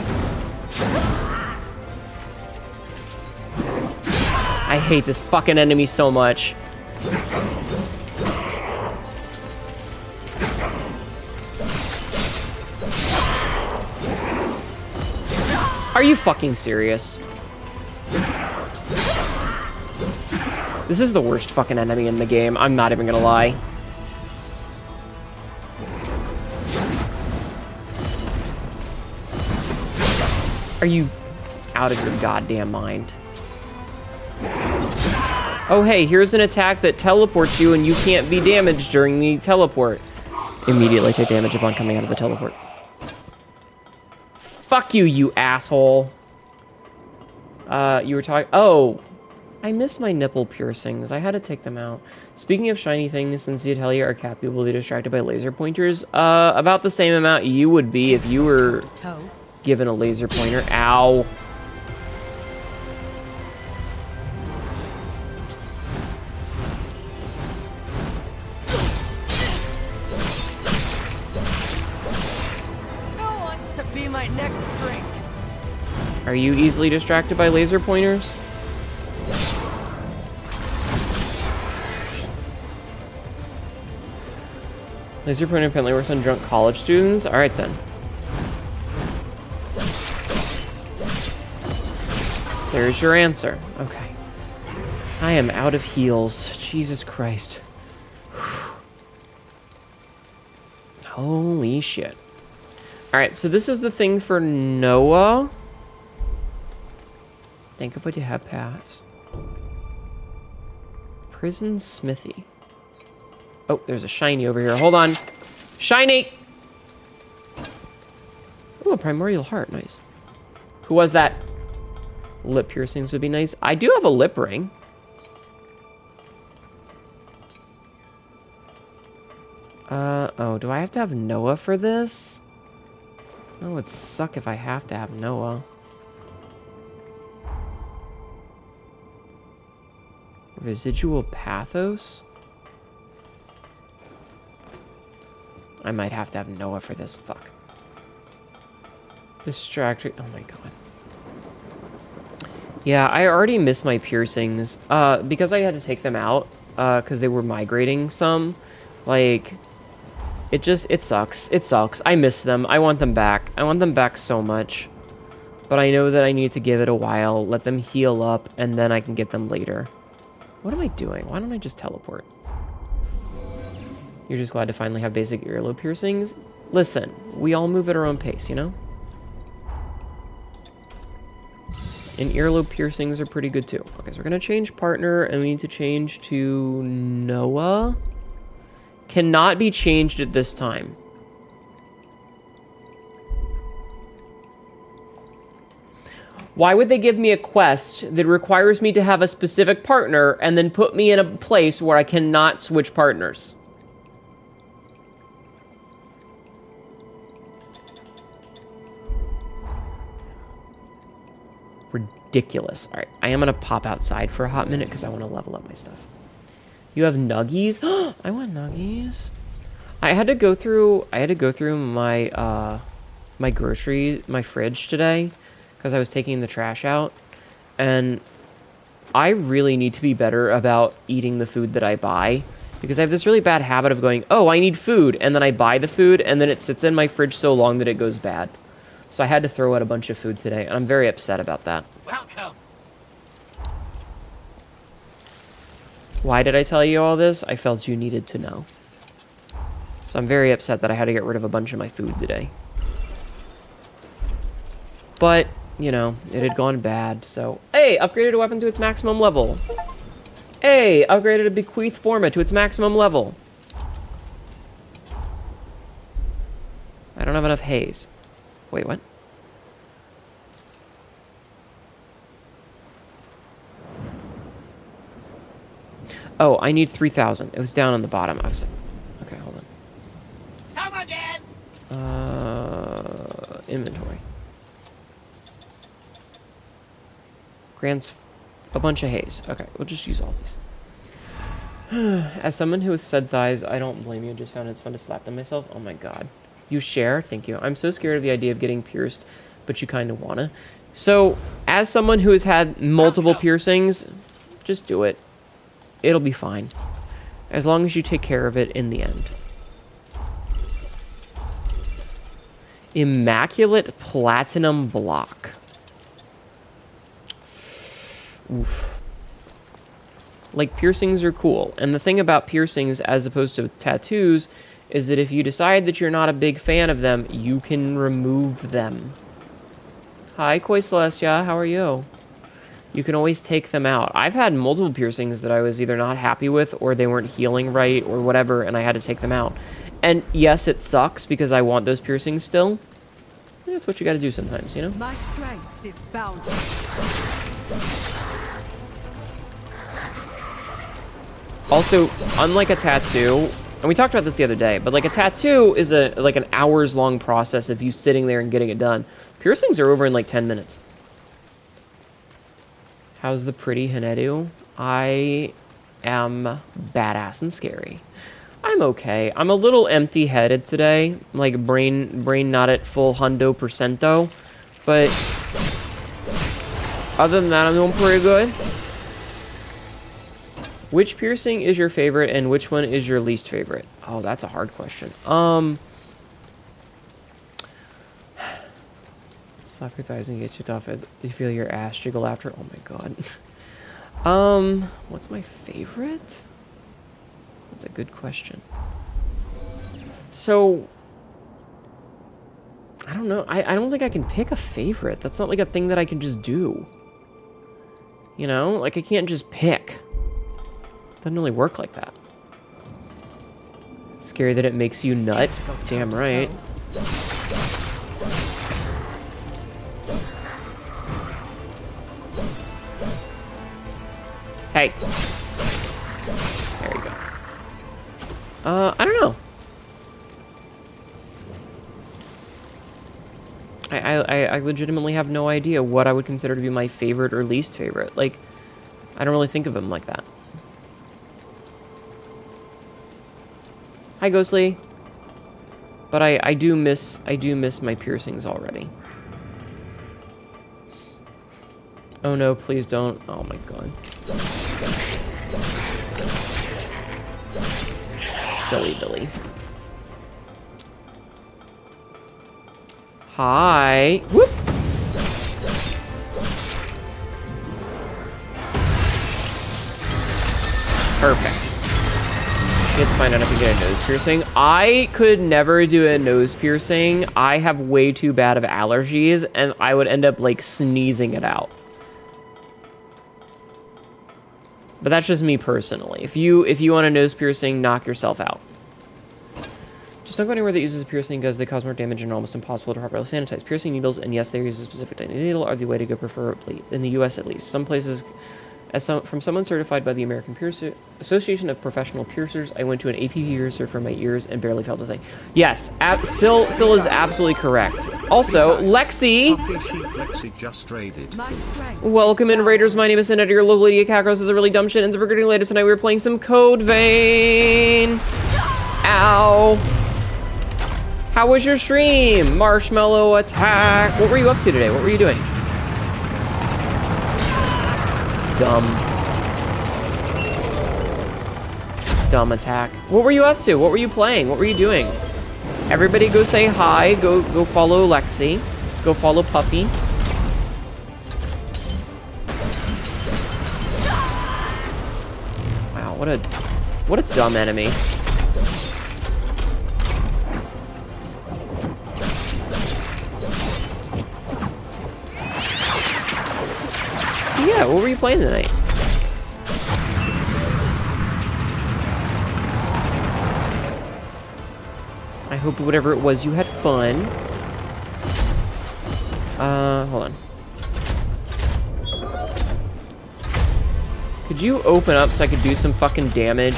I hate this fucking enemy so much. Are you fucking serious? This is the worst fucking enemy in the game. I'm not even gonna lie. Are you out of your goddamn mind? Oh hey, here's an attack that teleports you and you can't be damaged during the teleport. Immediately take damage upon coming out of the teleport. Fuck you, you asshole. You were talking... Oh, I miss my nipple piercings. I had to take them out. Speaking of shiny things, since the Italia are capable to be distracted by laser pointers, about the same amount you would be if you were given a laser pointer. Ow. Who wants to be my next drink? Are you easily distracted by laser pointers? Laser pointer apparently works on drunk college students. All right then. There's your answer. Okay. I am out of heals. Jesus Christ. Holy shit. Alright, so this is the thing for Noah. Think of what you have passed. Prison Smithy. Oh, there's a shiny over here. Hold on. Shiny! Oh, a primordial heart. Nice. Who was that? Lip piercings would be nice. I do have a lip ring. Oh, do I have to have Noah for this? Oh, it would suck if I have to have Noah. Residual pathos? I might have to have Noah for this. Fuck. Distracting. Oh my god. Yeah, I already missed my piercings. Because I had to take them out. Because they were migrating some. Like... It sucks. It sucks. I miss them. I want them back. I want them back so much. But I know that I need to give it a while, let them heal up, and then I can get them later. What am I doing? Why don't I just teleport? You're just glad to finally have basic earlobe piercings? Listen, we all move at our own pace, you know? And earlobe piercings are pretty good too. Okay, so we're gonna change partner, and we need to change to Noah. Cannot be changed at this time. Why would they give me a quest that requires me to have a specific partner and then put me in a place where I cannot switch partners? Ridiculous. All right, I am gonna pop outside for a hot minute because I want to level up my stuff. You have nuggies? I want nuggies. I had to go through my my fridge today because I was taking the trash out, and I really need to be better about eating the food that I buy, because I have this really bad habit of going, oh, I need food, and then I buy the food, and then it sits in my fridge so long that it goes bad. So I had to throw out a bunch of food today, and I'm very upset about that. Welcome. Why did I tell you all this? I felt you needed to know. So I'm very upset that I had to get rid of a bunch of my food today. But, you know, it had gone bad, so... Hey, upgraded a weapon to its maximum level. Hey, upgraded a bequeath forma to its maximum level. I don't have enough haze. Wait, what? Oh, I need 3,000. It was down on the bottom. I was like, okay, hold on. Come again. Inventory. Grants a bunch of haze. Okay, we'll just use all these. As someone who has said thighs, I don't blame you. Just found it's fun to slap them myself. Oh my god. You share? Thank you. I'm so scared of the idea of getting pierced, but you kind of wanna. So, as someone who has had multiple piercings, just do it. It'll be fine. As long as you take care of it in the end. Immaculate Platinum Block. Oof. Like, piercings are cool. And the thing about piercings, as opposed to tattoos, is that if you decide that you're not a big fan of them, you can remove them. Hi, Koi Celestia. How are you? You can always take them out. I've had multiple piercings that I was either not happy with, or they weren't healing right, or whatever, and I had to take them out. And yes, it sucks, because I want those piercings still. That's what you gotta do sometimes, you know? My strength is boundless. Also, unlike a tattoo, and we talked about this the other day, but like a tattoo is like an hours-long process of you sitting there and getting it done. Piercings are over in like 10 minutes. How's the pretty Hnetu? I am badass and scary. I'm okay. I'm a little empty-headed today. Like, brain not at full hundo percento. But other than that, I'm doing pretty good. Which piercing is your favorite and which one is your least favorite? Oh, that's a hard question. Slap your thighs and get you off. You feel your ass jiggle after. Oh my god. What's my favorite? That's a good question. So, I don't know. I don't think I can pick a favorite. That's not like a thing that I can just do. You know? Like, I can't just pick. Doesn't really work like that. It's scary that it makes you nut. Damn right. Hey. There you go. I don't know. I legitimately have no idea what I would consider to be my favorite or least favorite. Like, I don't really think of them like that. Hi, Ghostly. But I do miss my piercings already. Oh no, please don't. Oh my god. Silly Billy. Hi. Whoop. Perfect. You have to find out if you get a nose piercing. I could never do a nose piercing. I have way too bad of allergies, and I would end up, like, sneezing it out. But that's just me personally. If you want a nose piercing, knock yourself out. Just don't go anywhere that uses a piercing because they cause more damage and are almost impossible to properly sanitize. Piercing needles, and yes, they use a specific needle, are the way to go, preferably in the U.S. at least. Some places, from someone certified by the American Association of Professional Piercers, I went to an APP piercer for my ears and barely felt a thing. Yes, Sil is absolutely correct. Also, Lexi. Lexi just raided. Welcome in, Raiders. My name is Hnetu. Your local idiot cat is a really dumb shit. And we're getting later tonight. We were playing some Code Vein. Ow. How was your stream? Marshmallow attack. What were you up to today? What were you doing? Dumb attack. What were you up to? What were you playing? What were you doing? Everybody go say hi. Go follow Lexi. Go follow Puffy. Wow, what a dumb enemy. Yeah, what were you playing tonight? I hope whatever it was, you had fun. Hold on. Could you open up so I could do some fucking damage?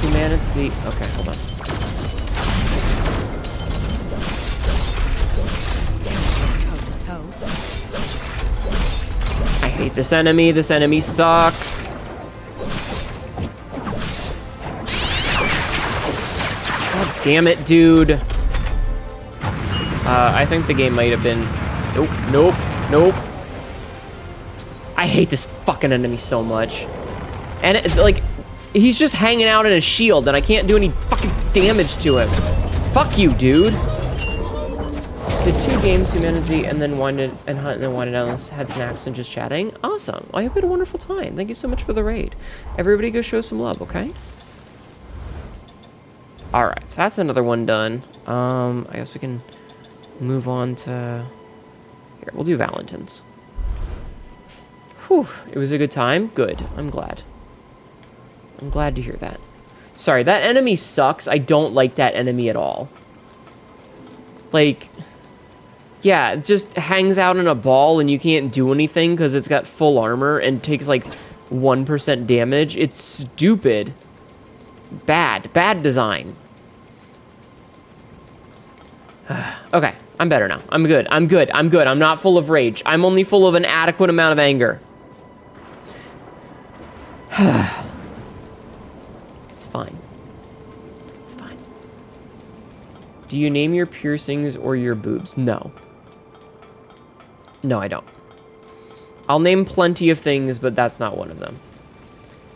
Humanity. Okay, hold on. I hate this enemy. This enemy sucks. God damn it, dude. I think the game might have been... Nope. I hate this fucking enemy so much. And it's like, he's just hanging out in a shield and I can't do any fucking damage to him. Fuck you, dude. Did 2 games, Humanity, and then winded and hunt and then winded down, had snacks and just chatting. Awesome. I hope you had a wonderful time. Thank you so much for the raid. Everybody go show some love, okay? Alright, so that's another one done. I guess we can move on to... Here, we'll do Valentine's. Whew, it was a good time? Good. I'm glad. I'm glad to hear that. Sorry, that enemy sucks. I don't like that enemy at all. Like... Yeah, it just hangs out in a ball and you can't do anything because it's got full armor and takes like 1% damage. It's stupid. Bad design. Okay, I'm better now. I'm good. I'm not full of rage. I'm only full of an adequate amount of anger. It's fine. It's fine. Do you name your piercings or your boobs? No. No, I don't. I'll name plenty of things, but that's not one of them.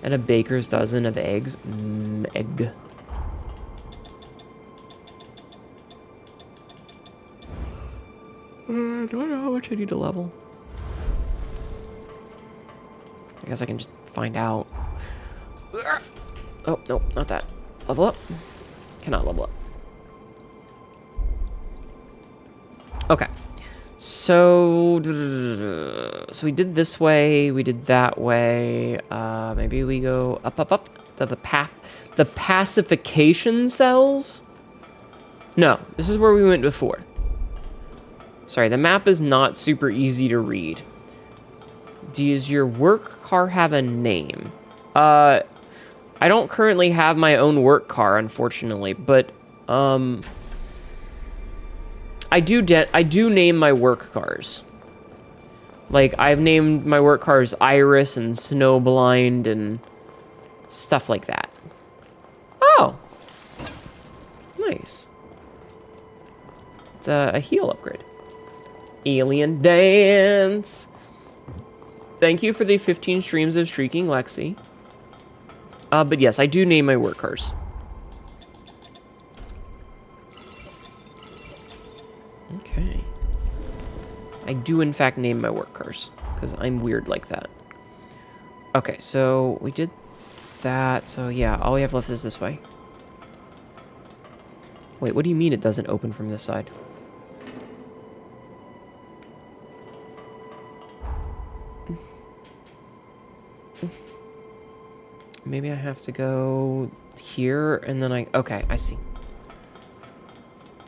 And a baker's dozen of eggs. Egg. I don't know how much I need to level. I guess I can just find out. Oh, no, not that. Level up. Cannot level up. Okay. So we did this way, we did that way. Maybe we go up to the pacification cells? No, this is where we went before. Sorry, the map is not super easy to read. Does your work car have a name? I don't currently have my own work car, unfortunately, but I do name my work cars. Like, I've named my work cars Iris and Snowblind and stuff like that. Oh! Nice. It's a heal upgrade. Alien Dance! Thank you for the 15 streams of Shrieking Lexi. But yes, I do name my work cars. Okay. I do, in fact, name my work cars, because I'm weird like that. Okay, so we did that. So, yeah, all we have left is this way. Wait, what do you mean it doesn't open from this side? Maybe I have to go here, and then okay, I see.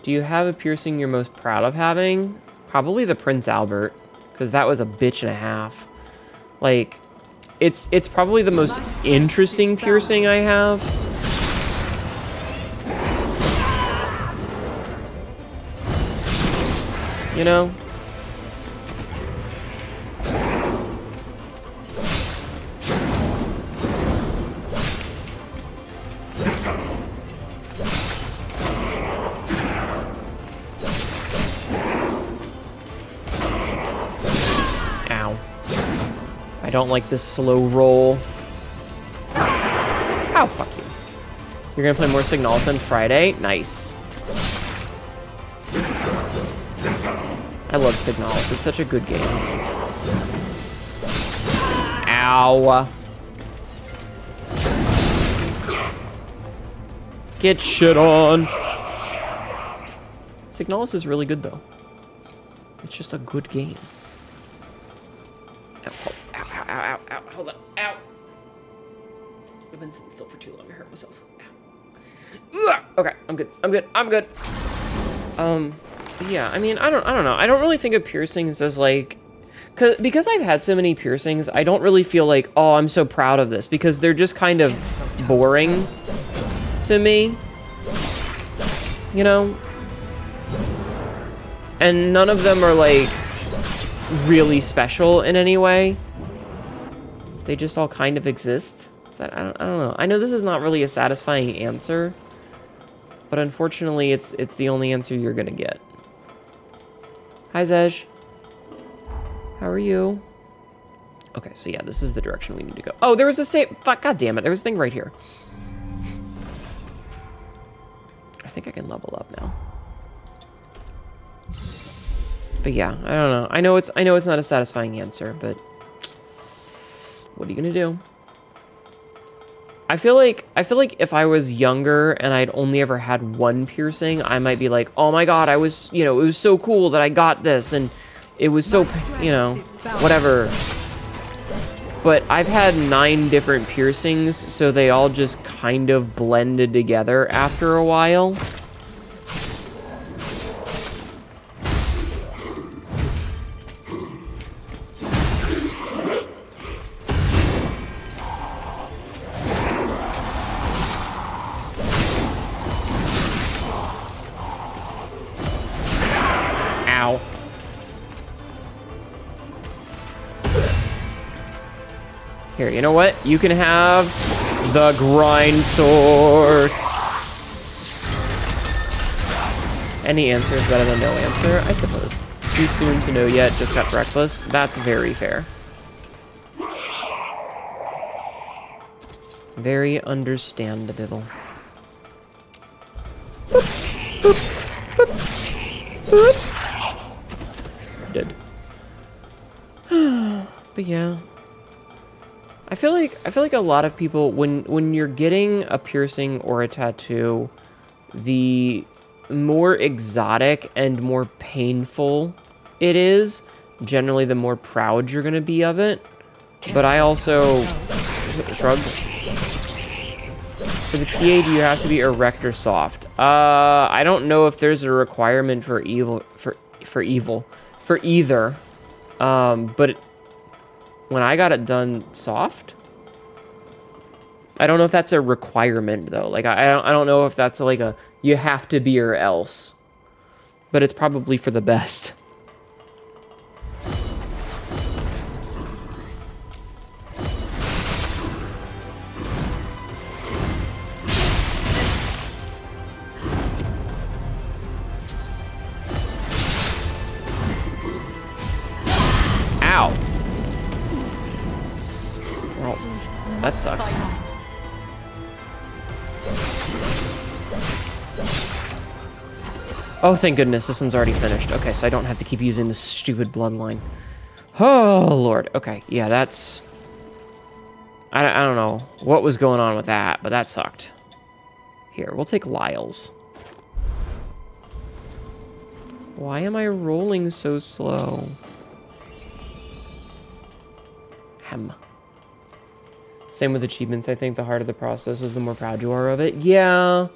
Do you have a piercing you're most proud of having? Probably the Prince Albert, because that was a bitch and a half. Like, it's probably the most interesting piercing I have. You know? I don't like this slow roll. Ow, fuck you. You're gonna play more Signalis on Friday? Nice. I love Signalis. It's such a good game. Ow. Get shit on. Signalis is really good, though. It's just a good game. Ow, hold on, ow. I've been sitting still for too long, I hurt myself. Ow. Okay, I'm good. Yeah, I mean, I don't know. I don't really think of piercings as like, because I've had so many piercings, I don't really feel like, oh, I'm so proud of this, because they're just kind of boring to me, you know? And none of them are like really special in any way. They just all kind of exist. I don't know. I know this is not really a satisfying answer, but unfortunately, it's the only answer you're gonna get. Hi, Zej. How are you? Okay, so yeah, this is the direction we need to go. Oh, there was a save. Fuck, god damn it. There was a thing right here. I think I can level up now. But yeah, I don't know. I know it's not a satisfying answer, but what are you gonna do? I feel like if I was younger and I'd only ever had one piercing, I might be like, oh my god, I was, you know, it was so cool that I got this, and it was so, you know, whatever. But I've had 9 different piercings, so they all just kind of blended together after a while. Here, you know what? You can have the grind sword. Any answer is better than no answer, I suppose. Too soon to know yet, just got breakfast. That's very fair. Very understandable. Dead. But yeah. I feel like a lot of people, when you're getting a piercing or a tattoo, the more exotic and more painful it is, generally the more proud you're gonna be of it. But I also shrug. For the PA, do you have to be erect or soft? I don't know if there's a requirement for either. But when I got it done soft, I don't know if that's a requirement though. Like I don't know if that's like a you have to be or else. But it's probably for the best. Ow. Well, that sucks. Oh, thank goodness, this one's already finished. Okay, so I don't have to keep using this stupid bloodline. Oh, Lord. Okay, yeah, that's... I don't know what was going on with that, but that sucked. Here, we'll take Lyle's. Why am I rolling so slow? Same with achievements. I think the harder the process was, the more proud you are of it. Yeah.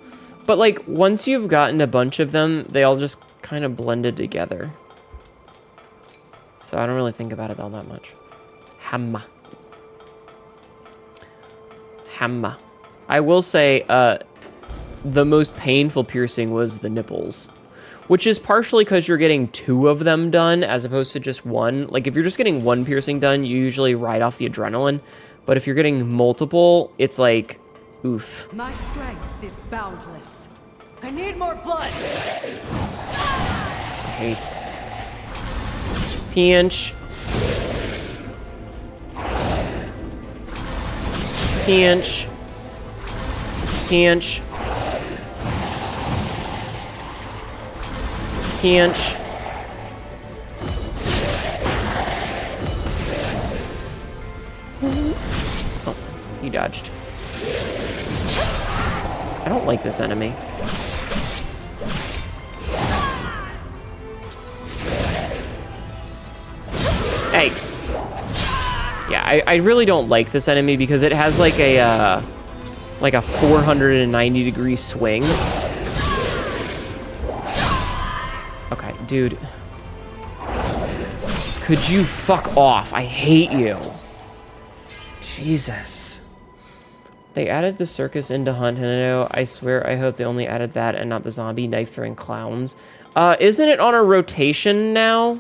But, like, once you've gotten a bunch of them, they all just kind of blended together. So I don't really think about it all that much. Hamma. I will say, the most painful piercing was the nipples. Which is partially because you're getting 2 of them done, as opposed to just 1. Like, if you're just getting 1 piercing done, you usually ride off the adrenaline. But if you're getting multiple, it's like, oof. My strength is boundless. I need more blood. Okay. Pinch. Pinch. Pinch. Pinch. Oh, he dodged. I don't like this enemy. Hey. Yeah, I really don't like this enemy because it has like a 490 degree swing. Okay, dude. Could you fuck off? I hate you. Jesus. They added the circus into Hunt Hnetu. I swear, I hope they only added that and not the zombie knife-throwing clowns. Isn't it on a rotation now?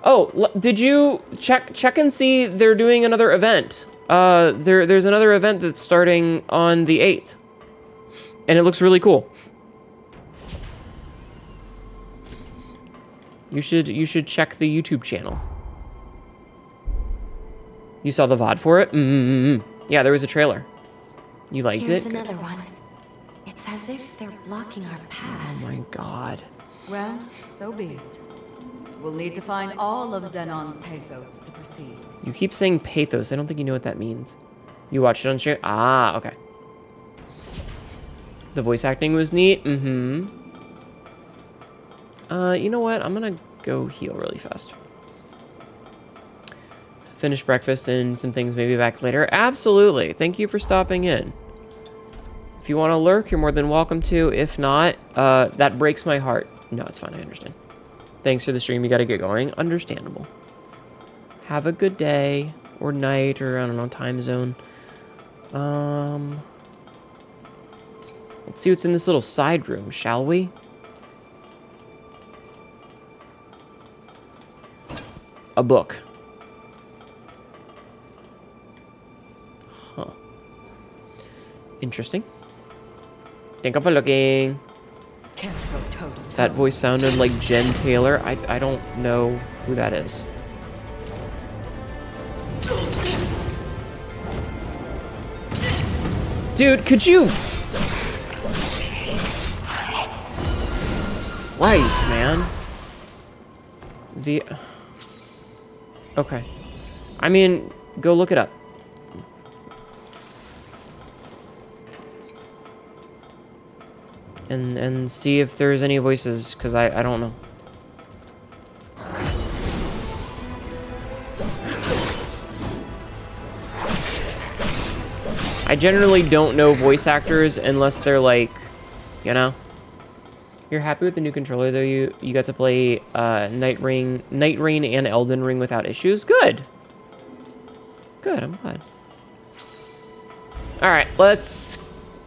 Oh, did you check and see they're doing another event? There's another event that's starting on the 8th. And it looks really cool. You should check the YouTube channel. You saw the VOD for it? Yeah, there was a trailer. You liked Here's it? Here's another one. It's as if they're blocking our path. Oh my god. Well, so be it. We'll need to find all of Xenon's pathos to proceed. You keep saying pathos. I don't think you know what that means. You watched it on stream? Ah, okay. The voice acting was neat. You know what? I'm gonna go heal really fast. Finish breakfast and some things maybe back later. Absolutely. Thank you for stopping in. If you want to lurk, you're more than welcome to. If not, that breaks my heart. No, it's fine. I understand. Thanks for the stream. You got to get going. Understandable. Have a good day or night or, I don't know, time zone. Let's see what's in this little side room, shall we? A book. Huh. Interesting. Thank you for looking. That voice sounded like Jen Taylor. I don't know who that is. Dude, could you... Christ, man. Okay. I mean, go look it up. and see if there's any voices, because I don't know. I generally don't know voice actors unless they're like, you know. You're happy with the new controller though? You got to play Night Rain and Elden Ring without issues? Good. Good, I'm glad. Alright, let's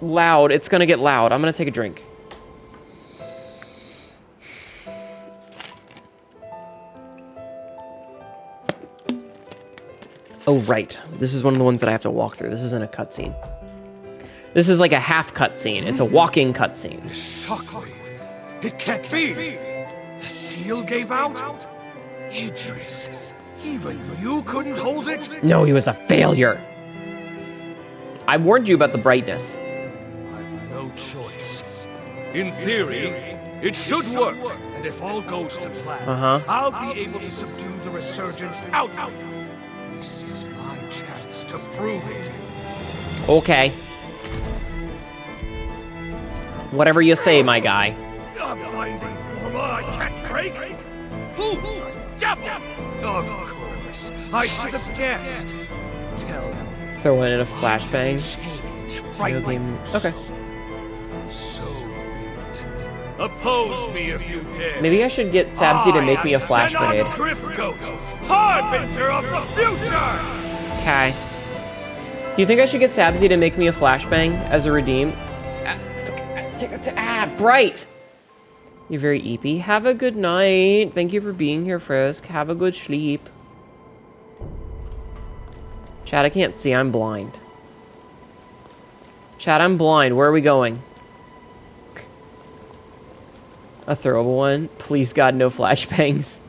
loud. It's gonna get loud. I'm gonna take a drink. Oh, right. This is one of the ones that I have to walk through. This isn't a cutscene. This is like a half cutscene. It's a walking cutscene. The shockwave. It can't be. The seal gave out? Idris, even you couldn't hold it? No, he was a failure. I warned you about the brightness. I've no choice. In theory, it should work. And if all goes to plan, I'll be able to subdue the resurgence out. This is my chance to prove it. Okay. Whatever you say, my guy. A binding formula I can't break? Who? Devil! Of course. I should have guessed. Tell me. Throw in a flashbang. Video game. Okay. So be it. Oppose me if you dare. Maybe I should get Sabzi to make me a flash grenade. Harbinger of the future! Okay. Do you think I should get Sabzi to make me a flashbang as a redeem? Bright! You're very eepy. Have a good night. Thank you for being here, Frisk. Have a good sleep. Chad, I can't see. I'm blind. Chad, I'm blind. Where are we going? A throwable one? Please, God, no flashbangs.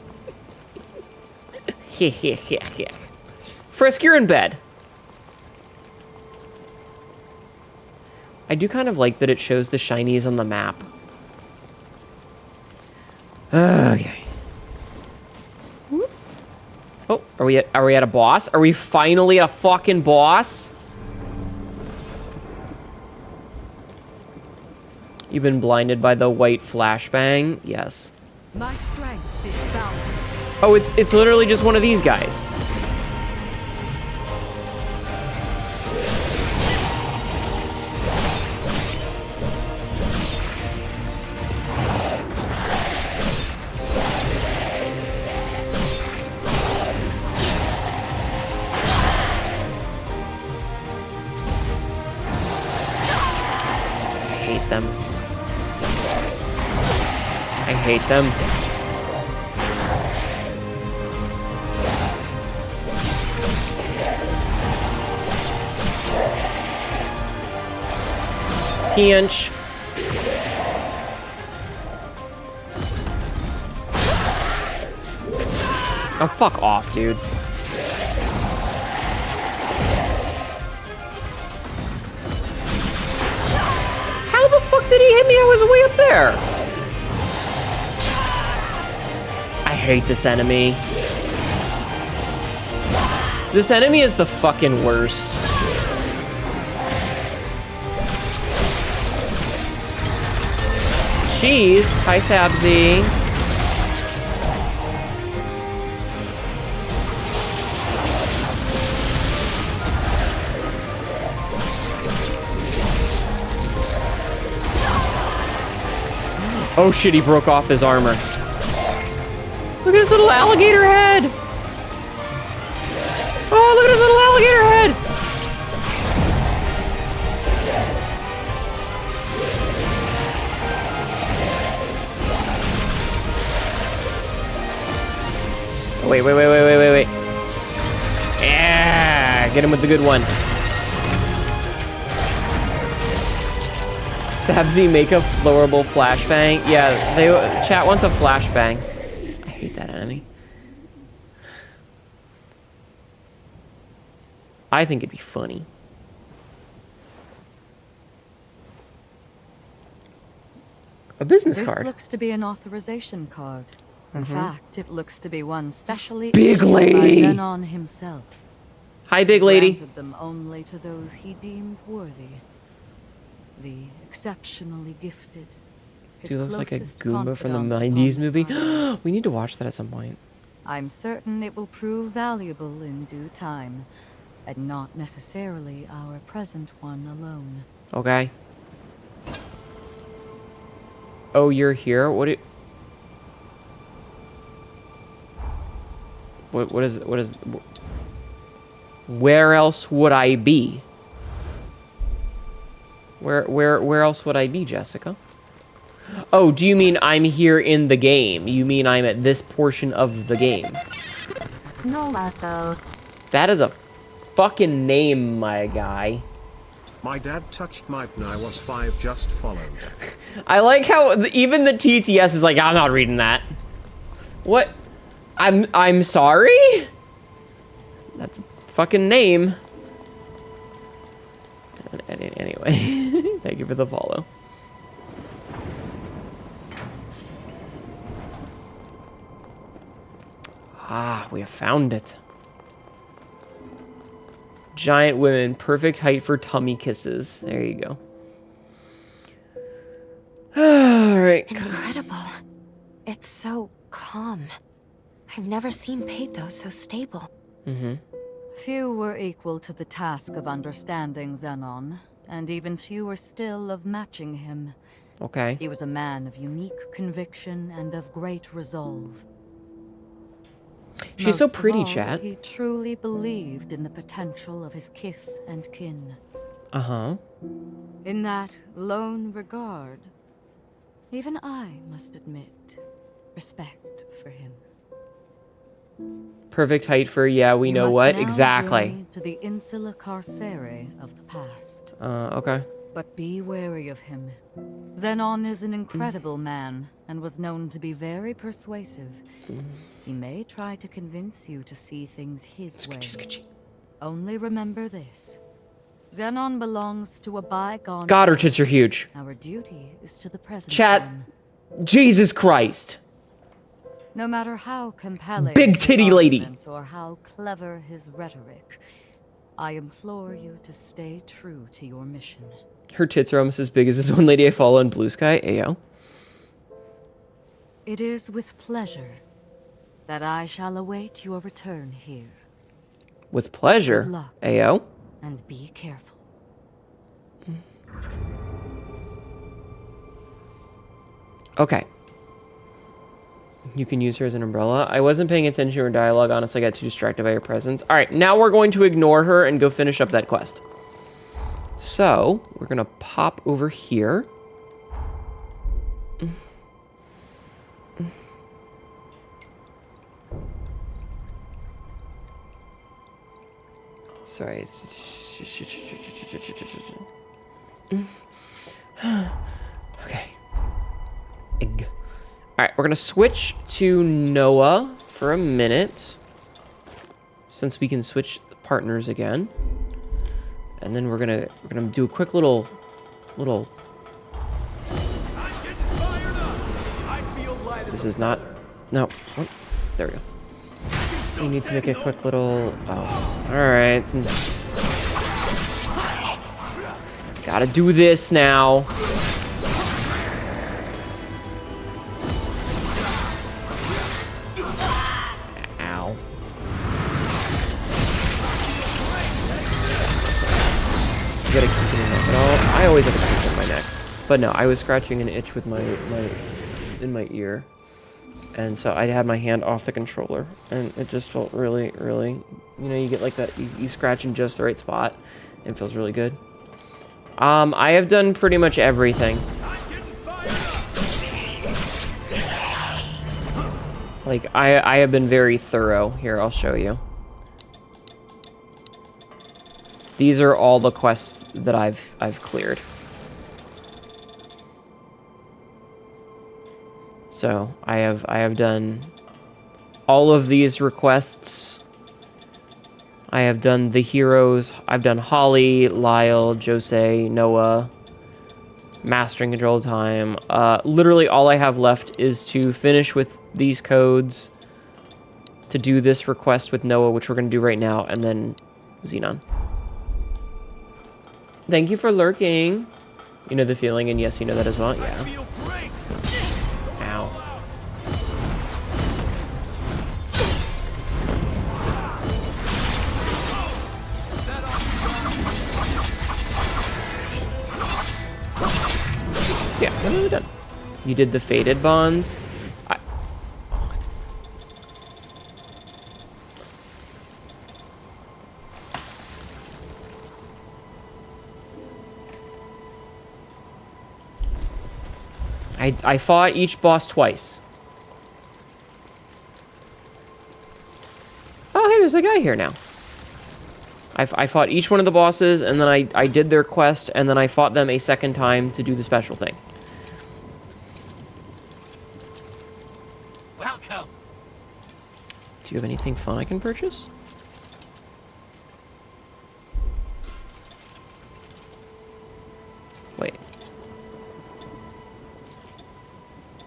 Frisk, you're in bed. I do kind of like that it shows the shinies on the map. Okay. Oh, are we at a boss? Are we finally at a fucking boss? You've been blinded by the white flashbang? Yes. My strength is boundless. Oh, it's literally just one of these guys. I hate them. Pinch. Oh, fuck off, dude. How the fuck did he hit me? I was way up there. I hate this enemy. This enemy is the fucking worst. Jeez. Hi, Sabzi. Oh shit, he broke off his armor. Look at his little alligator head! Oh, look at his little alligator head! Wait. Yeah! Get him with the good one. Sabzi, make a flowable flashbang. Yeah, chat wants a flashbang. I hate that enemy. I think it'd be funny. A business card. This looks to be an authorization card. In fact, it looks to be one specially Big issued lady. by Zenon himself. Hi, big lady. Granted them only to those he deemed worthy. The exceptionally gifted. his Dude looks like a closest Goomba from the confidants 90s upon this movie. island. We need to watch that at some point. I'm certain it will prove valuable in due time, and not necessarily our present one alone. Okay. Oh, you're here? What is where else would I be? Where else would I be, Jessica? Oh, do you mean I'm here in the game? You mean I'm at this portion of the game? No lato. That is a fucking name, my guy. My dad touched my when I was 5, just followed. I like how even the TTS is like, I'm not reading that. What? I'm sorry? That's a fucking name. Anyway, thank you for the follow. Ah, we have found it. Giant women, perfect height for tummy kisses. There you go. All right. Incredible. It's so calm. I've never seen pathos so stable. Mm-hmm. Few were equal to the task of understanding Xenon, and even fewer still of matching him. Okay. He was a man of unique conviction and of great resolve. She's so Most of pretty, all, chat. He truly believed in the potential of his kith and kin. Uh-huh. In that lone regard, even I must admit respect for him. Perfect height for, yeah, we know what. Exactly. Journey to the insula carcere of the past. Okay. But be wary of him. Xenon is an incredible man, and was known to be very persuasive. He may try to convince you to see things his way. Only remember this. Xenon belongs to a bygone... God, her tits are huge. Our duty is to the present. Chat. one. Jesus Christ. No matter how compelling Big his titty lady. arguments or how clever his rhetoric, I implore you to stay true to your mission. Her tits are almost as big as this one lady I follow in Blue Sky. Ayo. It is with pleasure that I shall await your return here. With pleasure. Good luck. Ayo. And be careful. Okay. You can use her as an umbrella. I wasn't paying attention to her dialogue. Honestly, I got too distracted by her presence. All right, now we're going to ignore her and go finish up that quest. So, we're going to pop over here. Sorry. Okay. Egg. Alright, we're gonna switch to Noah for a minute. Since we can switch partners again. And then we're gonna do a quick little This is not no. Oh, there we go. We need to make a quick little alright. Gotta do this now. Ow. You gotta keep it in there. But I always have a itch in my neck. But no, I was scratching an itch with in my ear. And so I had my hand off the controller. And it just felt really, really, you know, you get like that, you scratch in just the right spot. And it feels really good. I have done pretty much everything. Like, I have been very thorough. Here, I'll show you. These are all the quests that I've cleared. So, I have done all of these requests. I have done the heroes. I've done Holly, Lyle, Jose, Noah, mastering control time. Literally all I have left is to finish with these codes, to do this request with Noah, which we're going to do right now, and then Xenon. Thank you for lurking. You know the feeling, and yes, you know that as well. Yeah. So yeah, what have we done? You did the faded bonds. I fought each boss twice. Oh, hey, there's a guy here now. I fought each one of the bosses, and then I did their quest, and then I fought them a second time to do the special thing. Welcome. Do you have anything fun I can purchase? Wait.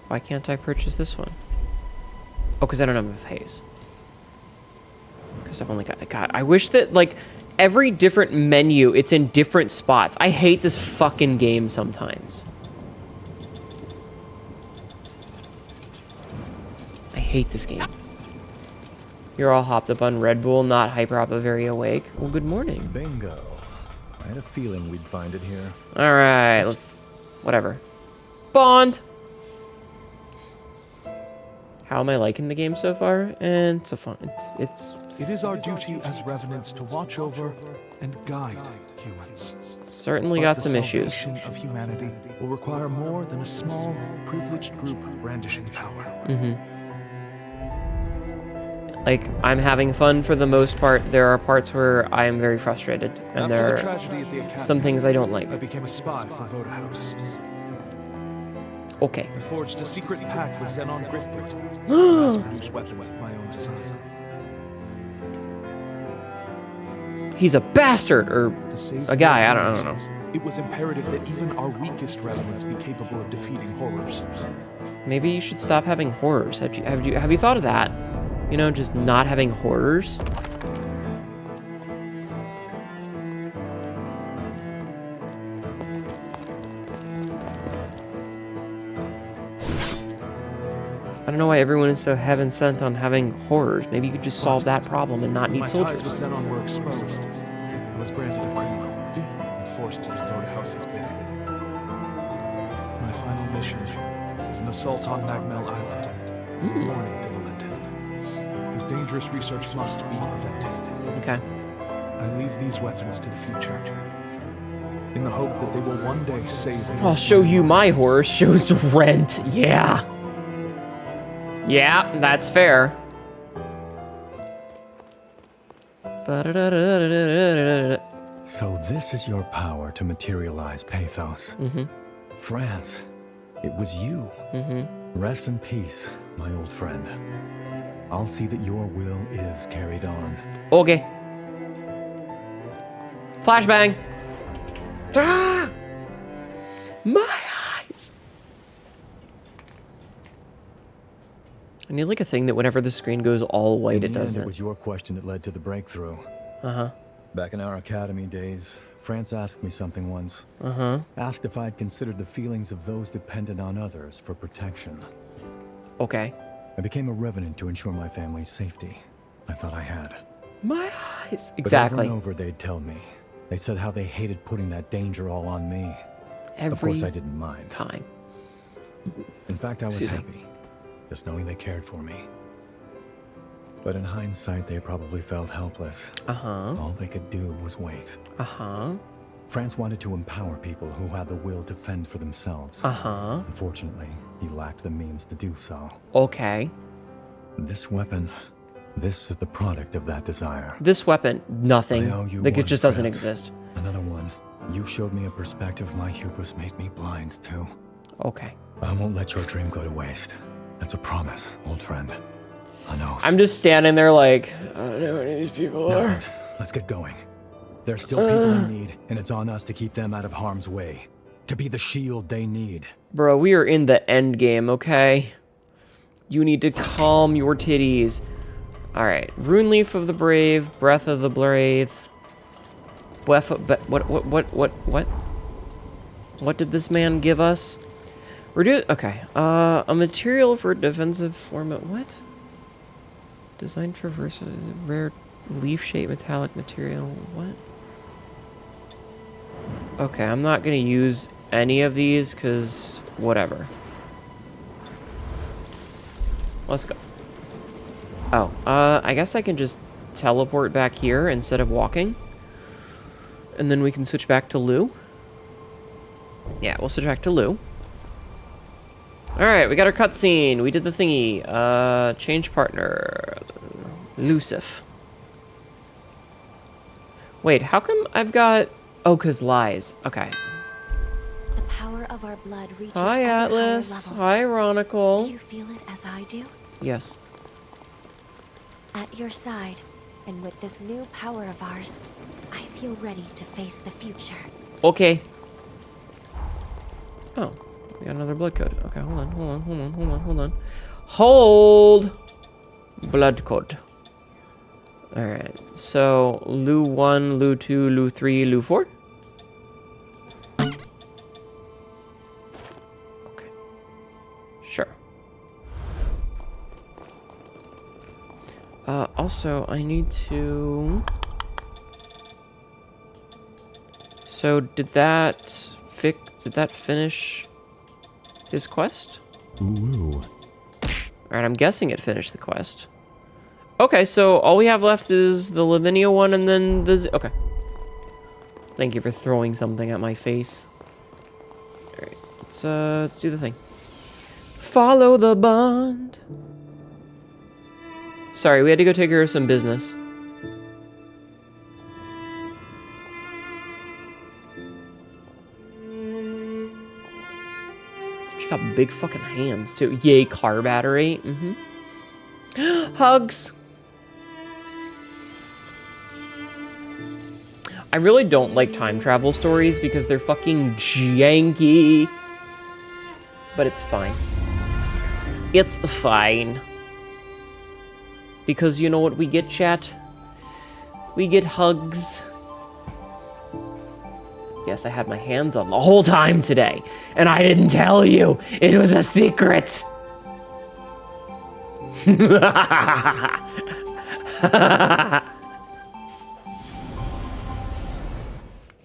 Why can't I purchase this one? Oh, because I don't have enough haze. Because I've only got... God, I wish that, like, every different menu, it's in different spots. I hate this fucking game sometimes. I hate this game. You're all hopped up on Red Bull, not hyper up, very awake. Well, good morning. Bingo. I had a feeling we'd find it here. All right. Whatever. Bond. How am I liking the game so far? And it's a fun. It is our duty as revenants to watch over and guide humans. Certainly got some issues. The salvation of humanity will require more than a small, privileged group brandishing power. Mm-hmm. Like, I'm having fun for the most part. There are parts where I am very frustrated, and After there the tragedy at the are Academy, some things I don't like. I became a spy for Vtuber. Okay. I forged a secret pact with Xenon Griffith. Mass-produce weapons of my own design. He's a bastard, or a guy, I don't know. It was imperative that even our weakest revenants be capable of defeating horrors. Maybe you should stop having horrors. Have you thought of that? You know, just not having horrors? I don't know why everyone is so heaven-sent on having horrors. Maybe you could just solve that problem and not need soldiers. My ties with Xenon were exposed. I was branded a criminal and forced to devote a house's bidding. My final mission is an assault on Magmel Island. It's a warning to Valentin. This dangerous research must be prevented. Okay. I leave these weapons to the future, in the hope that they will one day save me. I'll show you my horror shows Rent. Yeah. Yeah, that's fair. So this is your power to materialize pathos. Mm-hmm. France, it was you. Mm-hmm. Rest in peace, my old friend. I'll see that your will is carried on. Okay. Flashbang. Ah! My eyes. I need like a thing that whenever the screen goes all white, it doesn't. It was your question that led to the breakthrough. Uh-huh. Back in our academy days, France asked me something once. Uh-huh. Asked if I'd considered the feelings of those dependent on others for protection. Okay. I became a revenant to ensure my family's safety. I thought I had. My eyes. Exactly. But over and over they'd tell me. They said how they hated putting that danger all on me. Of course I didn't mind. Time. In fact, I was happy. Just knowing they cared for me. But in hindsight, they probably felt helpless. Uh-huh. All they could do was wait. Uh-huh. France wanted to empower people who had the will to fend for themselves. Uh-huh. Unfortunately, he lacked the means to do so. Okay. This weapon, this is the product of that desire. This weapon, nothing. I owe you Like, one, it just doesn't France. exist. Another one. You showed me a perspective my hubris made me blind to. Okay. I won't let your dream go to waste. That's a promise, old friend. I know. I'm just standing there like, I don't know who any of these people are. Let's get going. There's still people in need, and it's on us to keep them out of harm's way. To be the shield they need. Bro, we are in the end game, okay? You need to calm your titties. Alright. Rune Leaf of the Brave, Breath of the Brave. What did this man give us? Okay. A material for defensive format. What? Designed for rare leaf-shaped metallic material. What? Okay, I'm not gonna use any of these because whatever. Let's go. Oh, I guess I can just teleport back here instead of walking. And then we can switch back to Lou. Yeah, we'll switch back to Lou. Alright, we got our cutscene. We did the thingy. Change partner. Lucif. Wait, how come I've got... Oh, 'cause lies. Okay. The power of our blood reaches Hi, ever higher Atlas. levels. Hi, Chronicle. Do you feel it as I do? Yes. At your side, and with this new power of ours, I feel ready to face the future. Okay. Oh, we got another blood code. Okay, hold on. Hold! Blood code. Alright, so Lu 1, Lu 2, Lu 3, Lu 4? Okay. Sure. Also, I need to... So, did that finish his quest? Ooh. Alright, I'm guessing it finished the quest. Okay, so all we have left is the Lavinia one and then the... Okay. Thank you for throwing something at my face. Alright, let's do the thing. Follow the bond. Sorry, we had to go take care of some business. She got big fucking hands, too. Yay, car battery. Hugs. I really don't like time travel stories because they're fucking janky. But it's fine. It's fine. Because you know what we get, chat? We get hugs. Yes, I had my hands on the whole time today. And I didn't tell you. It was a secret.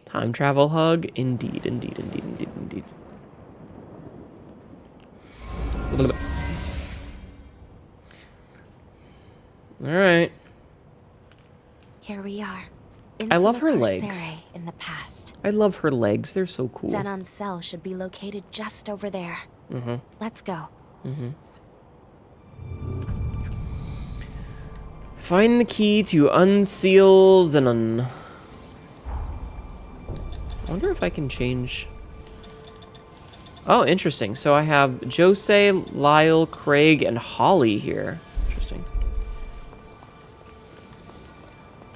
Time travel hug? Indeed, indeed, indeed, indeed, indeed. Alright. Here we are. I love her Insula legs. Carcere in the past. I love her legs. They're so cool. Zenon's cell should be located just over there. Let's go. Find the key to unseal Zenon. I wonder if I can change... Oh, interesting. So I have Jose, Lyle, Craig, and Holly here. Interesting.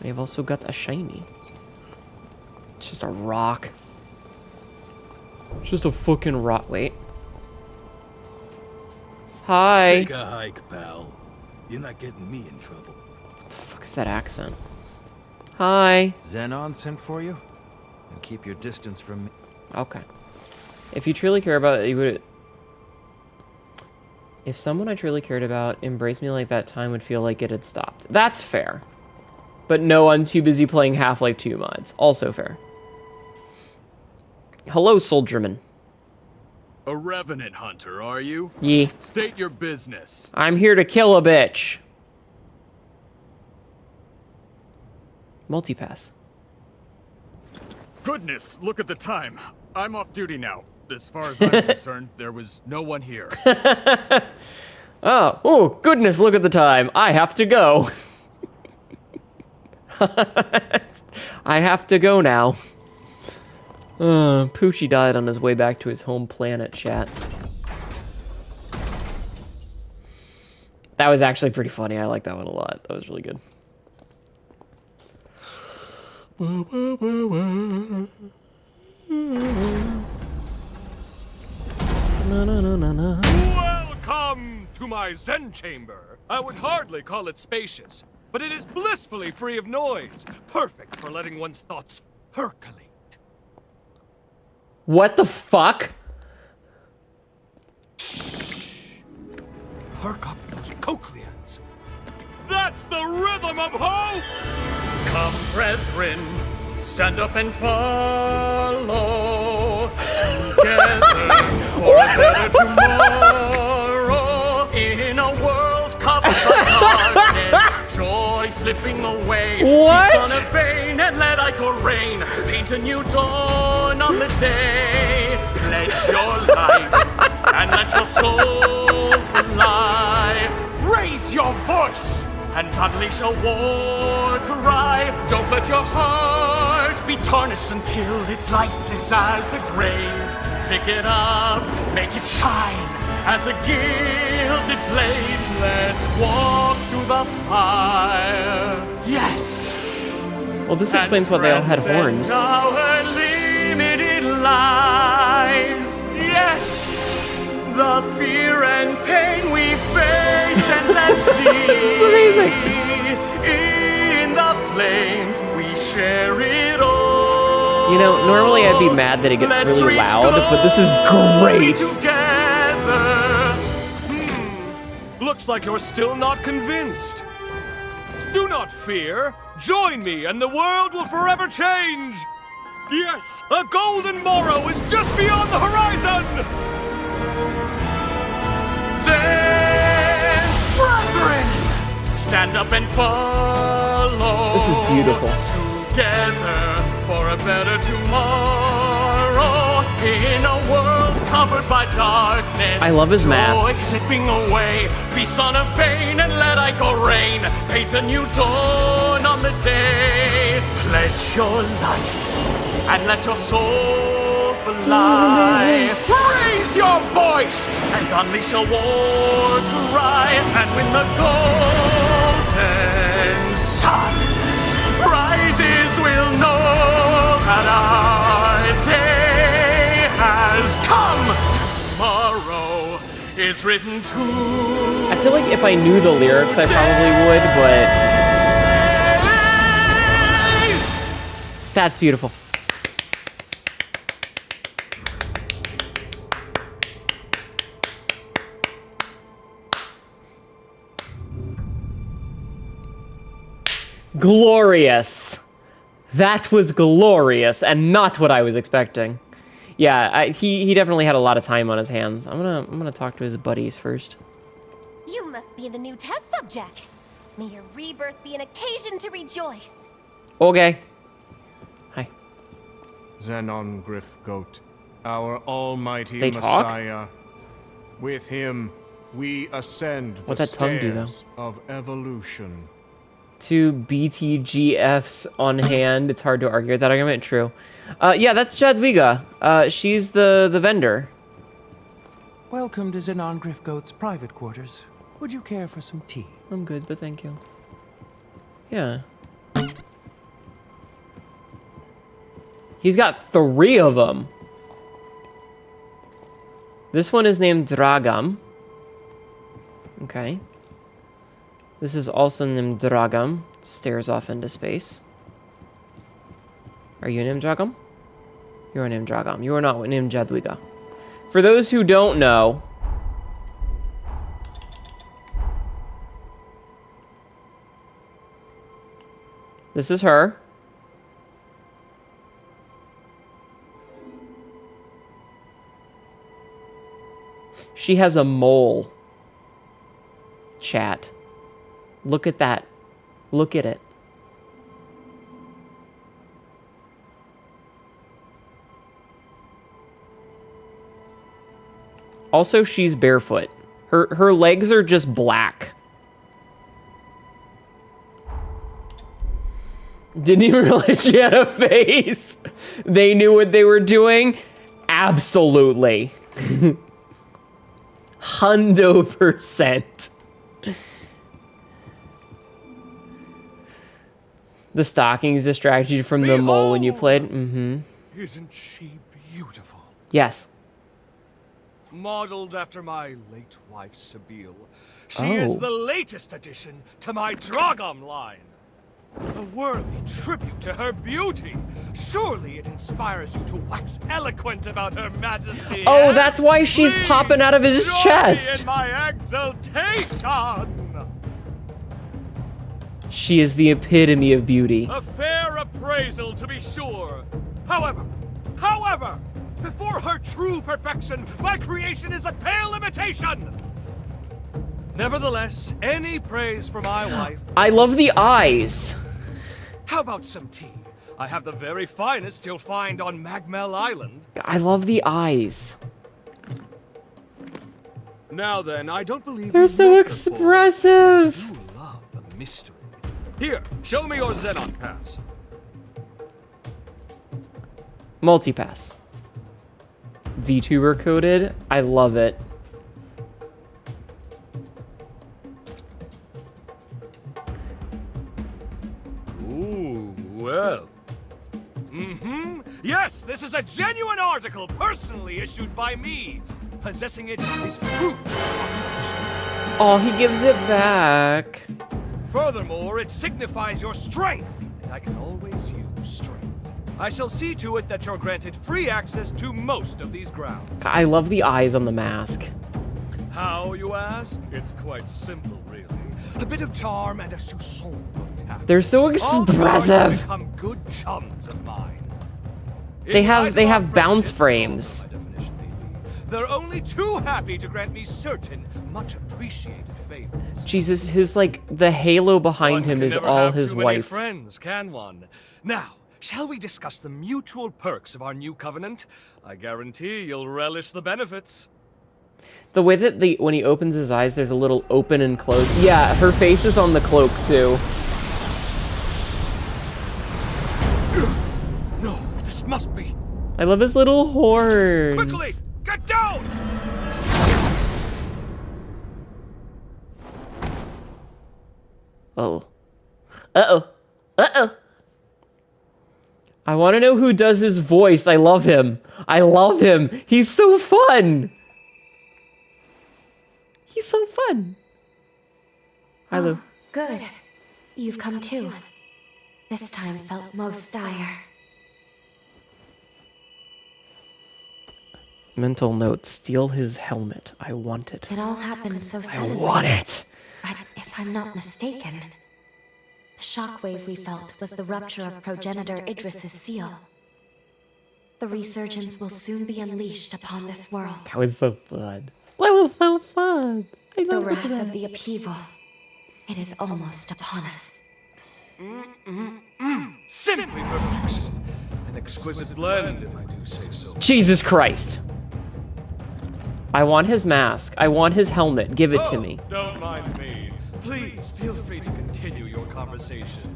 I've also got a shiny. It's just a rock. It's just a fucking rock. Wait. Hi. Take a hike, pal. You're not getting me in trouble. What the fuck is that accent? Hi. Zenon sent for you? And keep your distance from me. Okay. If you truly care about it, you would... If someone I truly cared about embraced me like that, time would feel like it had stopped. That's fair. But no, I'm too busy playing Half-Life 2 mods. Also fair. Hello, soldierman. A revenant hunter, are you? Yee. State your business. I'm here to kill a bitch. Multipass. Goodness, look at the time. I'm off duty now. As far as I'm concerned, there was no one here. Oh, goodness, look at the time. I have to go. I have to go now. Poochie died on his way back to his home planet, chat. That was actually pretty funny. I like that one a lot. That was really good. Welcome to my Zen chamber. I would hardly call it spacious, but it is blissfully free of noise, perfect for letting one's thoughts percolate. What the fuck? Perk up those cochlears. That's the rhythm of hope! Come, brethren, stand up and follow together for better tomorrow in a world covered by darkness. Joy slipping away. What? Feast on a vein and let ichor rain. Paint a new dawn on the day. Pledge your life and let your soul fly. Raise your voice and unleash a war cry. Don't let your heart be tarnished until it's lifeless as a grave. Pick it up, make it shine as a gilded blade. Let's walk through the fire. Yes. Well, this explains why they all had horns. Our limited lives. Yes. The fear and pain we face endlessly. This is amazing. In the flames, we share it all. You know, normally I'd be mad that it gets really loud, but this is great. Looks like you're still not convinced. Do not fear. Join me and the world will forever change. Yes, a golden morrow is just beyond the horizon. Dance, brethren! Stand up and follow. This is beautiful. Together for a better tomorrow. In a world covered by darkness. I love his mask. Joy slipping away. Feast on a vein and let ichor rain. Paint a new dawn on the day. Pledge your life and let your soul fly. Raise your voice and unleash a war cry. And when the golden sun rises, we'll know that our day has come. Tomorrow is written too. I feel like if I knew the lyrics, I probably would, but that's beautiful. Glorious. That was glorious, and not what I was expecting. Yeah, he definitely had a lot of time on his hands. I'm gonna talk to his buddies first. You must be the new test subject. May your rebirth be an occasion to rejoice. Okay. Hi. Xenon Griffgoat, our almighty They talk? Messiah. With him, we ascend the What's that tongue do, though? stairs of evolution. Two BTGFs on hand. It's hard to argue with that argument. True. Yeah, that's Jadwiga. She's the vendor. Welcome to Xenon Griffgoat's private quarters. Would you care for some tea? I'm good, but thank you. Yeah. He's got 3 of them. This one is named Dragam. Okay. This is also named Dragam. Stares off into space. Are you named Dragam? You are named Dragam. You are not named Jadwiga. For those who don't know, this is her. She has a mole. Chat. Look at that. Look at it. Also, she's barefoot. Her legs are just black. Didn't even realize she had a face. They knew what they were doing? Absolutely. 100%. The stockings distracted you from the mole when you played? Mm-hmm. Isn't she beautiful? Yes. Modeled after my late wife, Sabine. She is the latest addition to my Dragam line. A worthy tribute to her beauty. Surely it inspires you to wax eloquent about her majesty. Oh, that's why she's popping out of his Join chest. me in my exultation. She is the epitome of beauty. A fair appraisal, to be sure. However, before her true perfection, my creation is a pale imitation! Nevertheless, any praise for my wife... I love the eyes. How about some tea? I have the very finest you'll find on Magmel Island. I love the eyes. Now then, I don't believe They're we've so met before. expressive. I do love a mystery. Here, show me your Xenon pass. Multipass. VTuber coded. I love it. Ooh, well. Yes, this is a genuine article personally issued by me. Possessing it is proof. Oh, he gives it back. Furthermore, it signifies your strength, and I can always use strength. I shall see to it that you're granted free access to most of these grounds. I love the eyes on the mask. How, you ask? It's quite simple, really. A bit of charm and a soupçon of tact. They're so All expressive. become good chums of mine. They have bounce frames. They're only too happy to grant me certain, much appreciated favors. Jesus, his like the halo behind him is all his too many wife. friends, can one? Now, shall we discuss the mutual perks of our new covenant? I guarantee you'll relish the benefits. The way that when he opens his eyes, there's a little open and close. Yeah, her face is on the cloak too. No, this must be. I love his little horns. Quickly, get down! Oh. Uh-oh. Uh-oh. I want to know who does his voice. I love him. I love him. He's so fun. He's so fun. Hi, Lou. Oh, good. You've come too. This time felt most dire. Mental note, steal his helmet. I want it. It all happened so I suddenly. want it. But if I'm not mistaken, the shockwave we felt was the rupture of progenitor Idris's seal. The resurgence will soon be unleashed upon this world. That was so fun. That was so fun. I The love wrath that. of the upheaval. It is almost upon us. Simply perfection. An exquisite blend, if I do say so. Jesus Christ. I want his mask. I want his helmet. Give it to me. Don't mind me. Please feel free to continue your conversation.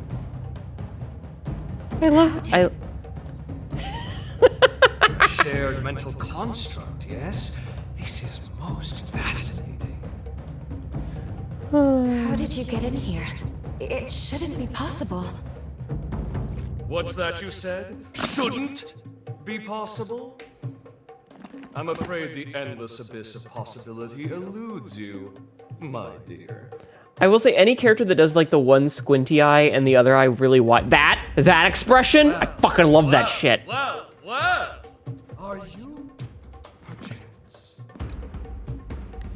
I love I Shared mental construct, yes? This is most fascinating. How did you get in here? It shouldn't be possible. What's that you said? Shouldn't be possible? I'm afraid the endless abyss of possibility eludes you, my dear. I will say any character that does like the one squinty eye and the other eye really wide. That expression? I fucking love that shit. Well, are you perchance?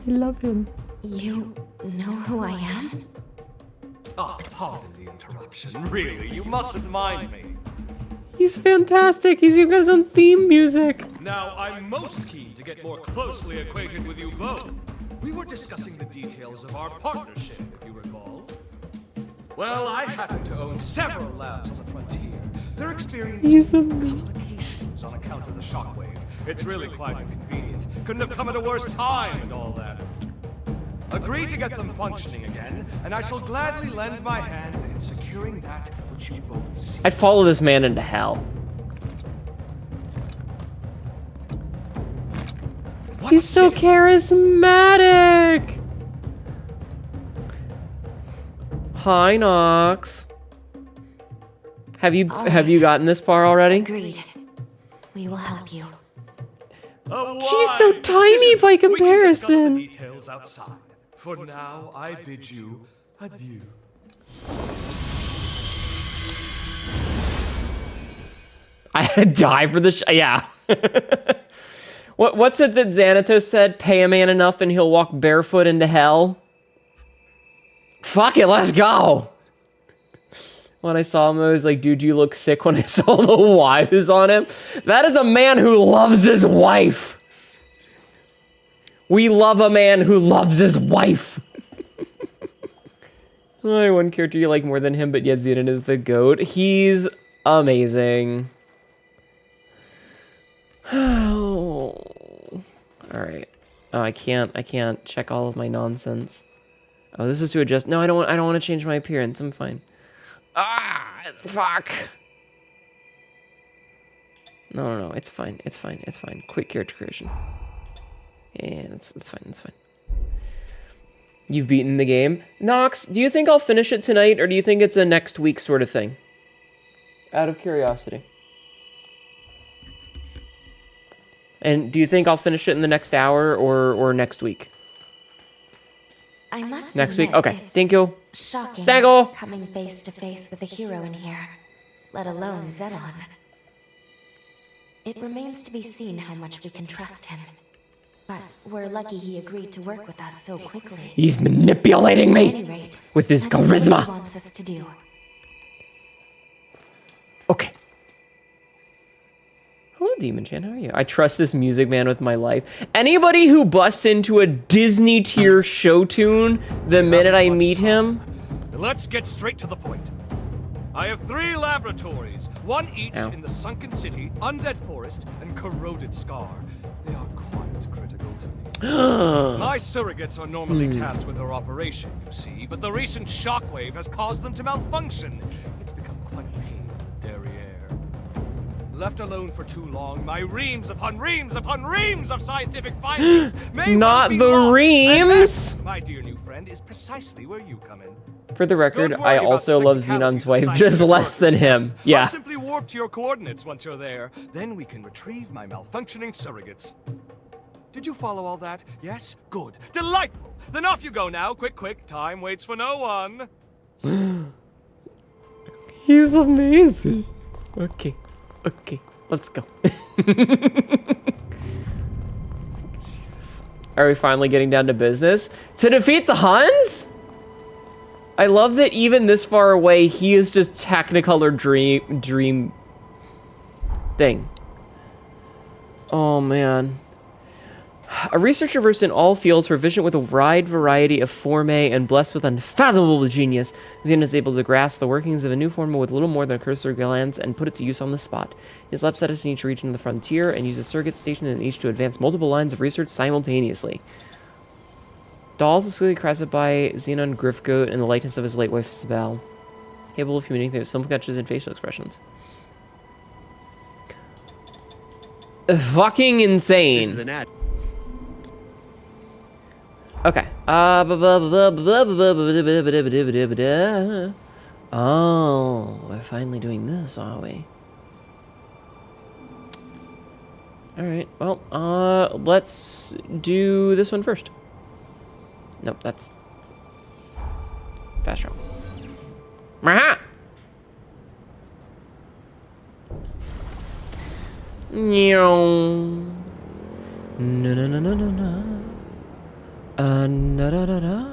I love him. You know who I am? Oh, pardon the interruption. Really, you mustn't mind me. He's fantastic. He's you guys on theme music. Now, I'm most keen to get more closely acquainted with you both. We were discussing the details of our partnership, if you recall. Well, I happen to own several labs on the frontier. They're experiencing complications on account of the shockwave. It's really quite inconvenient. Couldn't have come at a worse time and all that. Agree to get them functioning again, and I shall gladly lend my hand in securing that which you both see. I'd follow this man into hell. He's so charismatic. Hi, Nox. Have you gotten this far already? Agreed. We will help you. She's so tiny by comparison. We can discuss the details outside. For now, I bid you adieu. I die for the yeah. What's it that Xanatos said? Pay a man enough and he'll walk barefoot into hell? Fuck it, let's go. When I saw him, I was like, dude, you look sick when I saw the wives on him. That is a man who loves his wife. We love a man who loves his wife. Only one character you like more than him, but yet Xenon is the GOAT. He's amazing. All right. Oh, I can't check all of my nonsense. Oh, this is to adjust. No, I don't want to change my appearance. I'm fine. Ah, fuck. No, it's fine. It's fine. Quick character creation. Yeah, that's fine. You've beaten the game. Nox, do you think I'll finish it tonight, or do you think it's a next week sort of thing? Out of curiosity. And do you think I'll finish it in the next hour or next week? I must next admit, week? Okay, thank you. Shocking Thank you. coming face to face with a hero in here, let alone Xenon. It remains to be seen how much we can trust him. But we're lucky he agreed to work with us so quickly. He's manipulating me At any rate, with his that's what charisma. he wants us to do. Okay. Hello, Demon Chan. How are you? I trust this music man with my life. Anybody who busts into a Disney tier show tune the minute I meet him. Let's get straight to the point. I have 3 laboratories, one each in the Sunken City, Undead Forest, and Corroded Scar. They are quite critical to me. My surrogates are normally tasked with their operation, you see, but the recent shockwave has caused them to malfunction. It's become quite a pain in derriere. Left alone for too long, my reams upon reams upon reams of scientific findings may Not well be the lost. reams! And that, my dear new friend, is precisely where you come in. For the record, Don't worry I about also the love technicalities Xenon's of wife scientific just less than work him. yourself. Yeah. I'll simply warp to your coordinates once you're there. Then we can retrieve my malfunctioning surrogates. Did you follow all that? Yes? Good. Delightful! Then off you go now. Quick. Time waits for no one. He's amazing. Okay. Let's go. Jesus. Are we finally getting down to business? To defeat the Huns? I love that even this far away, he is just Technicolor dream thing. Oh, man. A researcher versed in all fields, proficient with a wide variety of formae, and blessed with unfathomable genius, Xenon is able to grasp the workings of a new forma with little more than a cursory glance and put it to use on the spot. His lab set us in each region of the frontier and uses surrogates stationed in each to advance multiple lines of research simultaneously. Dolls is clearly crafted by Xenon Griffgoat in the likeness of his late wife, Sibel, capable of communicating with simple gestures and facial expressions. Fucking insane. This is an ad. Okay. Oh, we're finally doing this, are we? Alright, well, let's do this one first. Nope, that's fast travel. Maha! No. No. Da da da da.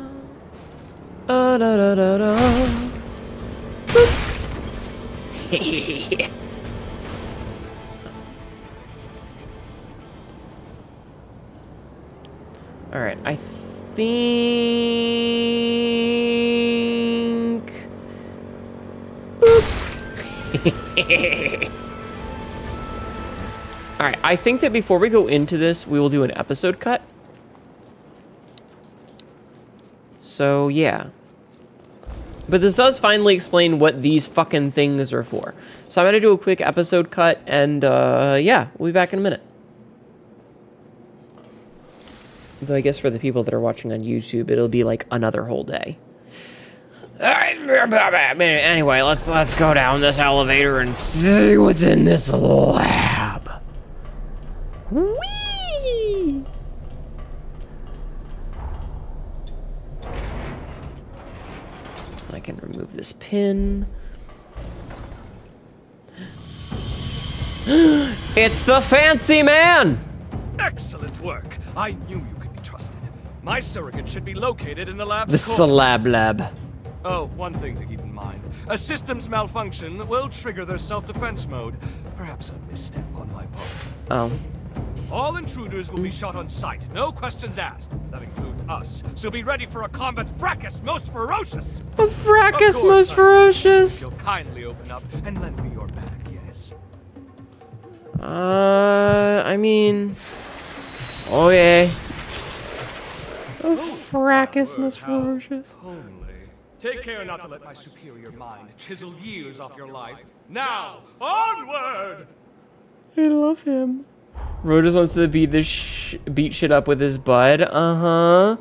Da da da da. All right, I think. All right, I think that before we go into this, we will do an episode cut. So, yeah. But this does finally explain what these fucking things are for. So I'm going to do a quick episode cut, and, yeah, we'll be back in a minute. Though I guess for the people that are watching on YouTube, it'll be like another whole day. Anyway, let's go down this elevator and see what's in this lab. Whee! I can remove this pin. It's the fancy man! Excellent work. I knew you could be trusted. My surrogate should be located in the lab. The Slab Lab. Oh, one thing to keep in mind. A system's malfunction will trigger their self-defense mode. Perhaps a misstep on my part. Oh. All intruders will be shot on sight, no questions asked. That includes us. So be ready for a combat fracas most ferocious. A fracas most ferocious. You'll kindly open up and lend me your back, yes? I mean, oh yeah. A fracas most ferocious. Take care not to let my superior mind chisel years off your life. Now, onward! I love him. Rojas wants to beat shit up with his bud. Uh-huh.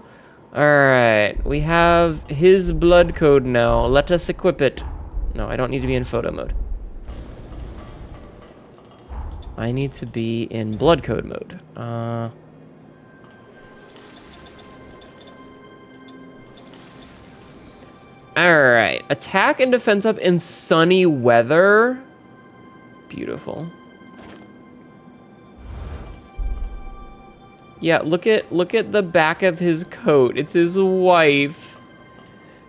Alright. We have his blood code now. Let us equip it. No, I don't need to be in photo mode. I need to be in blood code mode. Alright. Attack and defense up in sunny weather. Beautiful. Yeah, look at the back of his coat. It's his wife.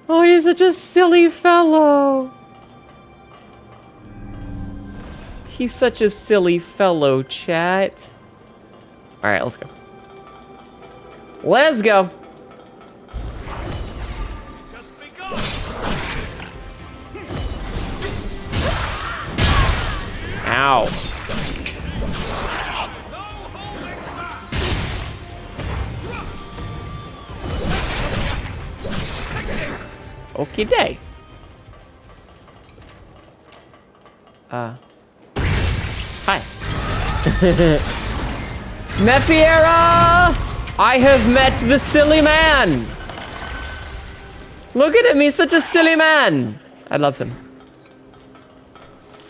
Oh, he's such a silly fellow. He's such a silly fellow, chat. All right, let's go. Let's go. Ow. Okay, day. Hi. Mefiera! I have met the silly man! Look at him, he's such a silly man! I love him.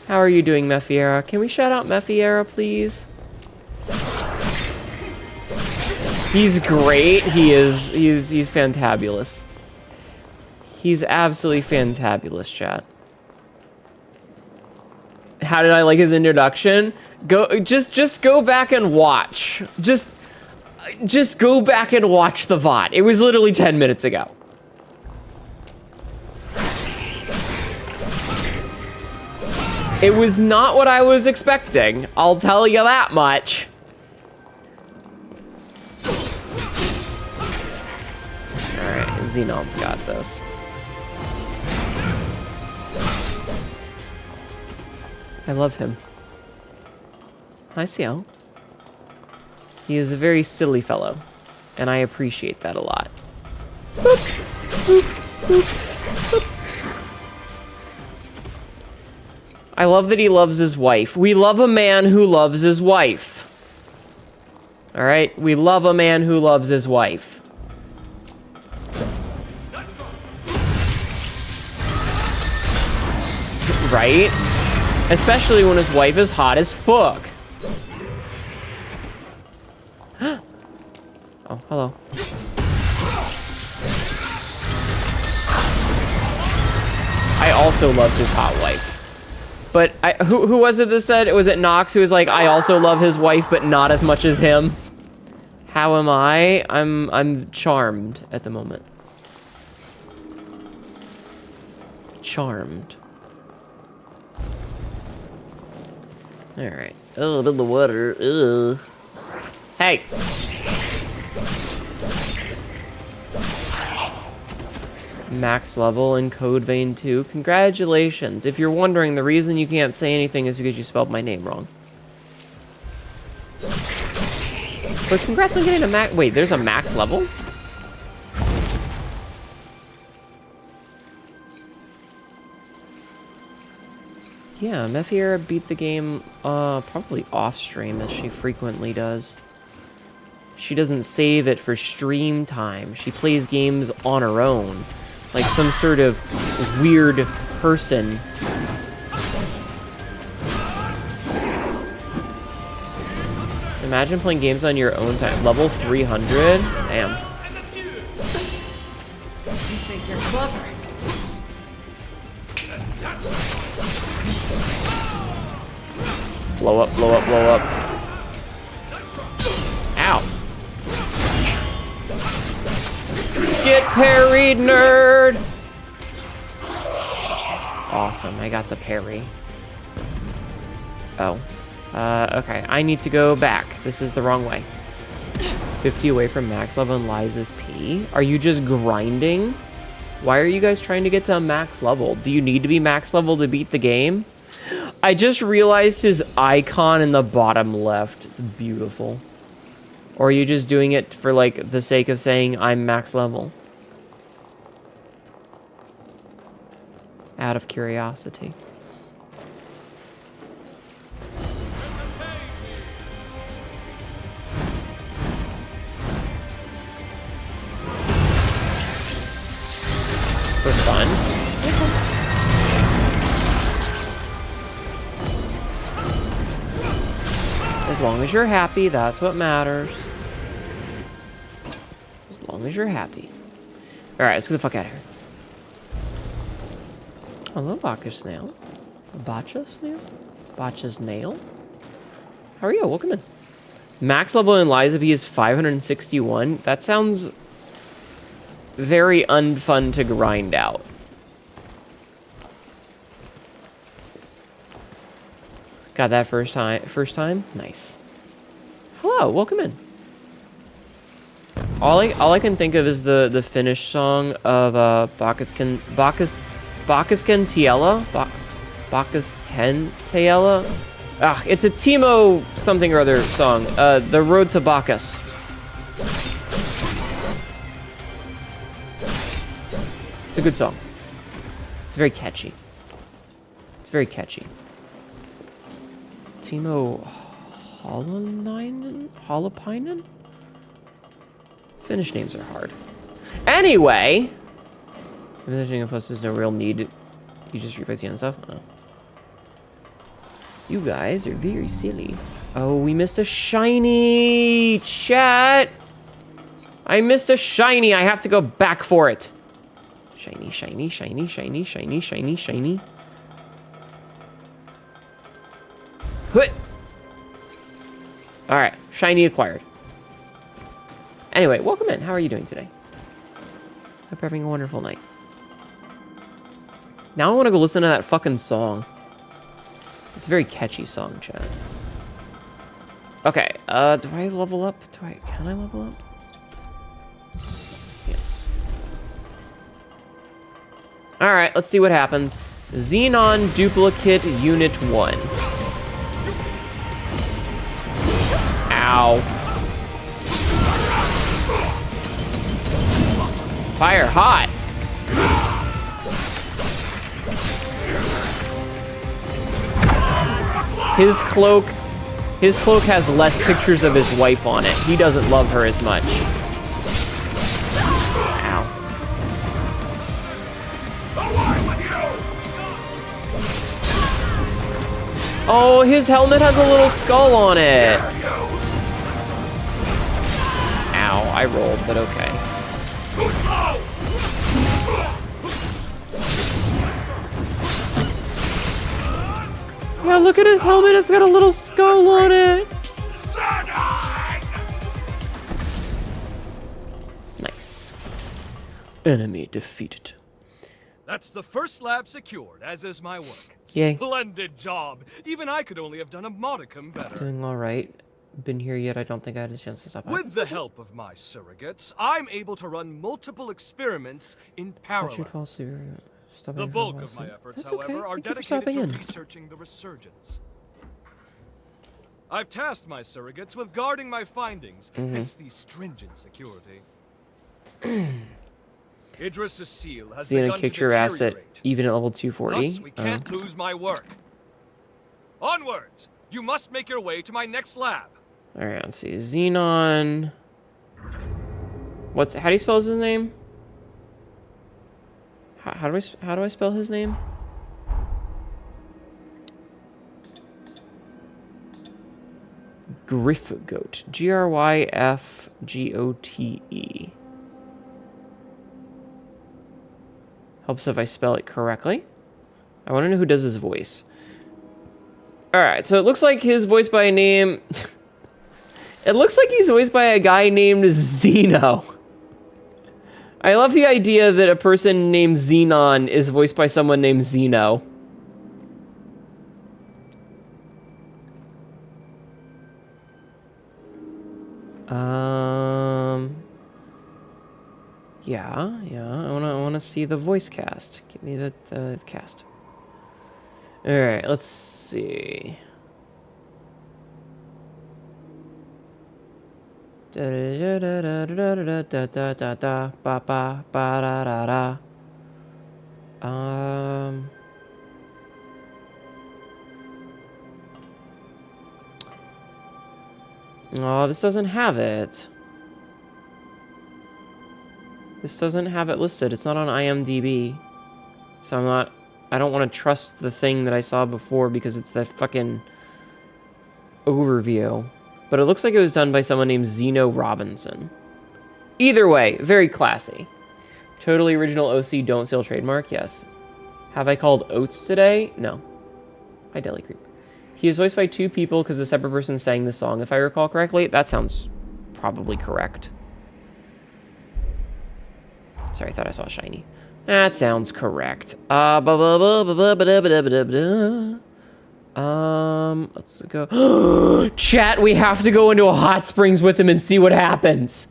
How are you doing, Mefiera? Can we shout out Mefiera, please? He's great. He's fantabulous. He's absolutely fantabulous, chat. How did I like his introduction? Just go back and watch. Just go back and watch the VOD. It was literally 10 minutes ago. It was not what I was expecting. I'll tell you that much. Alright, Xenon's got this. I love him. Hi, Ciel. He is a very silly fellow, and I appreciate that a lot. Boop, boop, boop, boop. I love that he loves his wife. We love a man who loves his wife. All right? We love a man who loves his wife. Right? Especially when his wife is hot as fuck. Oh, hello. I also loved his hot wife. But who was it that said, was it Nox who was like, I also love his wife, but not as much as him? How am I? I'm charmed at the moment. Charmed. All right. Oh, in the water. Ugh. Hey. Max level in Code Vein 2. Congratulations. If you're wondering, the reason you can't say anything is because you spelled my name wrong. But congrats on getting a max. Wait, there's a max level? Yeah, Mefiera beat the game probably off stream, as she frequently does. She doesn't save it for stream time. She plays games on her own. Like some sort of weird person. Imagine playing games on your own time. Level 300? Damn. You think you're clever? Blow up, blow up, blow up. Ow. Get parried, nerd! Awesome. I got the parry. Oh. Okay. I need to go back. This is the wrong way. 50 away from max level and lies of P. Are you just grinding? Why are you guys trying to get to max level? Do you need to be max level to beat the game? I just realized his icon in the bottom left. It's beautiful. Or are you just doing it for, like, the sake of saying I'm max level? Out of curiosity. For fun? As long as you're happy, that's what matters. As long as you're happy. Alright, let's get the fuck out of here. Hello, Bacchus Snail. Bacchus Snail? Bacchus Nail? How are you? Welcome in. Max level in Lies of P is 561. That sounds very unfun to grind out. Got that first time? Nice. Hello, welcome in. All I can think of is the Finnish song of Bacchusken Tiellä? Bacchus 10 Tiellä? Ah, it's a Timo something or other song. The Road to Bacchus. It's a good song. It's very catchy. It's very catchy. Timo Holopainen? Finnish names are hard. Anyway! Finishing a plus, there's no real need. You just replace the end stuff? Oh. You guys are very silly. Oh, we missed a shiny! Chat! I missed a shiny! I have to go back for it! Shiny, shiny, shiny, shiny, shiny, shiny, shiny. Hut! Alright, shiny acquired. Anyway, welcome in. How are you doing today? Hope you're having a wonderful night. Now I want to go listen to that fucking song. It's a very catchy song, chat. Okay, do I level up? Can I level up? Yes. Alright, let's see what happens. Xenon Duplicate Unit 1. Ow. Fire hot. His cloak has less pictures of his wife on it. He doesn't love her as much. Ow. Oh, his helmet has a little skull on it. Ow, I rolled, but okay. Too slow. Yeah, look at his helmet. It's got a little skull on it. Nice. Enemy defeated. That's the first lab secured, as is my work. Yay. Splendid job. Even I could only have done a modicum better. Doing all right. Been here yet? I don't think I had a chance to stop. With the help of my surrogates, I'm able to run multiple experiments in parallel. The bulk of my efforts, however, are dedicated to researching the resurgence. I've tasked my surrogates with guarding my findings, hence the stringent security. Idris Cecile has begun to kick your ass at deteriorate. even at level 240. Thus, we can't lose my work. Onwards! You must make your way to my next lab. All right, let's see. Xenon. How do you spell his name? How do I spell his name? Gryfgote. Gryfgote. Helps if I spell it correctly. I want to know who does his voice. Alright, so it looks like his voice by a name... It looks like he's voiced by a guy named Zeno. I love the idea that a person named Xenon is voiced by someone named Zeno. Yeah. I wanna see the voice cast. Give me the cast. All right, let's see. Oh, this doesn't have it. This doesn't have it listed. It's not on IMDb. So I don't want to trust the thing that I saw before because it's that fucking overview. But it looks like it was done by someone named Zeno Robinson. Either way, very classy. Totally original OC Don't Sell trademark, yes. Have I called Oates today? No. Hi, Deli Creep. He is voiced by two people because a separate person sang the song, if I recall correctly. That sounds probably correct. Sorry, I thought I saw a shiny. That sounds correct. Let's go. Chat, we have to go into a hot springs with him and see what happens.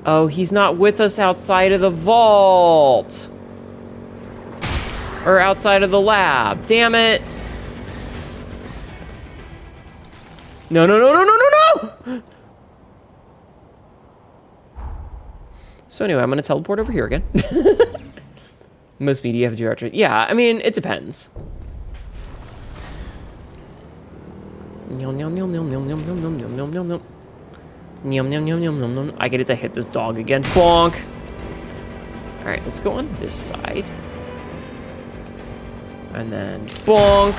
Oh, he's not with us outside of the vault. Or outside of the lab. Damn it. No. So anyway, I'm going to teleport over here again. Most media have two. Yeah, I mean, it depends. I get it to hit this dog again. Bonk. All right, let's go on this side. And then bonk.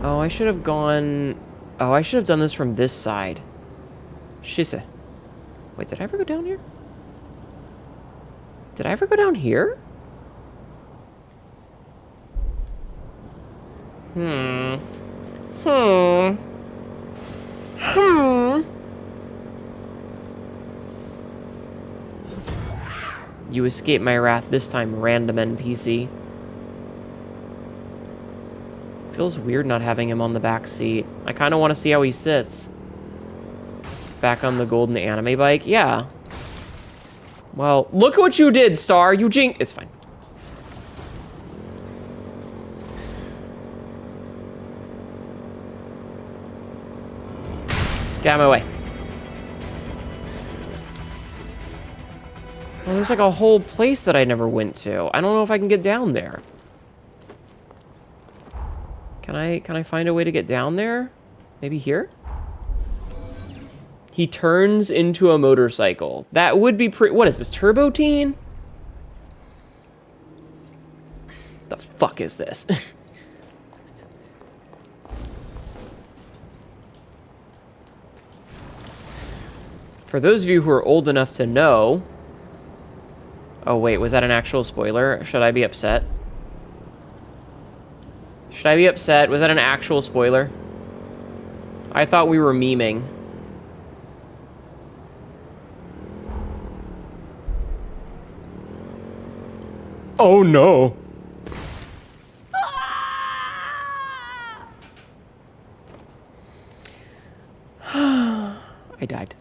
Oh, I should have gone... Oh, I should have done this from this side. Shisse. Wait, did I ever go down here? Did I ever go down here? You escaped my wrath this time, random NPC. Feels weird not having him on the back seat. I kind of want to see how he sits. Back on the golden anime bike? Yeah. Well, look what you did, Star. You It's fine. Get out of my way. Well, there's like a whole place that I never went to. I don't know if I can get down there. Can I find a way to get down there? Maybe here? He turns into a motorcycle. That would be pretty... What is this, Turbo Teen? The fuck is this? For those of you who are old enough to know... Oh, wait, was that an actual spoiler? Should I be upset? Should I be upset? Was that an actual spoiler? I thought we were memeing. Oh no. I died.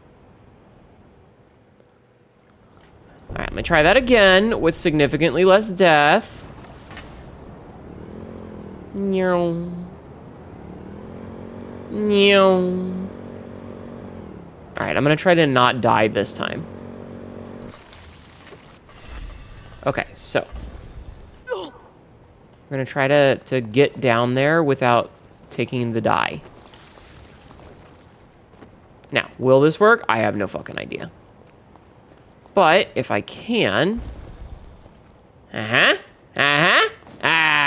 Alright, I'm gonna try that again with significantly less death. Alright, I'm gonna try to not die this time. Okay, so we're gonna try to get down there without taking the die. Now, will this work? I have no fucking idea. But if I can...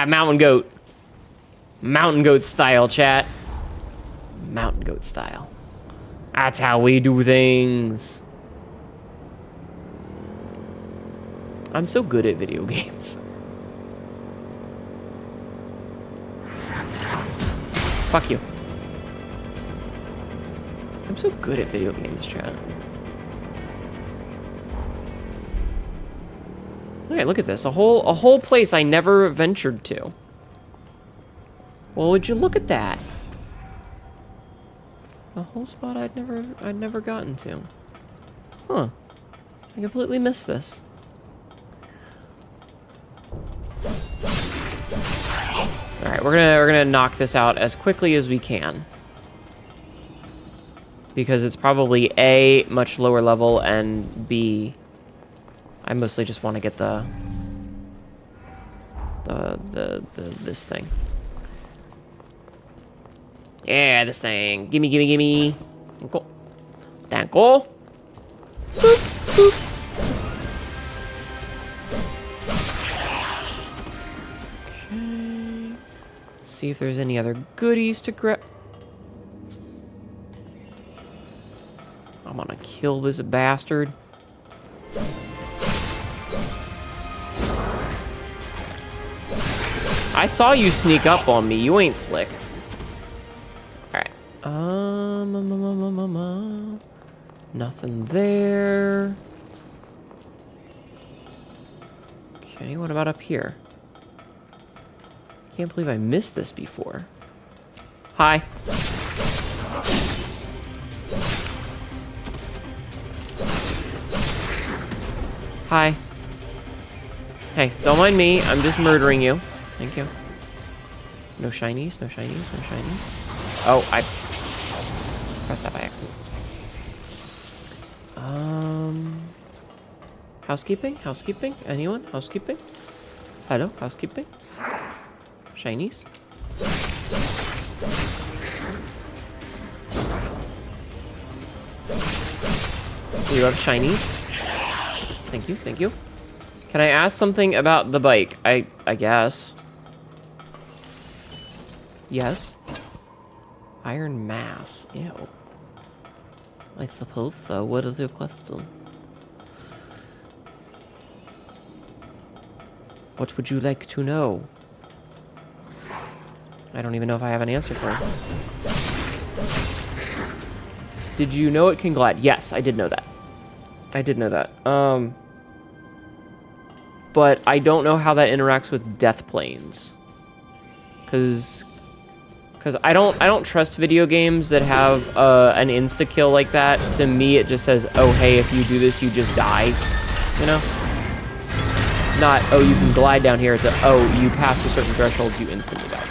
mountain goat. Mountain goat style, chat. Mountain goat style. That's how we do things. I'm so good at video games. Fuck you. I'm so good at video games, chat. Okay, look at this. A whole place I never ventured to. Well, would you look at that? A whole spot I'd never gotten to. Huh. I completely missed this. Alright, we're gonna knock this out as quickly as we can. Because it's probably A, much lower level, and B, I mostly just want to get this thing. Yeah, this thing. Gimme, gimme, gimme. Danko. Danko. Boop, boop. Okay. See if there's any other goodies to grab. I'm gonna kill this bastard. I saw you sneak up on me. You ain't slick. Alright. Nothing there. Okay, what about up here? Can't believe I missed this before. Hi. Hi. Hey, don't mind me. I'm just murdering you. Thank you. No shinies, no shinies, no shinies. Oh, I pressed that by accident. Housekeeping? Housekeeping? Anyone? Housekeeping? Hello? Housekeeping? Shinies? We love shinies. Thank you, thank you. Can I ask something about the bike? I guess. Yes. Iron mass. Ew. I suppose so. What is your question? What would you like to know? I don't even know if I have an answer for it. Did you know it can glide? Yes, I did know that. I did know that. But I don't know how that interacts with death planes. Cause I don't trust video games that have an insta kill like that. To me, it just says, "Oh, hey, if you do this, you just die." You know? Not, "Oh, you can glide down here." It's a, "Oh, you pass a certain threshold, you instantly die."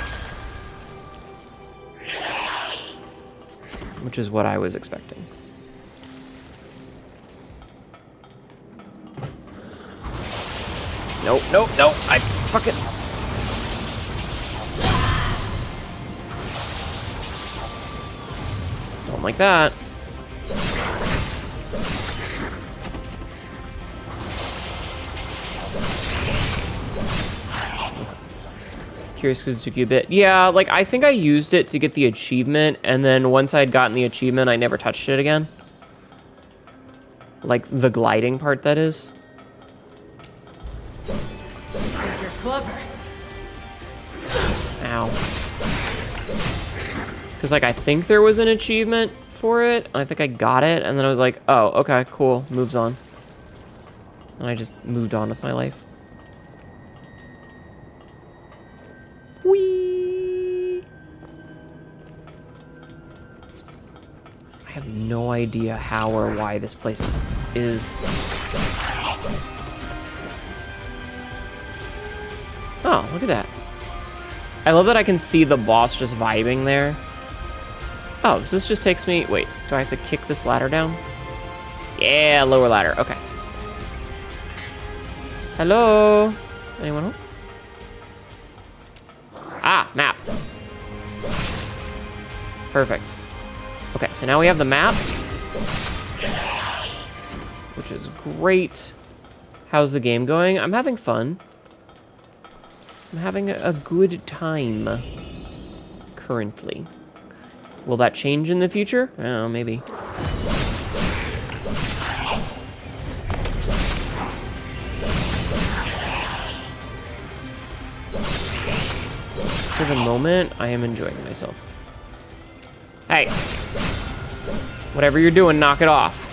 Which is what I was expecting. Nope, nope, nope. I fucking... Don't like that. Curious Suzuki a bit. Yeah, like, I think I used it to get the achievement, and then once I'd gotten the achievement, I never touched it again. Like, the gliding part, that is. You're clever. Ow. Because, like, I think there was an achievement for it, and I think I got it, and then I was like, oh, okay, cool, moves on. And I just moved on with my life. Whee! I have no idea how or why this place is... Oh, look at that. I love that I can see the boss just vibing there. Oh, so this just takes me... Wait, do I have to kick this ladder down? Yeah, lower ladder. Okay. Hello? Anyone home? Ah, map. Perfect. Okay, so now we have the map. Which is great. How's the game going? I'm having fun. I'm having a good time. Currently. Will that change in the future? I don't know, maybe. For the moment, I am enjoying myself. Hey. Whatever you're doing, knock it off.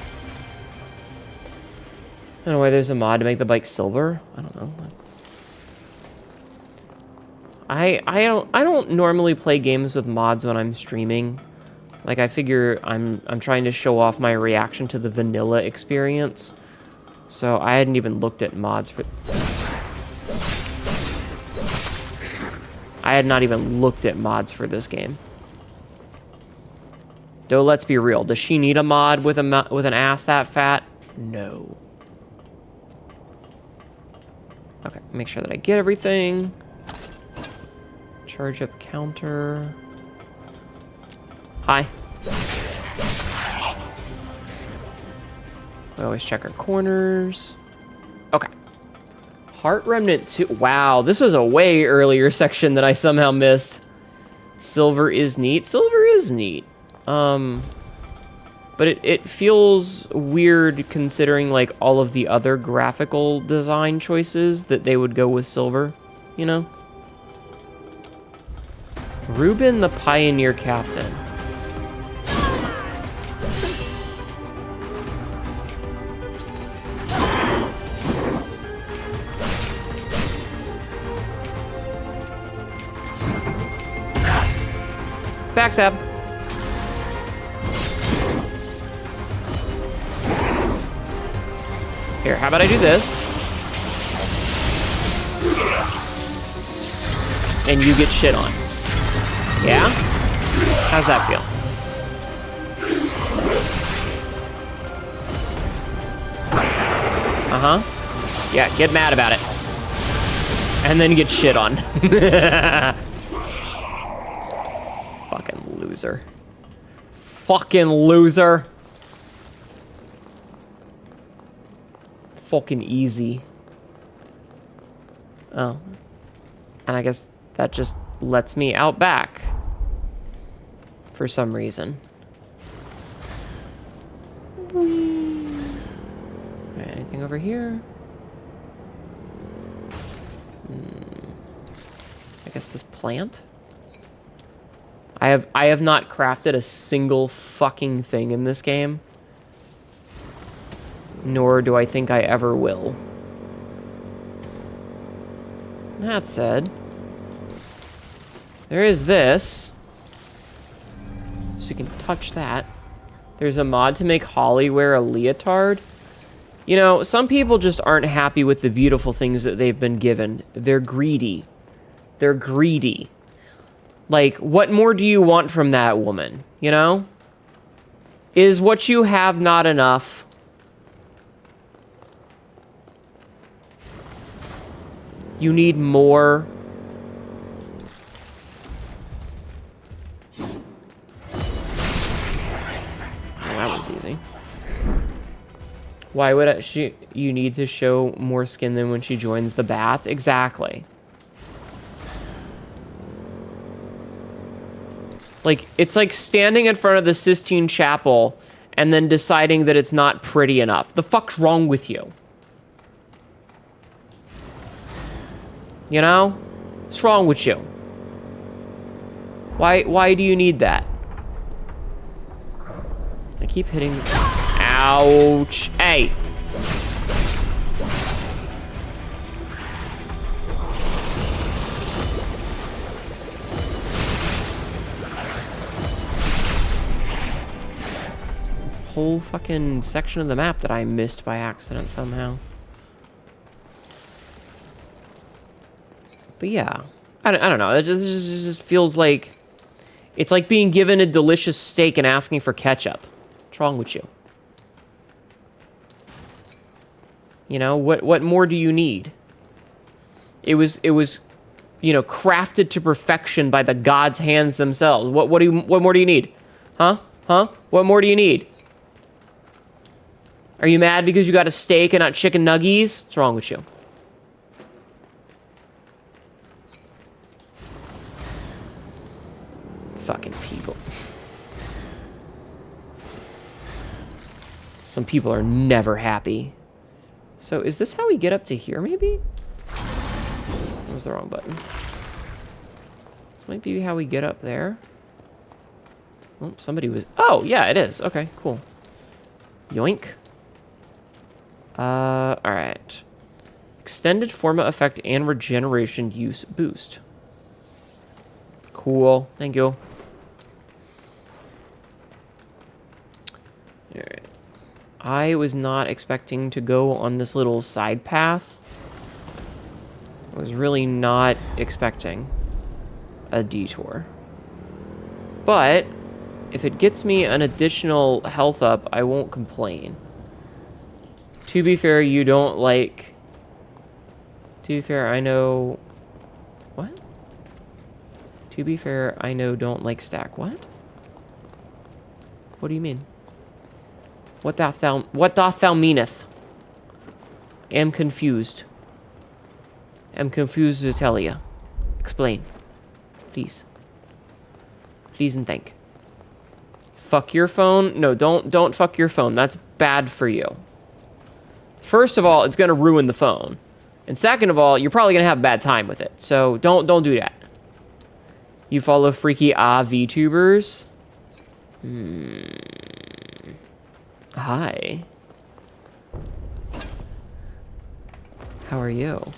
I don't know why there's a mod to make the bike silver. I don't know. I don't normally play games with mods when I'm streaming. Like, I figure I'm trying to show off my reaction to the vanilla experience. So I hadn't even looked at mods for... I had not even looked at mods for this game. Though, let's be real. Does she need a mod with an ass that fat? No. Okay, make sure that I get everything. Charge up counter. Hi. We always check our corners. Okay. Heart Remnant 2. Wow, this was a way earlier section that I somehow missed. Silver is neat. Silver is neat. But it feels weird considering, like, all of the other graphical design choices that they would go with silver, you know? Reuben the Pioneer Captain. Backstab. Here, how about I do this? And you get shit on. Yeah? How's that feel? Uh-huh. Yeah, get mad about it. And then get shit on. Fucking loser. Fucking loser. Fucking easy. Oh. And I guess that just lets me out back. For some reason. Right, anything over here? I guess this plant? I have not crafted a single fucking thing in this game. Nor do I think I ever will. That said, there is this. So you can touch that. There's a mod to make Holly wear a leotard. You know, some people just aren't happy with the beautiful things that they've been given. They're greedy. They're greedy. Like, what more do you want from that woman? You know? Is what you have not enough? You need more. Oh, that was easy. Why would you need to show more skin than when she joins the bath? Exactly. Like, it's like standing in front of the Sistine Chapel and then deciding that it's not pretty enough. The fuck's wrong with you? You know? What's wrong with you? Why do you need that? I keep hitting... Ouch. Hey! Whole fucking section of the map that I missed by accident somehow. But yeah, I don't know. It just feels like... It's like being given a delicious steak and asking for ketchup. What's wrong with you? You know, what more do you need? It was, you know, crafted to perfection by the gods' hands themselves. What more do you need? Huh? Huh? What more do you need? Are you mad because you got a steak and not chicken nuggies? What's wrong with you? Fucking people. Some people are never happy. So is this how we get up to here, maybe? That was the wrong button. This might be how we get up there. Oh, somebody was... Oh, yeah, it is. Okay, cool. Yoink. Alright. Extended Forma effect and regeneration use boost. Cool. Thank you. Alright. I was not expecting to go on this little side path. I was really not expecting a detour. But if it gets me an additional health up, I won't complain. To be fair, you don't like... To be fair, I know... What? To be fair, I know don't like stack. What? What do you mean? What doth thou meaneth? Am confused. Am confused to tell ya. Explain. Please. Please and thank. Fuck your phone? No, don't fuck your phone. That's bad for you. First of all, it's gonna ruin the phone. And second of all, you're probably gonna have a bad time with it. So don't do that. You follow freaky Vtubers? Hi. How are you?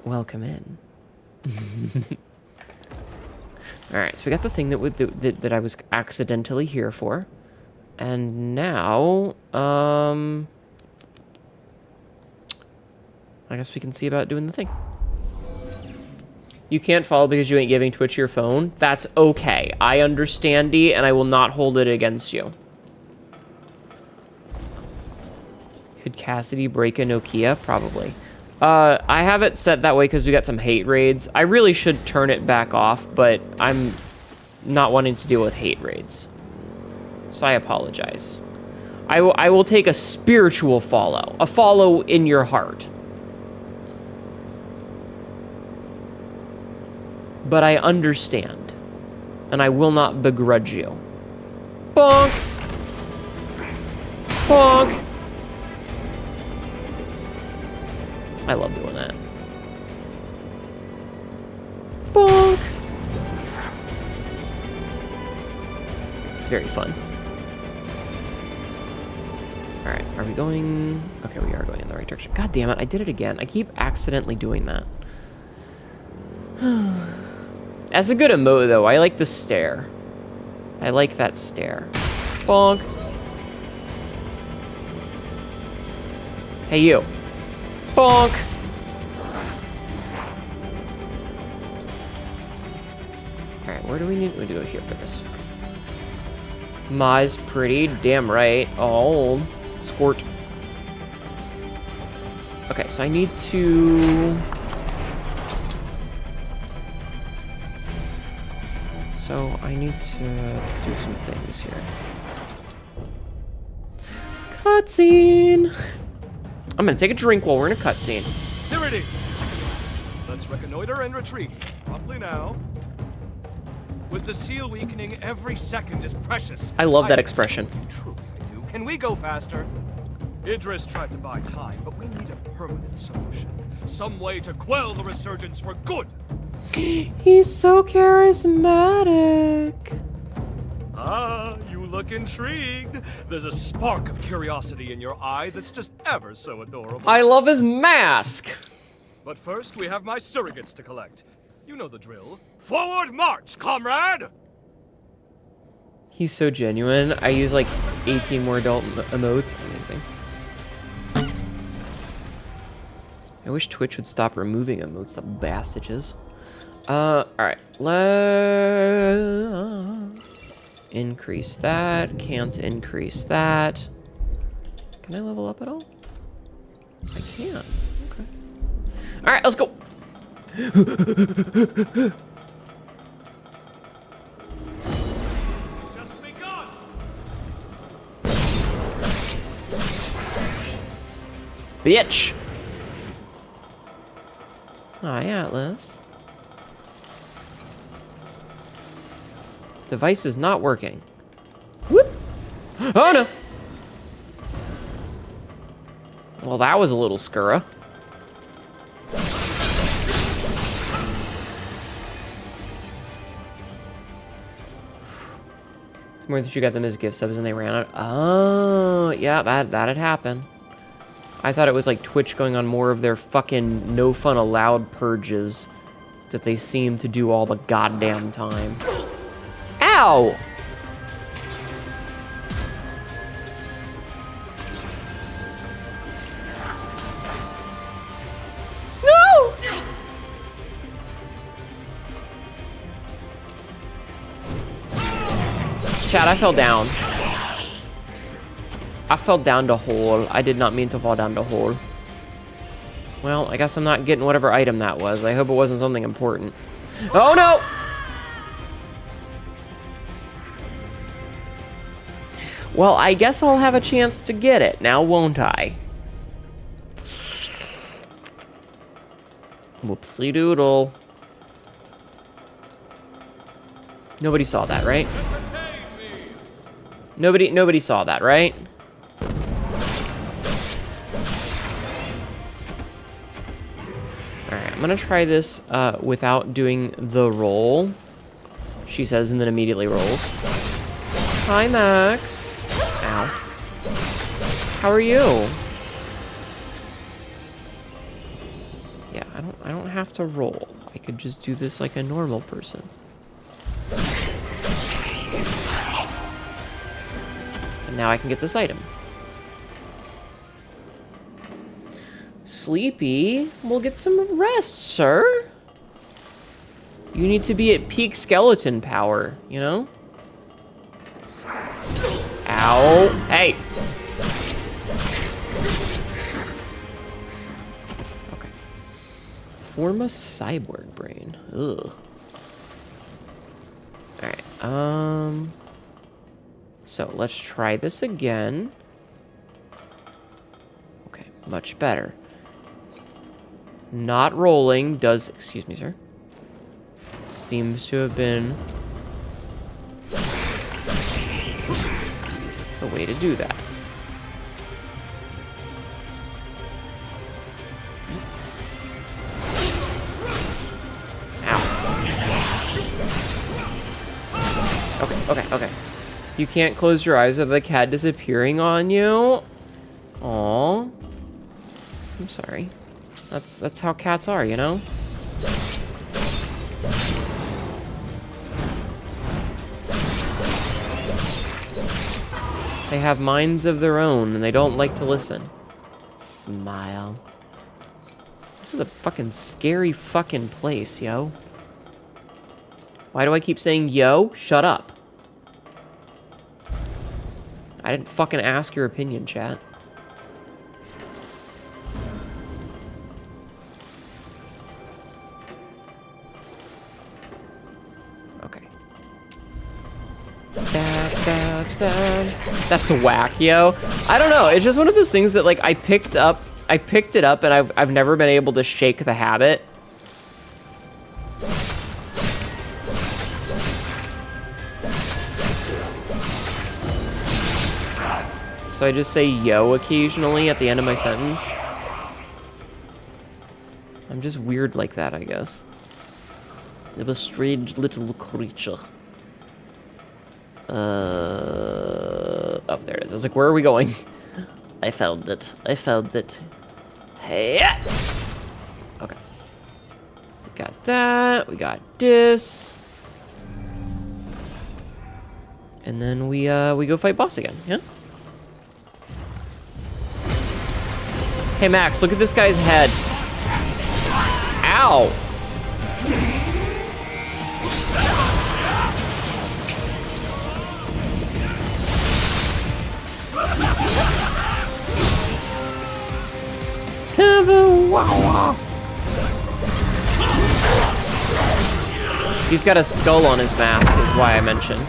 Welcome in. Alright, so we got the thing that I was accidentally here for. And now, I guess we can see about doing the thing. You can't follow because you ain't giving Twitch your phone. That's okay. I understand, D, and I will not hold it against you. Could Cassidy break a Nokia? Probably. I have it set that way because we got some hate raids. I really should turn it back off, but I'm not wanting to deal with hate raids. So I apologize. I will take a spiritual follow. A follow in your heart. But I understand. And I will not begrudge you. Bonk! Bonk! I love doing that. Bonk! It's very fun. Alright, are we going... Okay, we are going in the right direction. God damn it, I did it again. I keep accidentally doing that. As a good emote, though, I like the stare. I like that stare. Bonk! Hey, you. Bonk! Alright, where do we need to go here for this? Ma's pretty, damn right. Oh, squirt. Okay, so I need to... So I need to do some things here. Cutscene! I'm gonna take a drink while we're in a cutscene. Here it is. Let's reconnoiter and retreat. Promptly now. With the seal weakening, every second is precious. I love that expression. Truly, I do. Can we go faster? Idris tried to buy time, but we need a permanent solution. Some way to quell the resurgence for good. He's so charismatic. Ah, you look intrigued. There's a spark of curiosity in your eye that's just ever so adorable. I love his mask. But first, we have my surrogates to collect. You know the drill. Forward march, comrade! He's so genuine. I use like 18 more adult emotes. Amazing. I wish Twitch would stop removing emotes, the bastages. Alright. Let's increase that. Can't increase that. Can I level up at all? I can. Okay. Alright, let's go. Just begun. Bitch! Hi, Atlas. Device is not working. Whoop! Oh no! Well, that was a little scurra. More that you got them as gift subs and they ran out. Oh, yeah, that'd happen. I thought it was like Twitch going on more of their fucking no fun allowed purges that they seem to do all the goddamn time. Ow! No! Chat, I fell down. I fell down the hole. I did not mean to fall down the hole. Well, I guess I'm not getting whatever item that was. I hope it wasn't something important. Oh, no! Well, I guess I'll have a chance to get it now, won't I? Whoopsie doodle. Nobody saw that, right? Nobody saw that, right? Alright, I'm gonna try this without doing the roll. She says and then immediately rolls. Hi, Max. Ow. How are you? Yeah, I don't have to roll. I could just do this like a normal person. And now I can get this item. Sleepy, we'll get some rest, sir. You need to be at peak skeleton power, you know? Ow. Hey. Okay. Form a cyborg brain. Ugh. Alright, so let's try this again. Okay, much better. Not rolling does, excuse me, sir. Seems to have been the way to do that. Ow. Okay. You can't close your eyes of the cat disappearing on you. Aww. I'm sorry. That's how cats are, you know? They have minds of their own and they don't like to listen. Smile. This is a fucking scary fucking place, yo. Why do I keep saying yo? Shut up. I didn't fucking ask your opinion, chat. Okay. Stab. That's whack, yo. I don't know. It's just one of those things that, like, I picked it up and I've never been able to shake the habit. So I just say yo occasionally at the end of my sentence. I'm just weird like that, I guess. I'm a strange little creature. Oh, there it is. I was like, where are we going? I found it. Hey! Okay. We got that. We got this. And then we go fight boss again, yeah? Hey, Max, look at this guy's head. Ow! He's got a skull on his mask, is why I mentioned.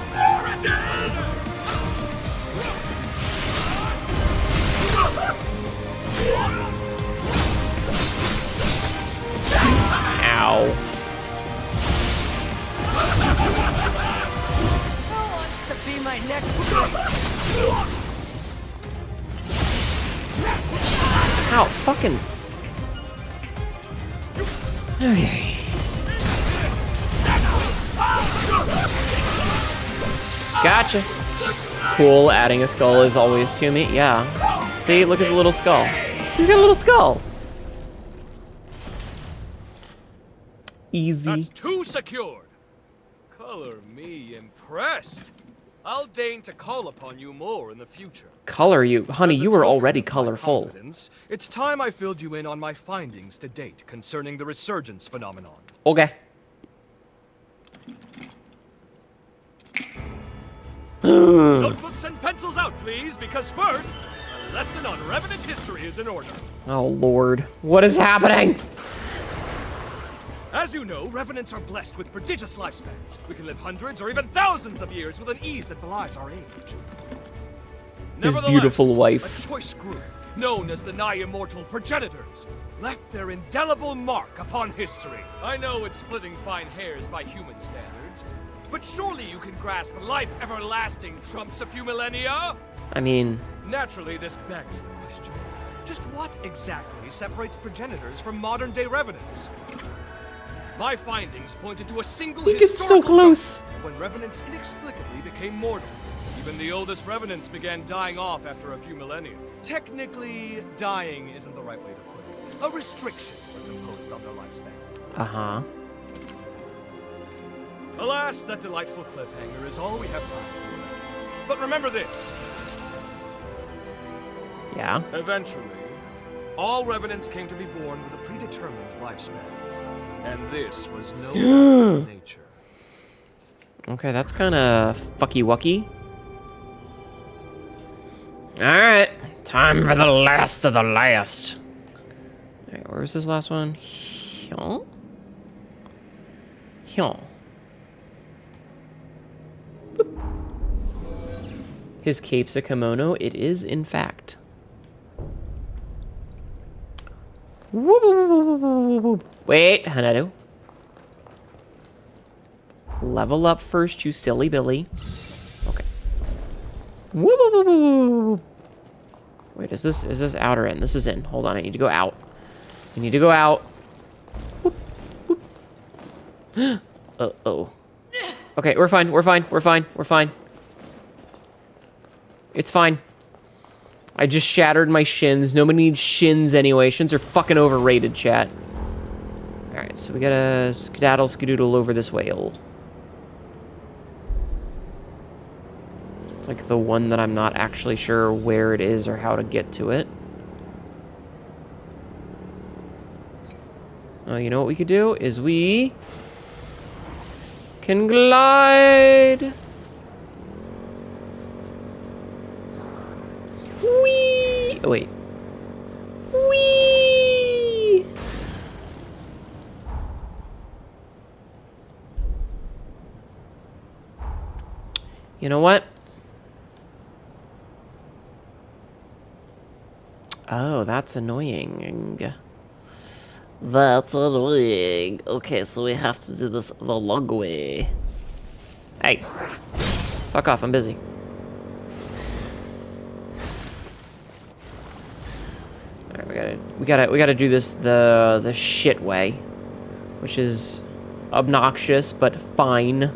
Ow. Who wants to be my next Ow, fucking. Okay. Gotcha. cool adding a skull is always to me. Yeah. See, look at the little skull. He's got a little skull. Easy. That's 2 secured. Color me impressed. I'll deign to call upon you more in the future. Color you? Honey, As a you were token already of my colorful. confidence, it's time I filled you in on my findings to date concerning the resurgence phenomenon. Okay. Notebooks and pencils out, please, because first, a lesson on Revenant history is in order. Oh, Lord. What is happening? As you know, Revenants are blessed with prodigious lifespans. We can live hundreds or even thousands of years with an ease that belies our age. His beautiful wife. A choice group, known as the nigh-immortal progenitors, left their indelible mark upon history. I know it's splitting fine hairs by human standards, but surely you can grasp life everlasting trumps a few millennia? I mean... Naturally, this begs the question. Just what exactly separates progenitors from modern-day Revenants? My findings pointed to a single He gets so historical close. juncture when Revenants inexplicably became mortal. Even the oldest Revenants began dying off after a few millennia. Technically, dying isn't the right way to put it. A restriction was imposed on their lifespan. Uh-huh. Alas, that delightful cliffhanger is all we have time for. But remember this. Yeah? Eventually, all Revenants came to be born with a predetermined lifespan. And this was no nature. Okay, that's kind of fucky-wucky. Alright, time for the last of the last. Alright, where's this last one? Here? Here. His cape's a kimono. It is, in fact. Wait, Hnetu. Level up first, you silly Billy. Okay. Wait, is this out or in? This is in. Hold on, I need to go out. I need to go out. Uh-oh. Okay, we're fine, we're fine, we're fine, we're fine. It's fine. I just shattered my shins. Nobody needs shins anyway. Shins are fucking overrated, chat. Alright, so we gotta skedaddle skedoodle over this whale. It's like the one that I'm not actually sure where it is or how to get to it. Oh, you know what we could do? Is we can glide. Whee! Oh, wait. Whee! You know what? Oh, that's annoying. That's annoying. Okay, so we have to do this the long way. Hey. Fuck off, I'm busy. Alright, we gotta do this the shit way. Which is obnoxious, but fine.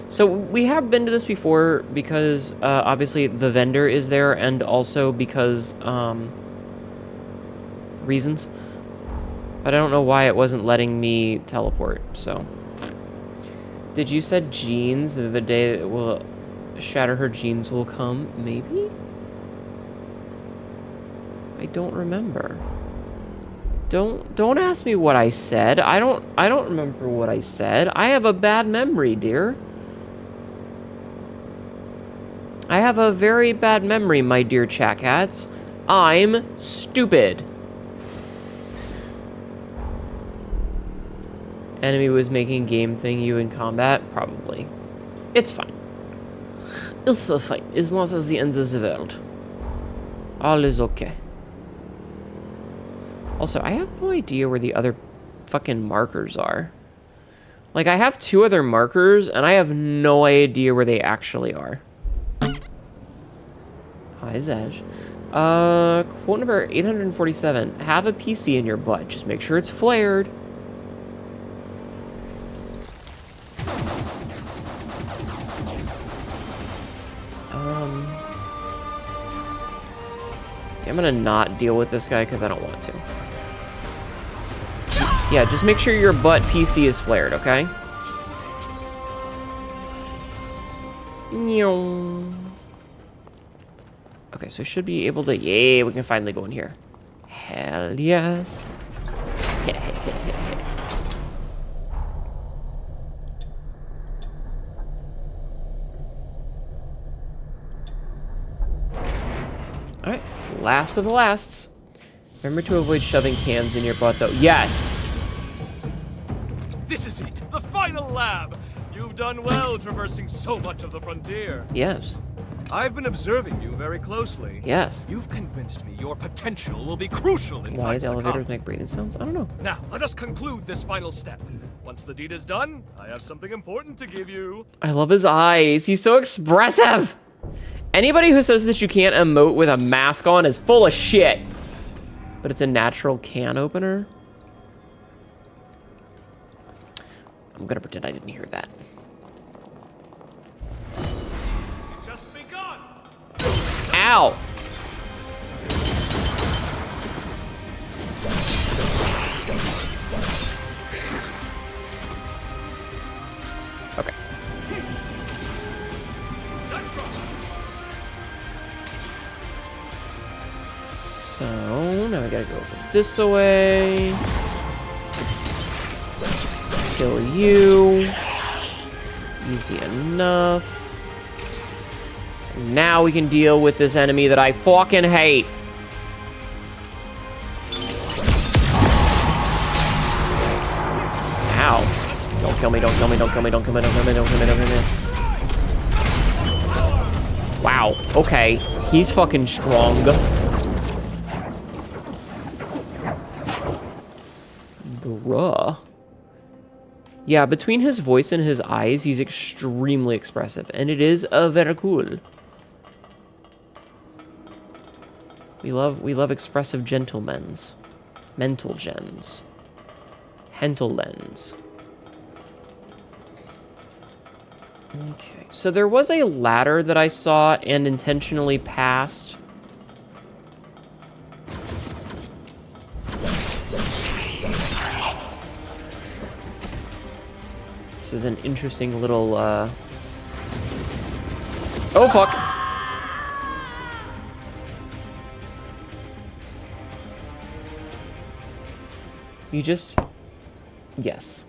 So we have been to this before because obviously the vendor is there, and also because reasons. But I don't know why it wasn't letting me teleport, so. Did you said jeans the day that will shatter her jeans will come? Maybe? I don't remember. Don't ask me what I said. I don't remember what I said. I have a bad memory, dear. I have a very bad memory, my dear chat-cats. I'm stupid. Enemy was making game thing you in combat? Probably. It's fine. It's fine. It's not at the end of the world. All is okay. Also, I have no idea where the other fucking markers are. Like, I have 2 other markers, and I have no idea where they actually are. Hi, Zej. Quote number 847. Have a PC in your butt. Just make sure it's flared. I'm gonna not deal with this guy because I don't want to. Yeah, just make sure your butt PC is flared, okay? Okay, so I should be able to... Yay, we can finally go in here. Hell yes. Alright, last of the lasts. Remember to avoid shoving cans in your butt, though. Yes! This is it, the final lab! You've done well traversing so much of the frontier. Yes. I've been observing you very closely. Yes. You've convinced me your potential will be crucial in Why times do to elevators come. make breathing sounds? I don't know. Now, let us conclude this final step. Once the deed is done, I have something important to give you. I love his eyes. He's so expressive. Anybody who says that you can't emote with a mask on is full of shit. But it's a natural can opener. I'm gonna pretend I didn't hear that. Just begun. Ow! Okay. So, now we gotta go over this away. Kill you. Easy enough. And now we can deal with this enemy that I fucking hate. Ow. Don't kill me, don't kill me, don't kill me, don't kill me, don't kill me, don't kill me, don't kill me. Wow, okay. He's fucking strong. Bruh. Yeah, between his voice and his eyes, he's extremely expressive. And it is very cool. We love expressive gentlemens. Mental gens. Hentelens. Okay, so there was a ladder that I saw and intentionally passed. This is an interesting little, Oh, fuck! You just... Yes.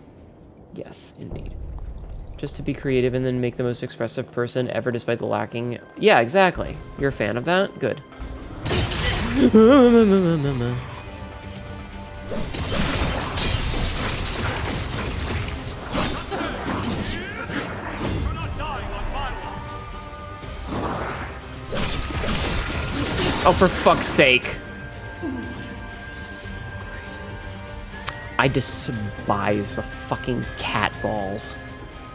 Yes, indeed. Just to be creative and then make the most expressive person ever despite the lacking... Yeah, exactly. You're a fan of that? Good. Oh, for fuck's sake. I despise the fucking cat balls.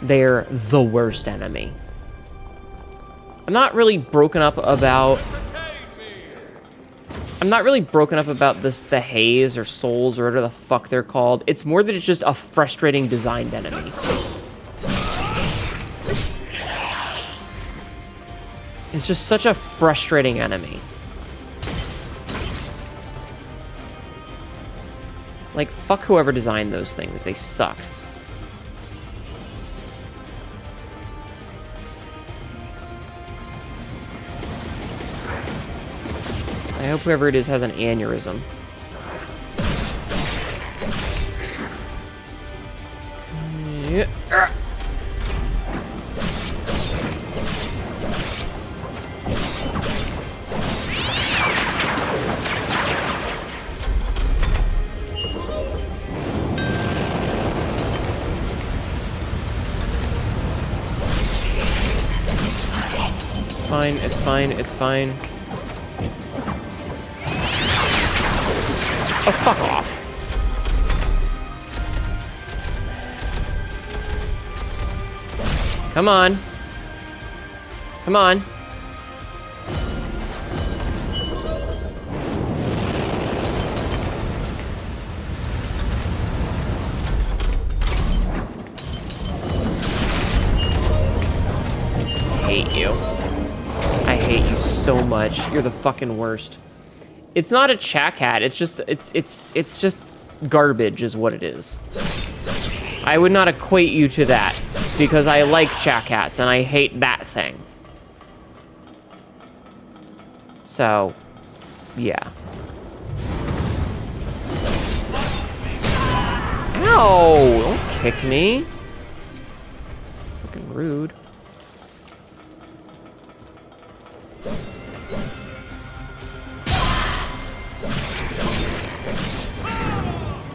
They're the worst enemy. I'm not really broken up about this, the haze or souls or whatever the fuck they're called. It's more that it's just a frustrating designed enemy. It's just such a frustrating enemy. Like, fuck whoever designed those things. They suck. I hope whoever it is has an aneurysm. Yeah. Fine, it's fine, it's fine. Oh, fuck off. Come on. Come on. I hate you. I hate you so much. You're the fucking worst. It's not a chat cat. It's just it's just garbage is what it is. I would not equate you to that because I like chat cats and I hate that thing. So, yeah. Ow! Don't kick me. Fucking rude.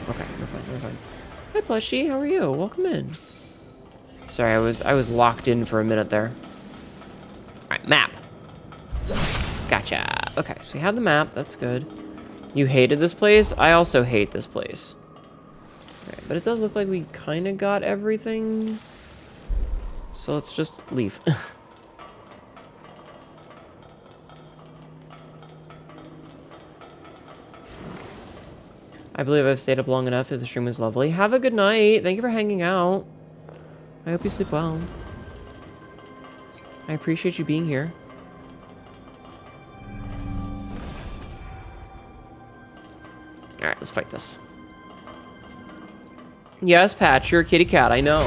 Okay, we're fine. Hi, plushie. How are you? Welcome in. Sorry, I was locked in for a minute there. All right, map. Gotcha. Okay, so we have the map. That's good. You hated this place? I also hate this place. All right, but it does look like we kind of got everything. So let's just leave. I believe I've stayed up long enough. The stream was lovely. Have a good night. Thank you for hanging out. I hope you sleep well. I appreciate you being here. Alright, let's fight this. Yes, Patch, you're a kitty cat, I know.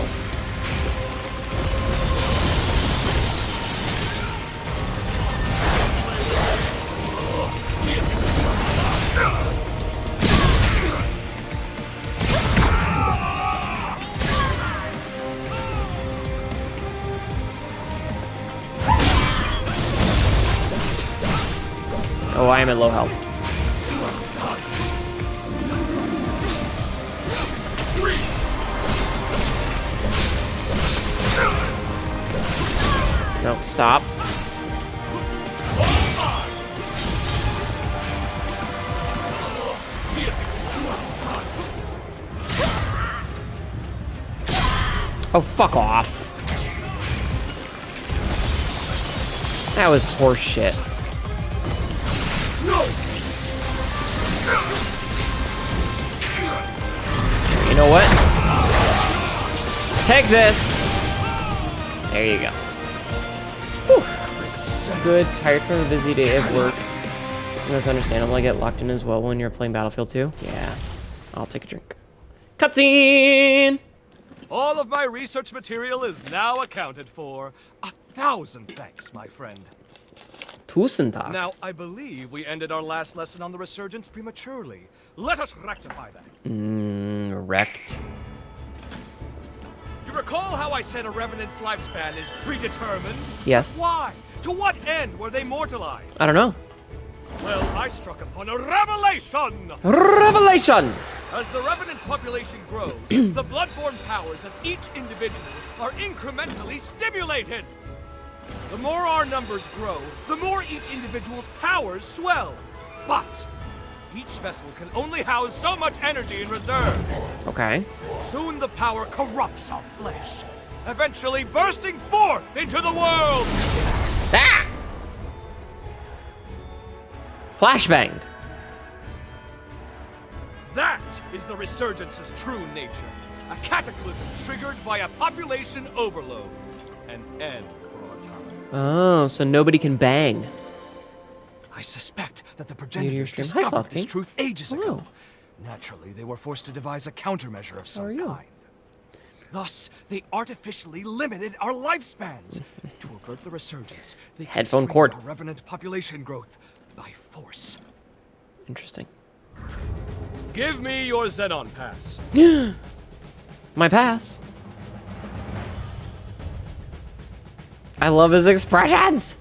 Oh, I am at low health. No, stop. Oh, fuck off. That was horse shit. You know what? Take this. There you go. Whew. Good. Tired from a busy day at work. That's understandable. I get locked in as well when you're playing Battlefield 2. Yeah. I'll take a drink. Cutscene! All of my research material is now accounted for. 1,000 thanks, my friend. Tusentag. Now, I believe we ended our last lesson on the resurgence prematurely. Let us rectify that. Wrecked. You recall how I said a Revenant's lifespan is predetermined? Yes. Why? To what end were they mortalized? I don't know. Well, I struck upon a revelation! Revelation! As the Revenant population grows, the bloodborne powers of each individual are incrementally stimulated. The more our numbers grow, the more each individual's powers swell. But each vessel can only house so much energy in reserve. Okay. Soon the power corrupts our flesh, eventually bursting forth into the world. Ah! Flashbanged. That is the resurgence's true nature. A cataclysm triggered by a population overload. An end for our time. Oh, so nobody can bang. I suspect that the progenitors discovered this truth ages ago. Naturally, they were forced to devise a countermeasure of some kind. Thus, they artificially limited our lifespans. To avert the resurgence, they Headphone cord. our revenant population growth by force. Interesting. Give me your Xenon pass. My pass. I love his expressions.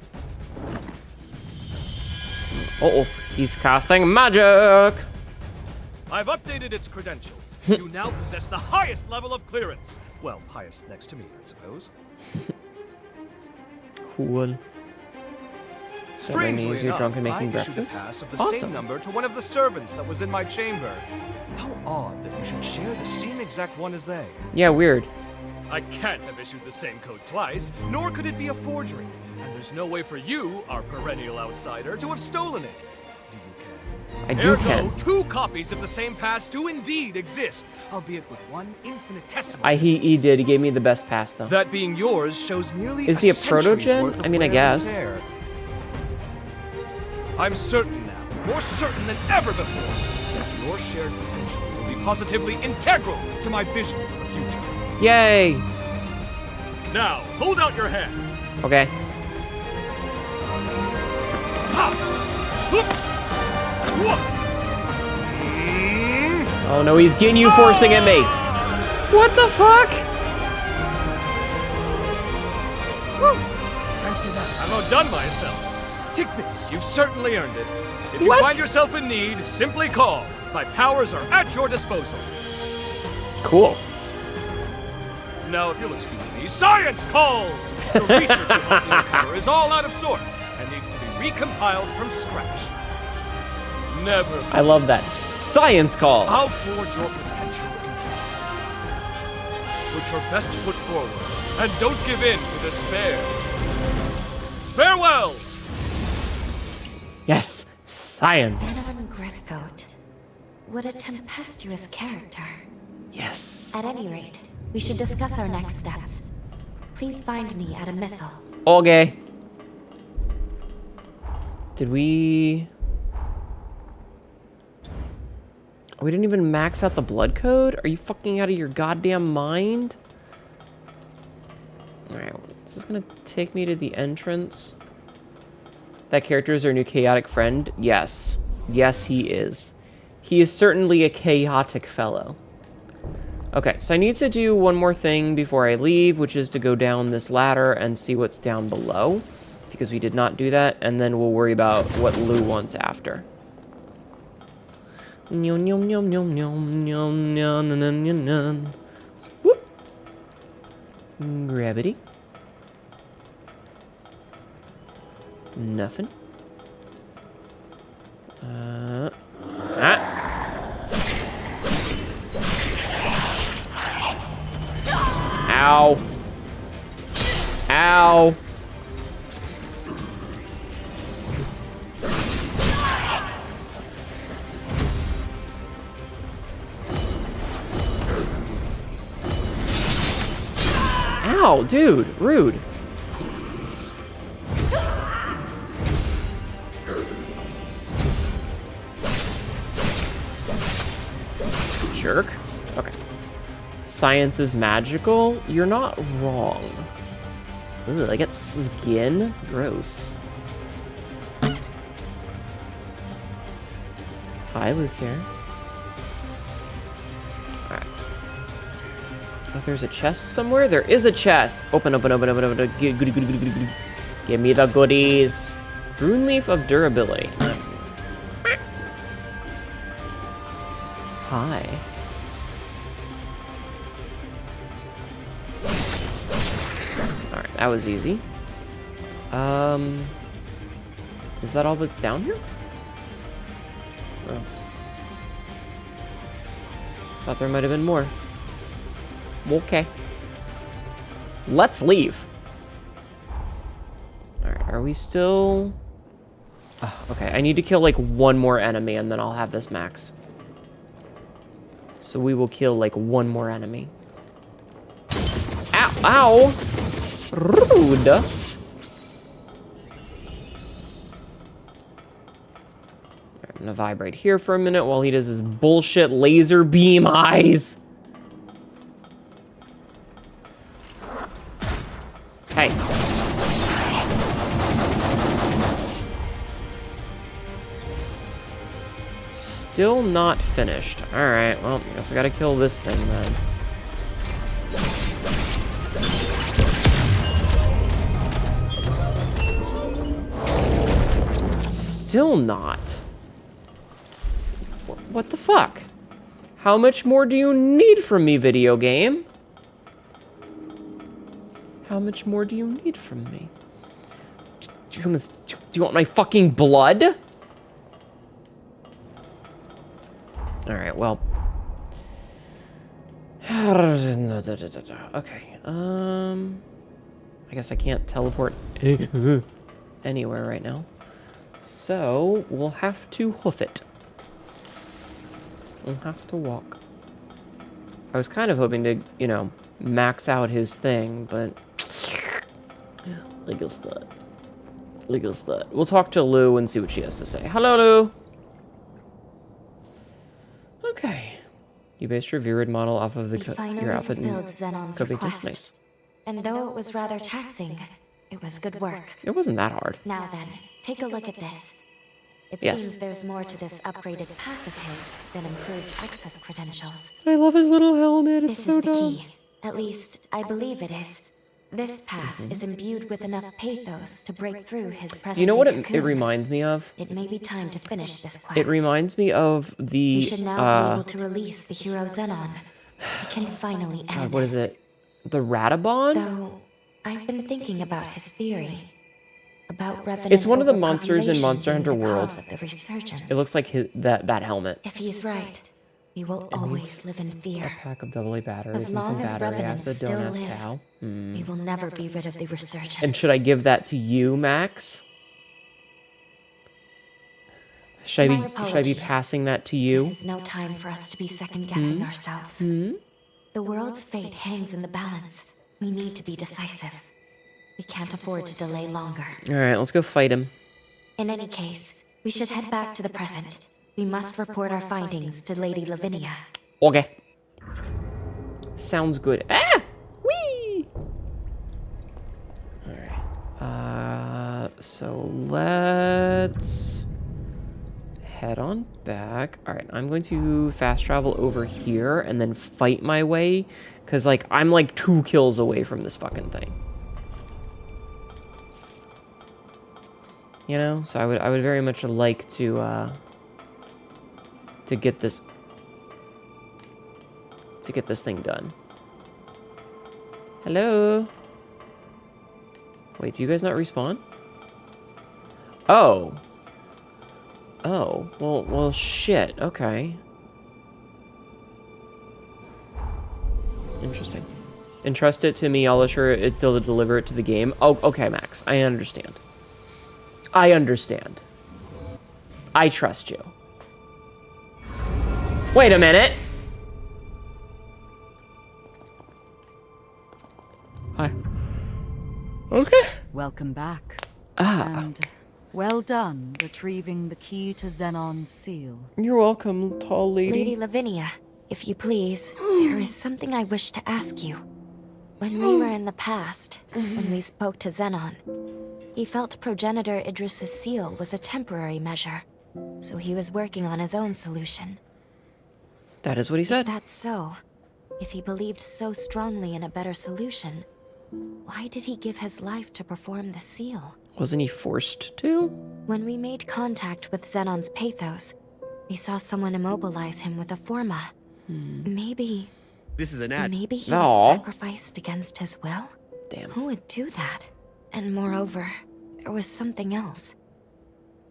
Uh-oh, he's casting magic. I've updated its credentials. You now possess the highest level of clearance. Well, highest next to me, I suppose. Cool. Strangely you're drunk and making I issued breakfast? a pass of the Awesome. same number to one of the servants that was in my chamber. How odd that you should share the same exact one as they. Yeah, weird. I can't have issued the same code twice, nor could it be a forgery. And there's no way for you, our perennial outsider, to have stolen it. I do Ergo, can. 2 copies of the same pass do indeed exist, albeit with one infinitesimal. He did. He gave me the best pass, though. That being yours shows nearly Is he a proto-gen? I mean, I guess. I'm certain now more certain than ever before that your shared potential will be positively integral to my vision for the future. Yay! Now, hold out your hand. Okay. Oh no, he's getting you forcing at me. What the fuck? Fancy that. I'm outdone myself. Take this. You've certainly earned it. If you What? find yourself in need, simply call. My powers are at your disposal. Cool. Now, if you'll excuse me, science calls! The research you helped me uncover is all out of sorts and needs to be recompiled from scratch. Never. I love that. Science call. I'll forge your potential into it. Put your best foot forward and don't give in to despair. Farewell! Yes, science. Zenon Griffgoat. What a tempestuous character. Yes. At any rate, we should discuss our next steps. Please find me at a missile. Okay. Did we... We didn't even max out the blood code? Are you fucking out of your goddamn mind? Alright, is this gonna take me to the entrance? That character is our new chaotic friend? Yes. Yes, he is. He is certainly a chaotic fellow. Okay, so I need to do one more thing before I leave, which is to go down this ladder and see what's down below, because we did not do that, and then we'll worry about what Lou wants after. Nyum, nyum, nyum, nyum, nyum, nyum, nyum, nyum, nyum, nyum. Whoop. Gravity. Nothing. Ow. Ow. Ow, dude, rude. Jerk. Okay. Science is magical? You're not wrong. Ugh, I get skin? Gross. Hi, Lucier. Alright. Oh, there's a chest somewhere? There is a chest! Open, open, open, open, open. Goody, goody, goody, goody, goody. Give me the goodies. Rune leaf of durability. Hi. Alright, that was easy. Is that all that's down here? Oh. Thought there might have been more. Okay. Let's leave. Alright, are we still... Oh, okay, I need to kill like one more enemy and then I'll have this max. So we will kill like one more enemy. Ow! Ow! Rude! I'm gonna vibrate here for a minute while he does his bullshit laser beam eyes. Hey. Still not finished. Alright, well, I guess we gotta kill this thing then. Still not. What the fuck? How much more do you need from me, video game? How much more do you need from me? Do you want my fucking blood? Alright, well. Okay, I guess I can't teleport anywhere right now. So, we'll have to hoof it. We'll have to walk. I was kind of hoping to, you know, max out his thing, but... Legal stud. Legal stud. We'll talk to Lou and see what she has to say. Hello, Lou! You based your Virid model off of We finally your outfit in fulfilled Zenon's Covington. request. Nice. And though it was rather taxing, it was good work. It wasn't that hard. Now then, take a look at this. It Yes. seems there's more to this upgraded pass of his than improved access credentials. I love his little helmet. It's This so is the dumb. key. At least, I believe it is. This pass is imbued with enough pathos to break through his present. You know what it cocoon. reminds me of? It may be time to finish this quest. It reminds me of the. We should now be able to release the hero Zenon. We can finally end God, what is this. it? The Radabon? Though, I've been thinking about his theory. About Revenant It's one of the monsters in overpopulation Monster being Hunter the World. cause of the resurgence. It looks like that helmet. If he's right, we will always live in A fear. pack of AA batteries As and some long as battery Revenants acid. still Don't ask live, how. we will never be rid of the resurgence. And should I give that to you, Max? Should My I be apologies. passing that to you? This is no time for us to be second-guessing ourselves. The world's fate hangs in the balance. We need to be decisive. We can't afford to delay longer. All right, let's go fight him. In any case, we should head back to the present. We must report our findings to Lady Lavinia. Okay. Sounds good. Ah! Whee! Alright. So let's head on back. Alright, I'm going to fast travel over here and then fight my way. Because, like, I'm like 2 kills away from this fucking thing. You know? So I would very much like to get this thing done. Hello? Wait, do you guys not respawn? Oh. Oh, well, shit. Okay. Interesting. Entrust it to me. I'll assure it to deliver it to the game. Oh, okay, Max. I understand. I understand. I trust you. Wait a minute. Hi. Okay. Welcome back. Ah. And well done retrieving the key to Zenon's seal. You're welcome, tall lady. Lady Lavinia, if you please, there is something I wish to ask you. When we were in the past, when we spoke to Zenon, he felt progenitor Idris's seal was a temporary measure, so he was working on his own solution. That is what he said. If that's so, if he believed so strongly in a better solution, why did he give his life to perform the seal? Wasn't he forced to? When we made contact with Zenon's pathos, we saw someone immobilize him with a forma. Maybe... This is an ad. Maybe he Aw. was sacrificed against his will? Damn. Who would do that? And moreover, there was something else.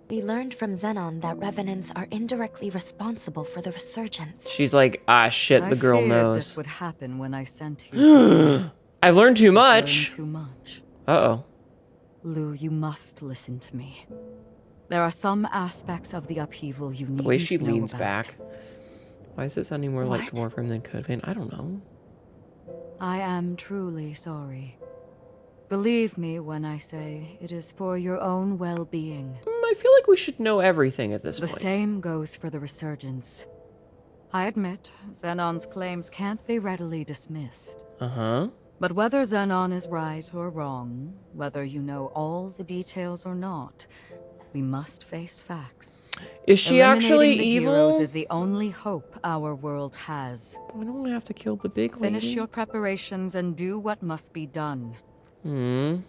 We learned from Zenon that Revenants are indirectly responsible for the resurgence. She's like, ah, shit, the girl I feared knows. this would happen when I sent you to I've learned too You've much. learned too much. Uh-oh. Lou, you must listen to me. There are some aspects of the upheaval you need The way to she know leans about. back. Why is it sounding more like Dwarfram than Codvein? I don't know. I am truly sorry. Believe me when I say it is for your own well-being. I feel like we should know everything at this The point. same goes for the resurgence. I admit, Zenon's claims can't be readily dismissed. Uh-huh. But whether Zenon is right or wrong, whether you know all the details or not, we must face facts. Is she actually Eliminating the evil? heroes is the only hope our world has. We don't have to kill the big lady. Finish your preparations and do what must be done. I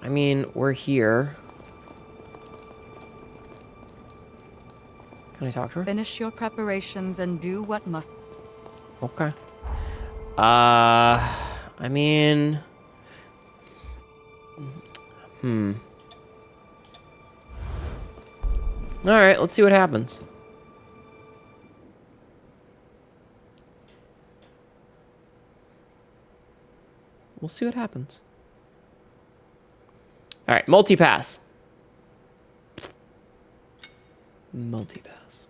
mean, we're here. Can I talk to her? Finish your preparations and do what must... Okay. I mean... Alright, let's see what happens. We'll see what happens. Alright, multi-pass. Multi-pass.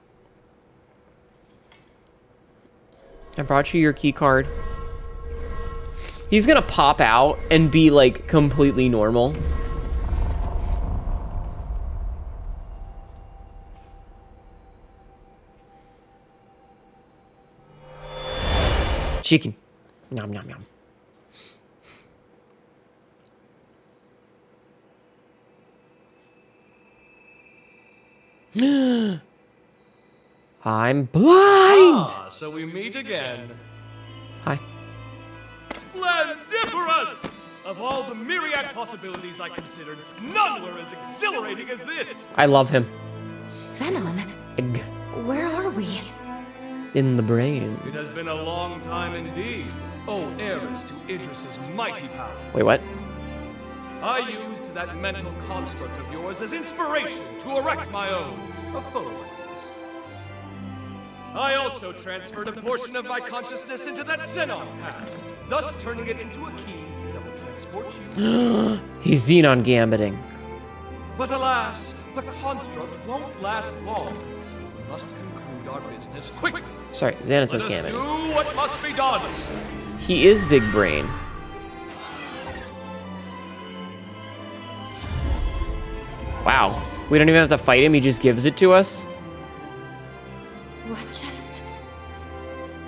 I brought you your key card. He's gonna pop out and be like completely normal. Chicken. Nom nom nom. I'm blind! Ah, so we meet again. Hi. Splendiferous! Of all the myriad possibilities I considered, none were as exhilarating as this! I love him. Xenon, Egg. where are we? In the brain. It has been a long time indeed. Oh, heiress to Idris's mighty power. Wait, what? I used that mental construct of yours as inspiration to erect my own, a photo. I also transferred a portion of my consciousness into that Xenon pass, thus turning it into a key that will transport you. He's Xenon gambiting. But alas, the construct won't last long. We must conclude our business quickly. Sorry, Xanatos Let us gambiting. do what must be done. He is big brain. Wow. We don't even have to fight him, he just gives it to us? What just...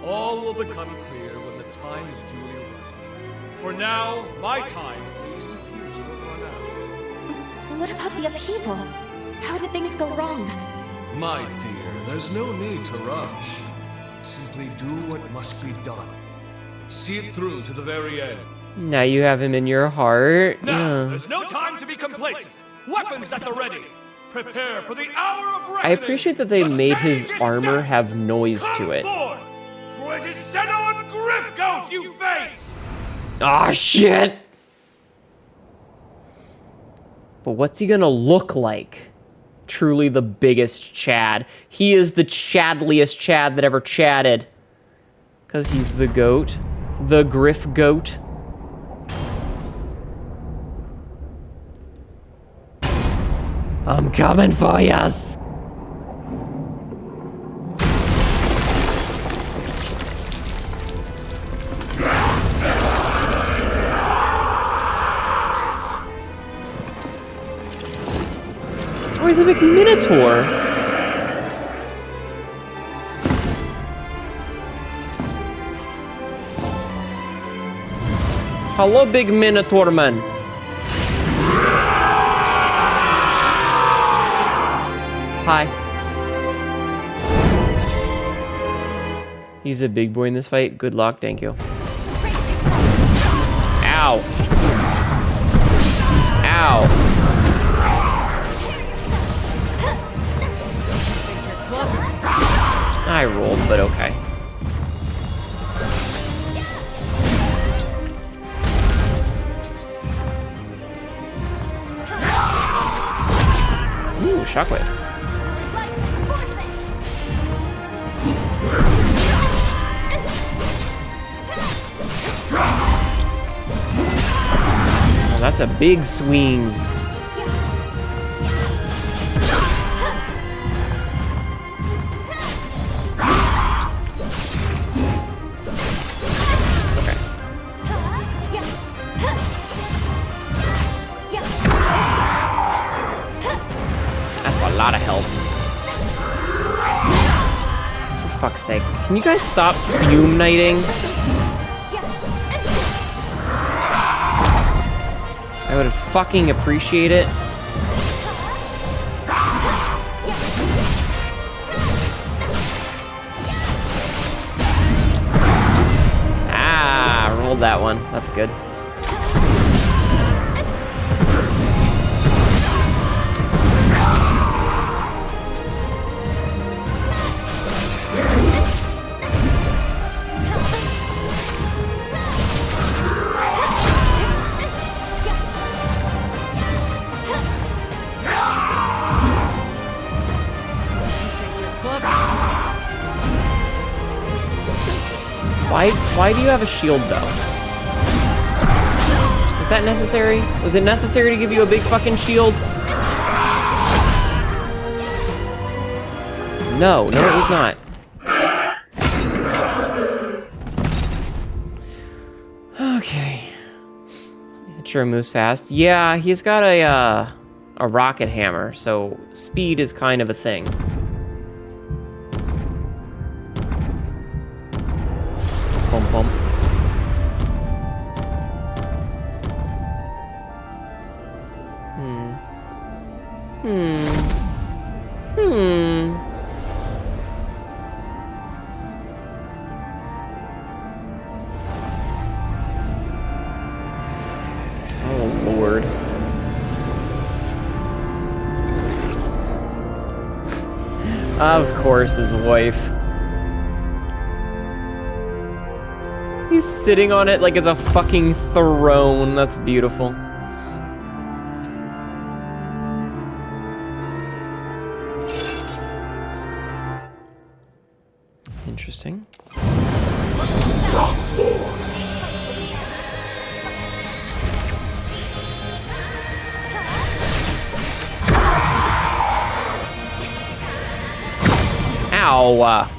All will become clear when the time is duly right. For now, my time at least appears to have run out. What about the upheaval? How did things go wrong? My dear, there's no need to rush. Simply do what must be done. See it through to the very end. Now you have him in your heart. Now, there's no time to be complacent. Weapons at the ready. Prepare for the hour of reckoning. I appreciate that they made his armor have noise to it. Forth, for it is Xenon Griffgoat you face! Ah, shit! But what's he gonna look like? Truly the biggest Chad. He is the Chadliest Chad that ever chatted. Because he's the goat. The Griff Goat. I'm coming for yas. Oh, he's a big minotaur. Hello, big minotaur man. Hi. He's a big boy in this fight. Good luck, thank you. Ow. Ow. I rolled, but okay. Ooh, shockwave. Oh, that's a big swing. A lot of health. For fuck's sake. Can you guys stop fume knighting? I would fucking appreciate it. Ah, rolled that one. That's good. Why do you have a shield, though? Was that necessary? Was it necessary to give you a big fucking shield? No, it was not. Okay. It sure moves fast. Yeah, he's got a rocket hammer, so speed is kind of a thing. Bum bum. Oh, Lord. Of course, his wife. He's sitting on it like it's a fucking throne. That's beautiful. Interesting. Ow.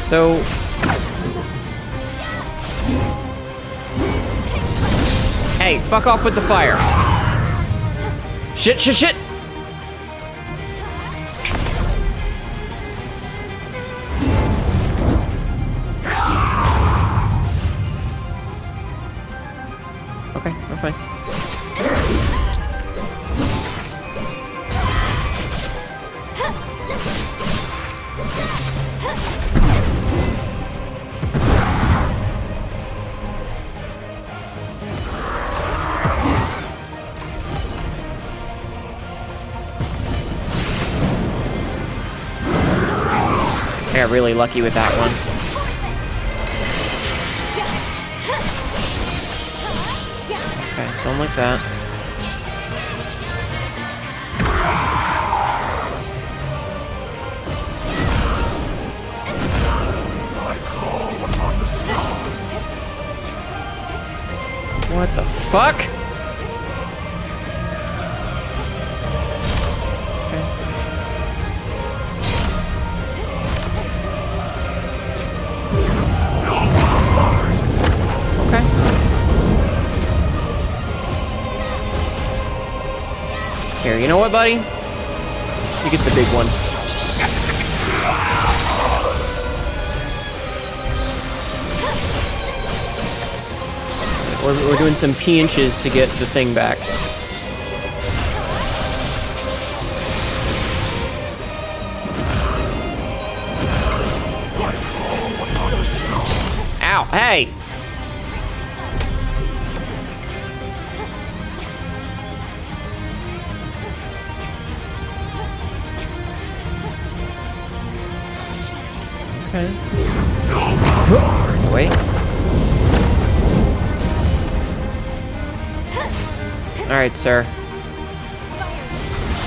So... Hey, fuck off with the fire. Shit, shit, shit! Okay, we're fine. I got really lucky with that one. Okay, don't like that. What the fuck? Here, you know what, buddy? You get the big one. We're doing some pinches to get the thing back. Ow, hey! Okay. Wait. Alright, sir.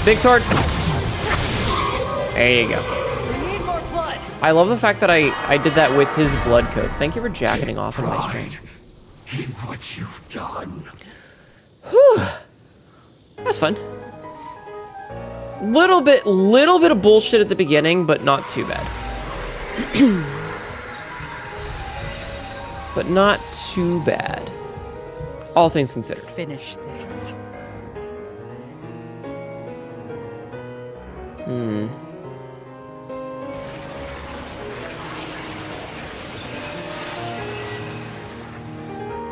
Big sword! There you go. I love the fact that I did that with his blood code. Thank you for jacketing off on my stream. In what you've done. Whew. That's fun. Little bit of bullshit at the beginning, but not too bad. But not too bad. All things considered. Finish this.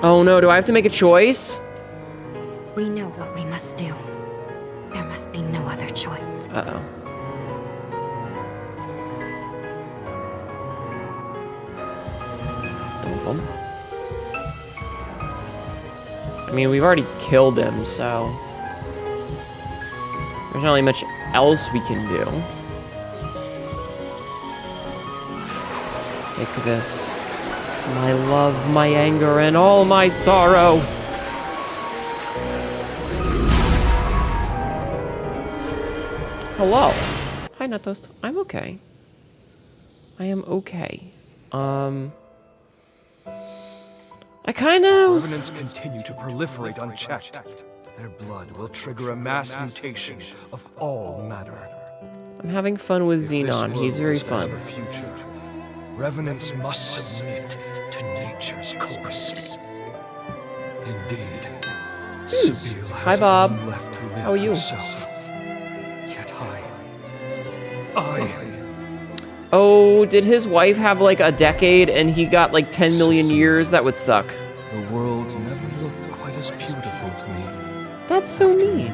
Oh no, do I have to make a choice? We know what we must do. There must be no other choice. Uh-oh. I mean, we've already killed him, so there's not really much else we can do. Take this. My love, my anger, and all my sorrow. Hello. Hi, Nuttoast. I'm okay. I am okay. I kind of... Revenants continue to proliferate unchecked. Their blood will trigger a mass mutation of all matter. I'm having fun with Xenon. He's very fun. Future, Revenants must submit to nature's course. Indeed, news? Hi, Bob. How are you? Yet Oh, did his wife have like a decade and he got like 10 million years? That would suck. The world never looked quite as beautiful to me. That's so mean.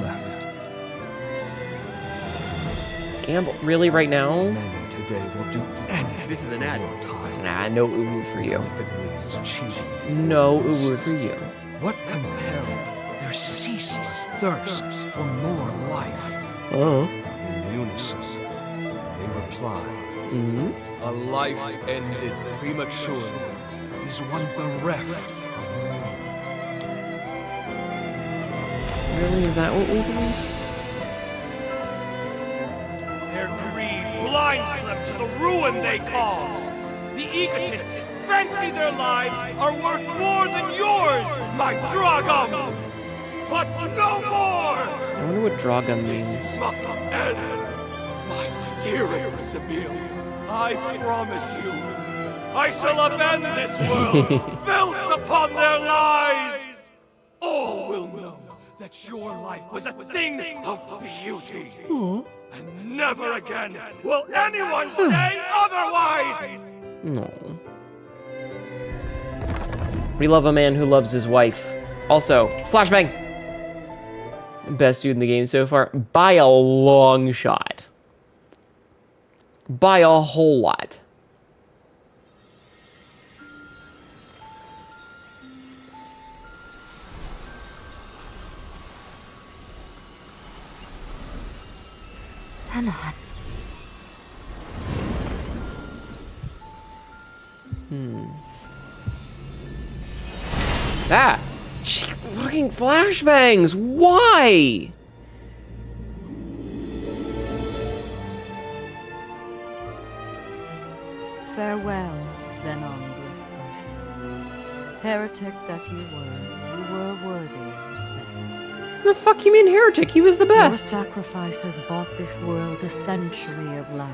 Gamble. Really, right now? Many today will do anything. This is an ad. Nah, no uwu for you. It's cheating. No uwu for you. What compelled their ceaseless thirst for more life? Oh. In unison, they reply. A life ended prematurely is one bereft of meaning. Really? Is that what we believe? Their greed blinds them to the ruin they cause. The egotists fancy their lives are worth more than yours, my Dragom! But no more! I wonder what Dragom means. This must end. My dearest Sibyl, I promise you, I shall upend this world, built upon their lies! All will know that your life was a thing of beauty. And never again will anyone say otherwise! No. We love a man who loves his wife. Also, flashbang! Best dude in the game so far, by a long shot. By a whole lot. Xenon. Ah! Fucking flashbangs! Why? Farewell, Xenon Glyphgoat. Heretic that you were worthy of respect. The fuck you mean heretic? He was the Your best. sacrifice has bought this world a century of life.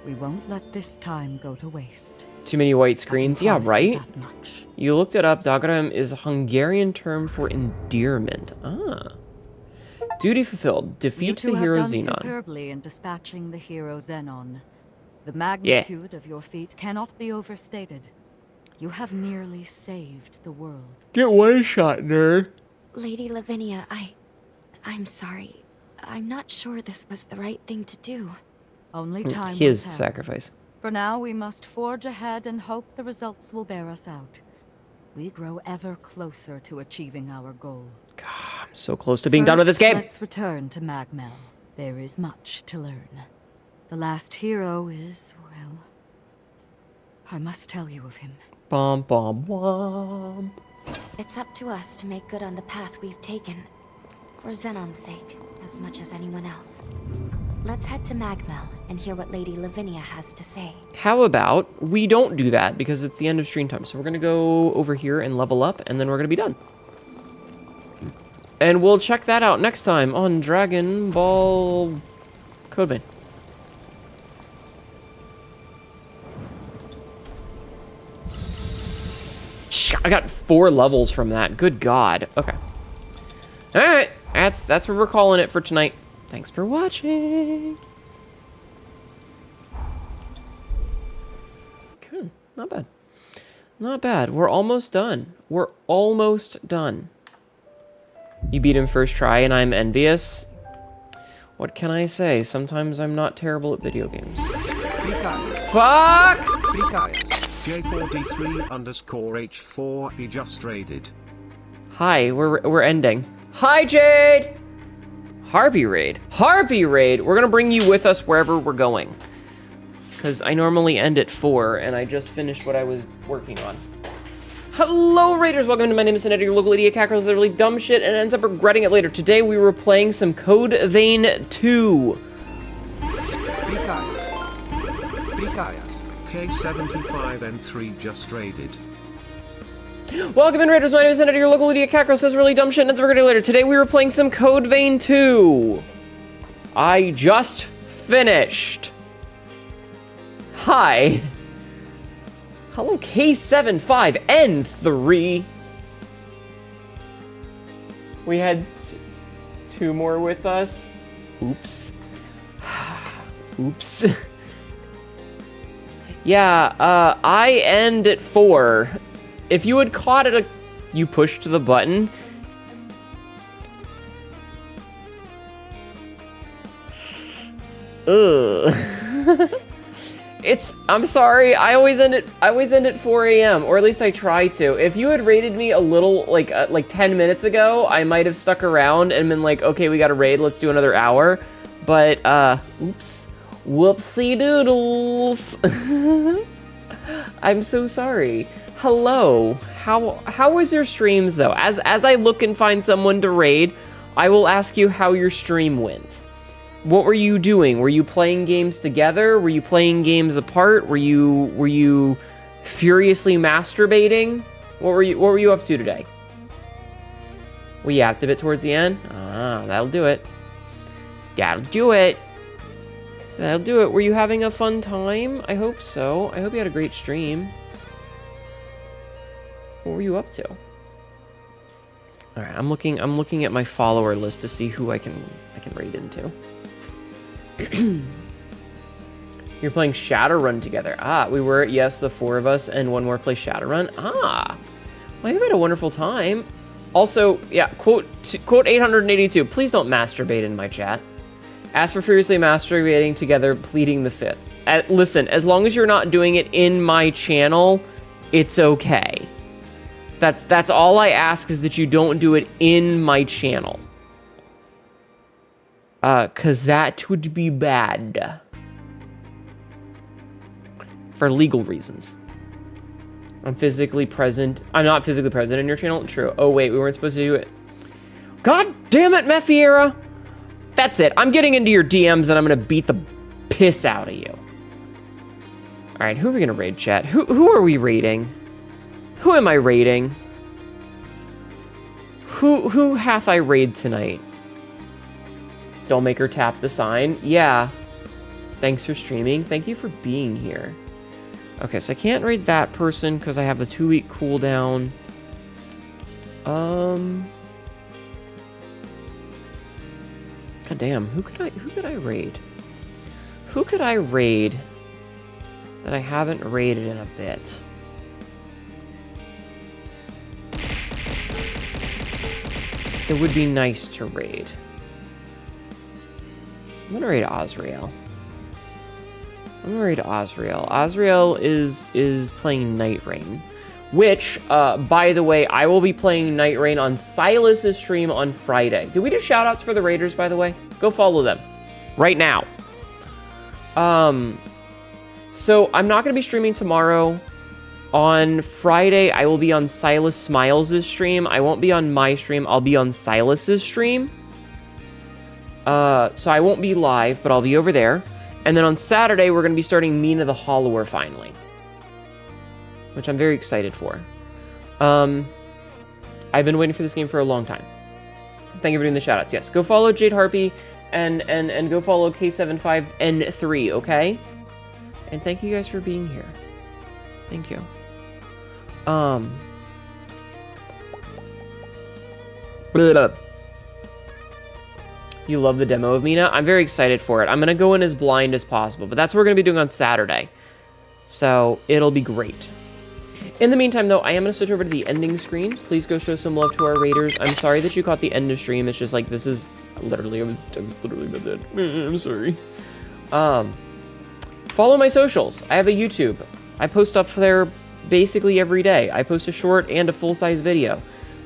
We won't let this time go to waste. Too many white screens? Yeah, promise you right? that much. You looked it up. Dagaram is a Hungarian term for endearment. Ah. Duty fulfilled. You Defeat two the have hero done Xenon. superbly in dispatching the hero Xenon. The magnitude of your feat cannot be overstated. You have nearly saved the world. Get one shot, nerd. Lady Lavinia, I'm sorry. I'm not sure this was the right thing to do. Only time His will tell. sacrifice. For now, we must forge ahead and hope the results will bear us out. We grow ever closer to achieving our goal. I'm so close to being done with this game. Let's return to Magmel. There is much to learn. The last hero is, well, I must tell you of him. Bom, bom, bom. It's up to us to make good on the path we've taken. For Xenon's sake, as much as anyone else. Let's head to Magmel and hear what Lady Lavinia has to say. How about we don't do that because it's the end of stream time. So we're going to go over here and level up and then we're going to be done. And we'll check that out next time on Dragon Ball Code Vein. I got 4 levels from that. Good God. Okay. All right. That's what we're calling it for tonight. Thanks for watching. Good. Not bad. Not bad. We're almost done. We're almost done. You beat him first try and I'm envious. What can I say? Sometimes I'm not terrible at video games. Fuck! J4D3_H4 he just raided. Hi, we're ending. Hi, Jade! Harpy Raid. Harpy Raid! We're gonna bring you with us wherever we're going. Because I normally end at 4, and I just finished what I was working on. Hello, Raiders! Welcome to My Name is Hnetu, your local idiot cat does really dumb shit and ends up regretting it later. Today, we were playing some Code Vein 2. K75N3 just raided. Welcome in, Raiders. My name is Hnetu, your local idiot cat says really dumb shit and ends up regretting it later. Today, we were playing some Code Vein 2. I just finished. Hi. Hello, K75N3. We had 2 more with us. Oops. Oops. Yeah, I end at 4. If you had caught it, you pushed the button. Ugh. I'm sorry, I always end at 4 a.m., or at least I try to. If you had raided me a little, like 10 minutes ago, I might have stuck around and been like, okay, we got a raid, let's do another hour. But, oops. Whoopsie doodles. I'm so sorry. Hello. How was your streams, though? As I look and find someone to raid, I will ask you how your stream went. What were you doing? Were you playing games together? Were you playing games apart? Were you furiously masturbating? What were you up to today? We yapped a bit towards the end. Ah, that'll do it. That'll do it. That'll do it. Were you having a fun time? I hope so. I hope you had a great stream. What were you up to? All right, I'm looking at my follower list to see who I can raid into. You're playing Shadowrun together. Ah, we were, yes, the 4 of us, and one more play Shadowrun. Ah, well, you've had a wonderful time. Also, yeah, quote 882, please don't masturbate in my chat. Ask for furiously masturbating together, pleading the 5th. Listen, as long as you're not doing it in my channel, it's okay. That's all I ask, is that you don't do it in my channel. 'Cause that would be bad. For legal reasons. I'm not physically present in your channel? True. Oh, wait, we weren't supposed to do it. God damn it, Mephiera! That's it. I'm getting into your DMs and I'm gonna beat the piss out of you. Alright, who are we gonna raid, chat? Who are we raiding? Who am I raiding? Who hath I raid tonight? Don't make her tap the sign. Yeah. Thanks for streaming. Thank you for being here. Okay, so I can't raid that person because I have a 2-week cooldown. God damn, who could I raid? Who could I raid that I haven't raided in a bit? It would be nice to raid. I'm gonna raid Osriel. Osriel is playing Night Rain, which, by the way, I will be playing Night Rain on Silas's stream on Friday. Did we do shoutouts for the raiders, by the way? Go follow them right now. So I'm not gonna be streaming tomorrow. On Friday, I will be on Silas Smiles' stream. I won't be on my stream. I'll be on Silas's stream. So I won't be live, but I'll be over there. And then on Saturday, we're going to be starting Mina the Hollower finally. Which I'm very excited for. I've been waiting for this game for a long time. Thank you for doing the shoutouts. Yes, go follow Jade Harpy and go follow K75N3, okay? And thank you guys for being here. Thank you. You love the demo of Mina? I'm very excited for it. I'm going to go in as blind as possible, but that's what we're going to be doing on Saturday. So, it'll be great. In the meantime, though, I am going to switch over to the ending screen. Please go show some love to our raiders. I'm sorry that you caught the end of stream. It's just like, this is literally, I was literally about that. I'm sorry. Follow my socials. I have a YouTube. I post stuff there basically every day. I post a short and a full-size video.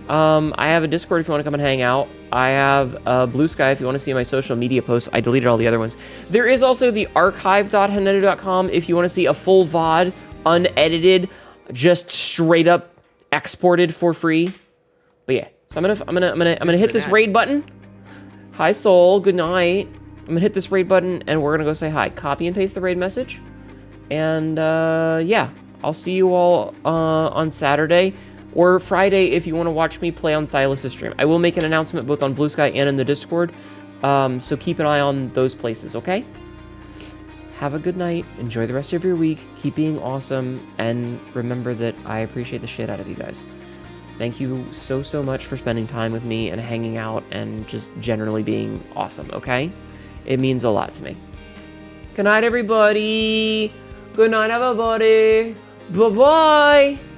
I have a Discord if you want to come and hang out. I have Blue Sky if you want to see my social media posts. I deleted all the other ones. There is also the archive.hnetu.com if you want to see a full VOD, unedited, just straight up exported for free. But yeah, so I'm gonna hit this raid button. Hi Soul, good night. I'm gonna hit this raid button and we're gonna go say hi. Copy and paste the raid message. And yeah, I'll see you all on Saturday. Or Friday if you want to watch me play on Silas's stream. I will make an announcement both on Blue Sky and in the Discord. So keep an eye on those places, okay? Have a good night. Enjoy the rest of your week. Keep being awesome. And remember that I appreciate the shit out of you guys. Thank Thank you so, so much for spending time with me and hanging out and just generally being awesome, okay? It means a lot to me. Good night, everybody. Good night, everybody. Bye-bye.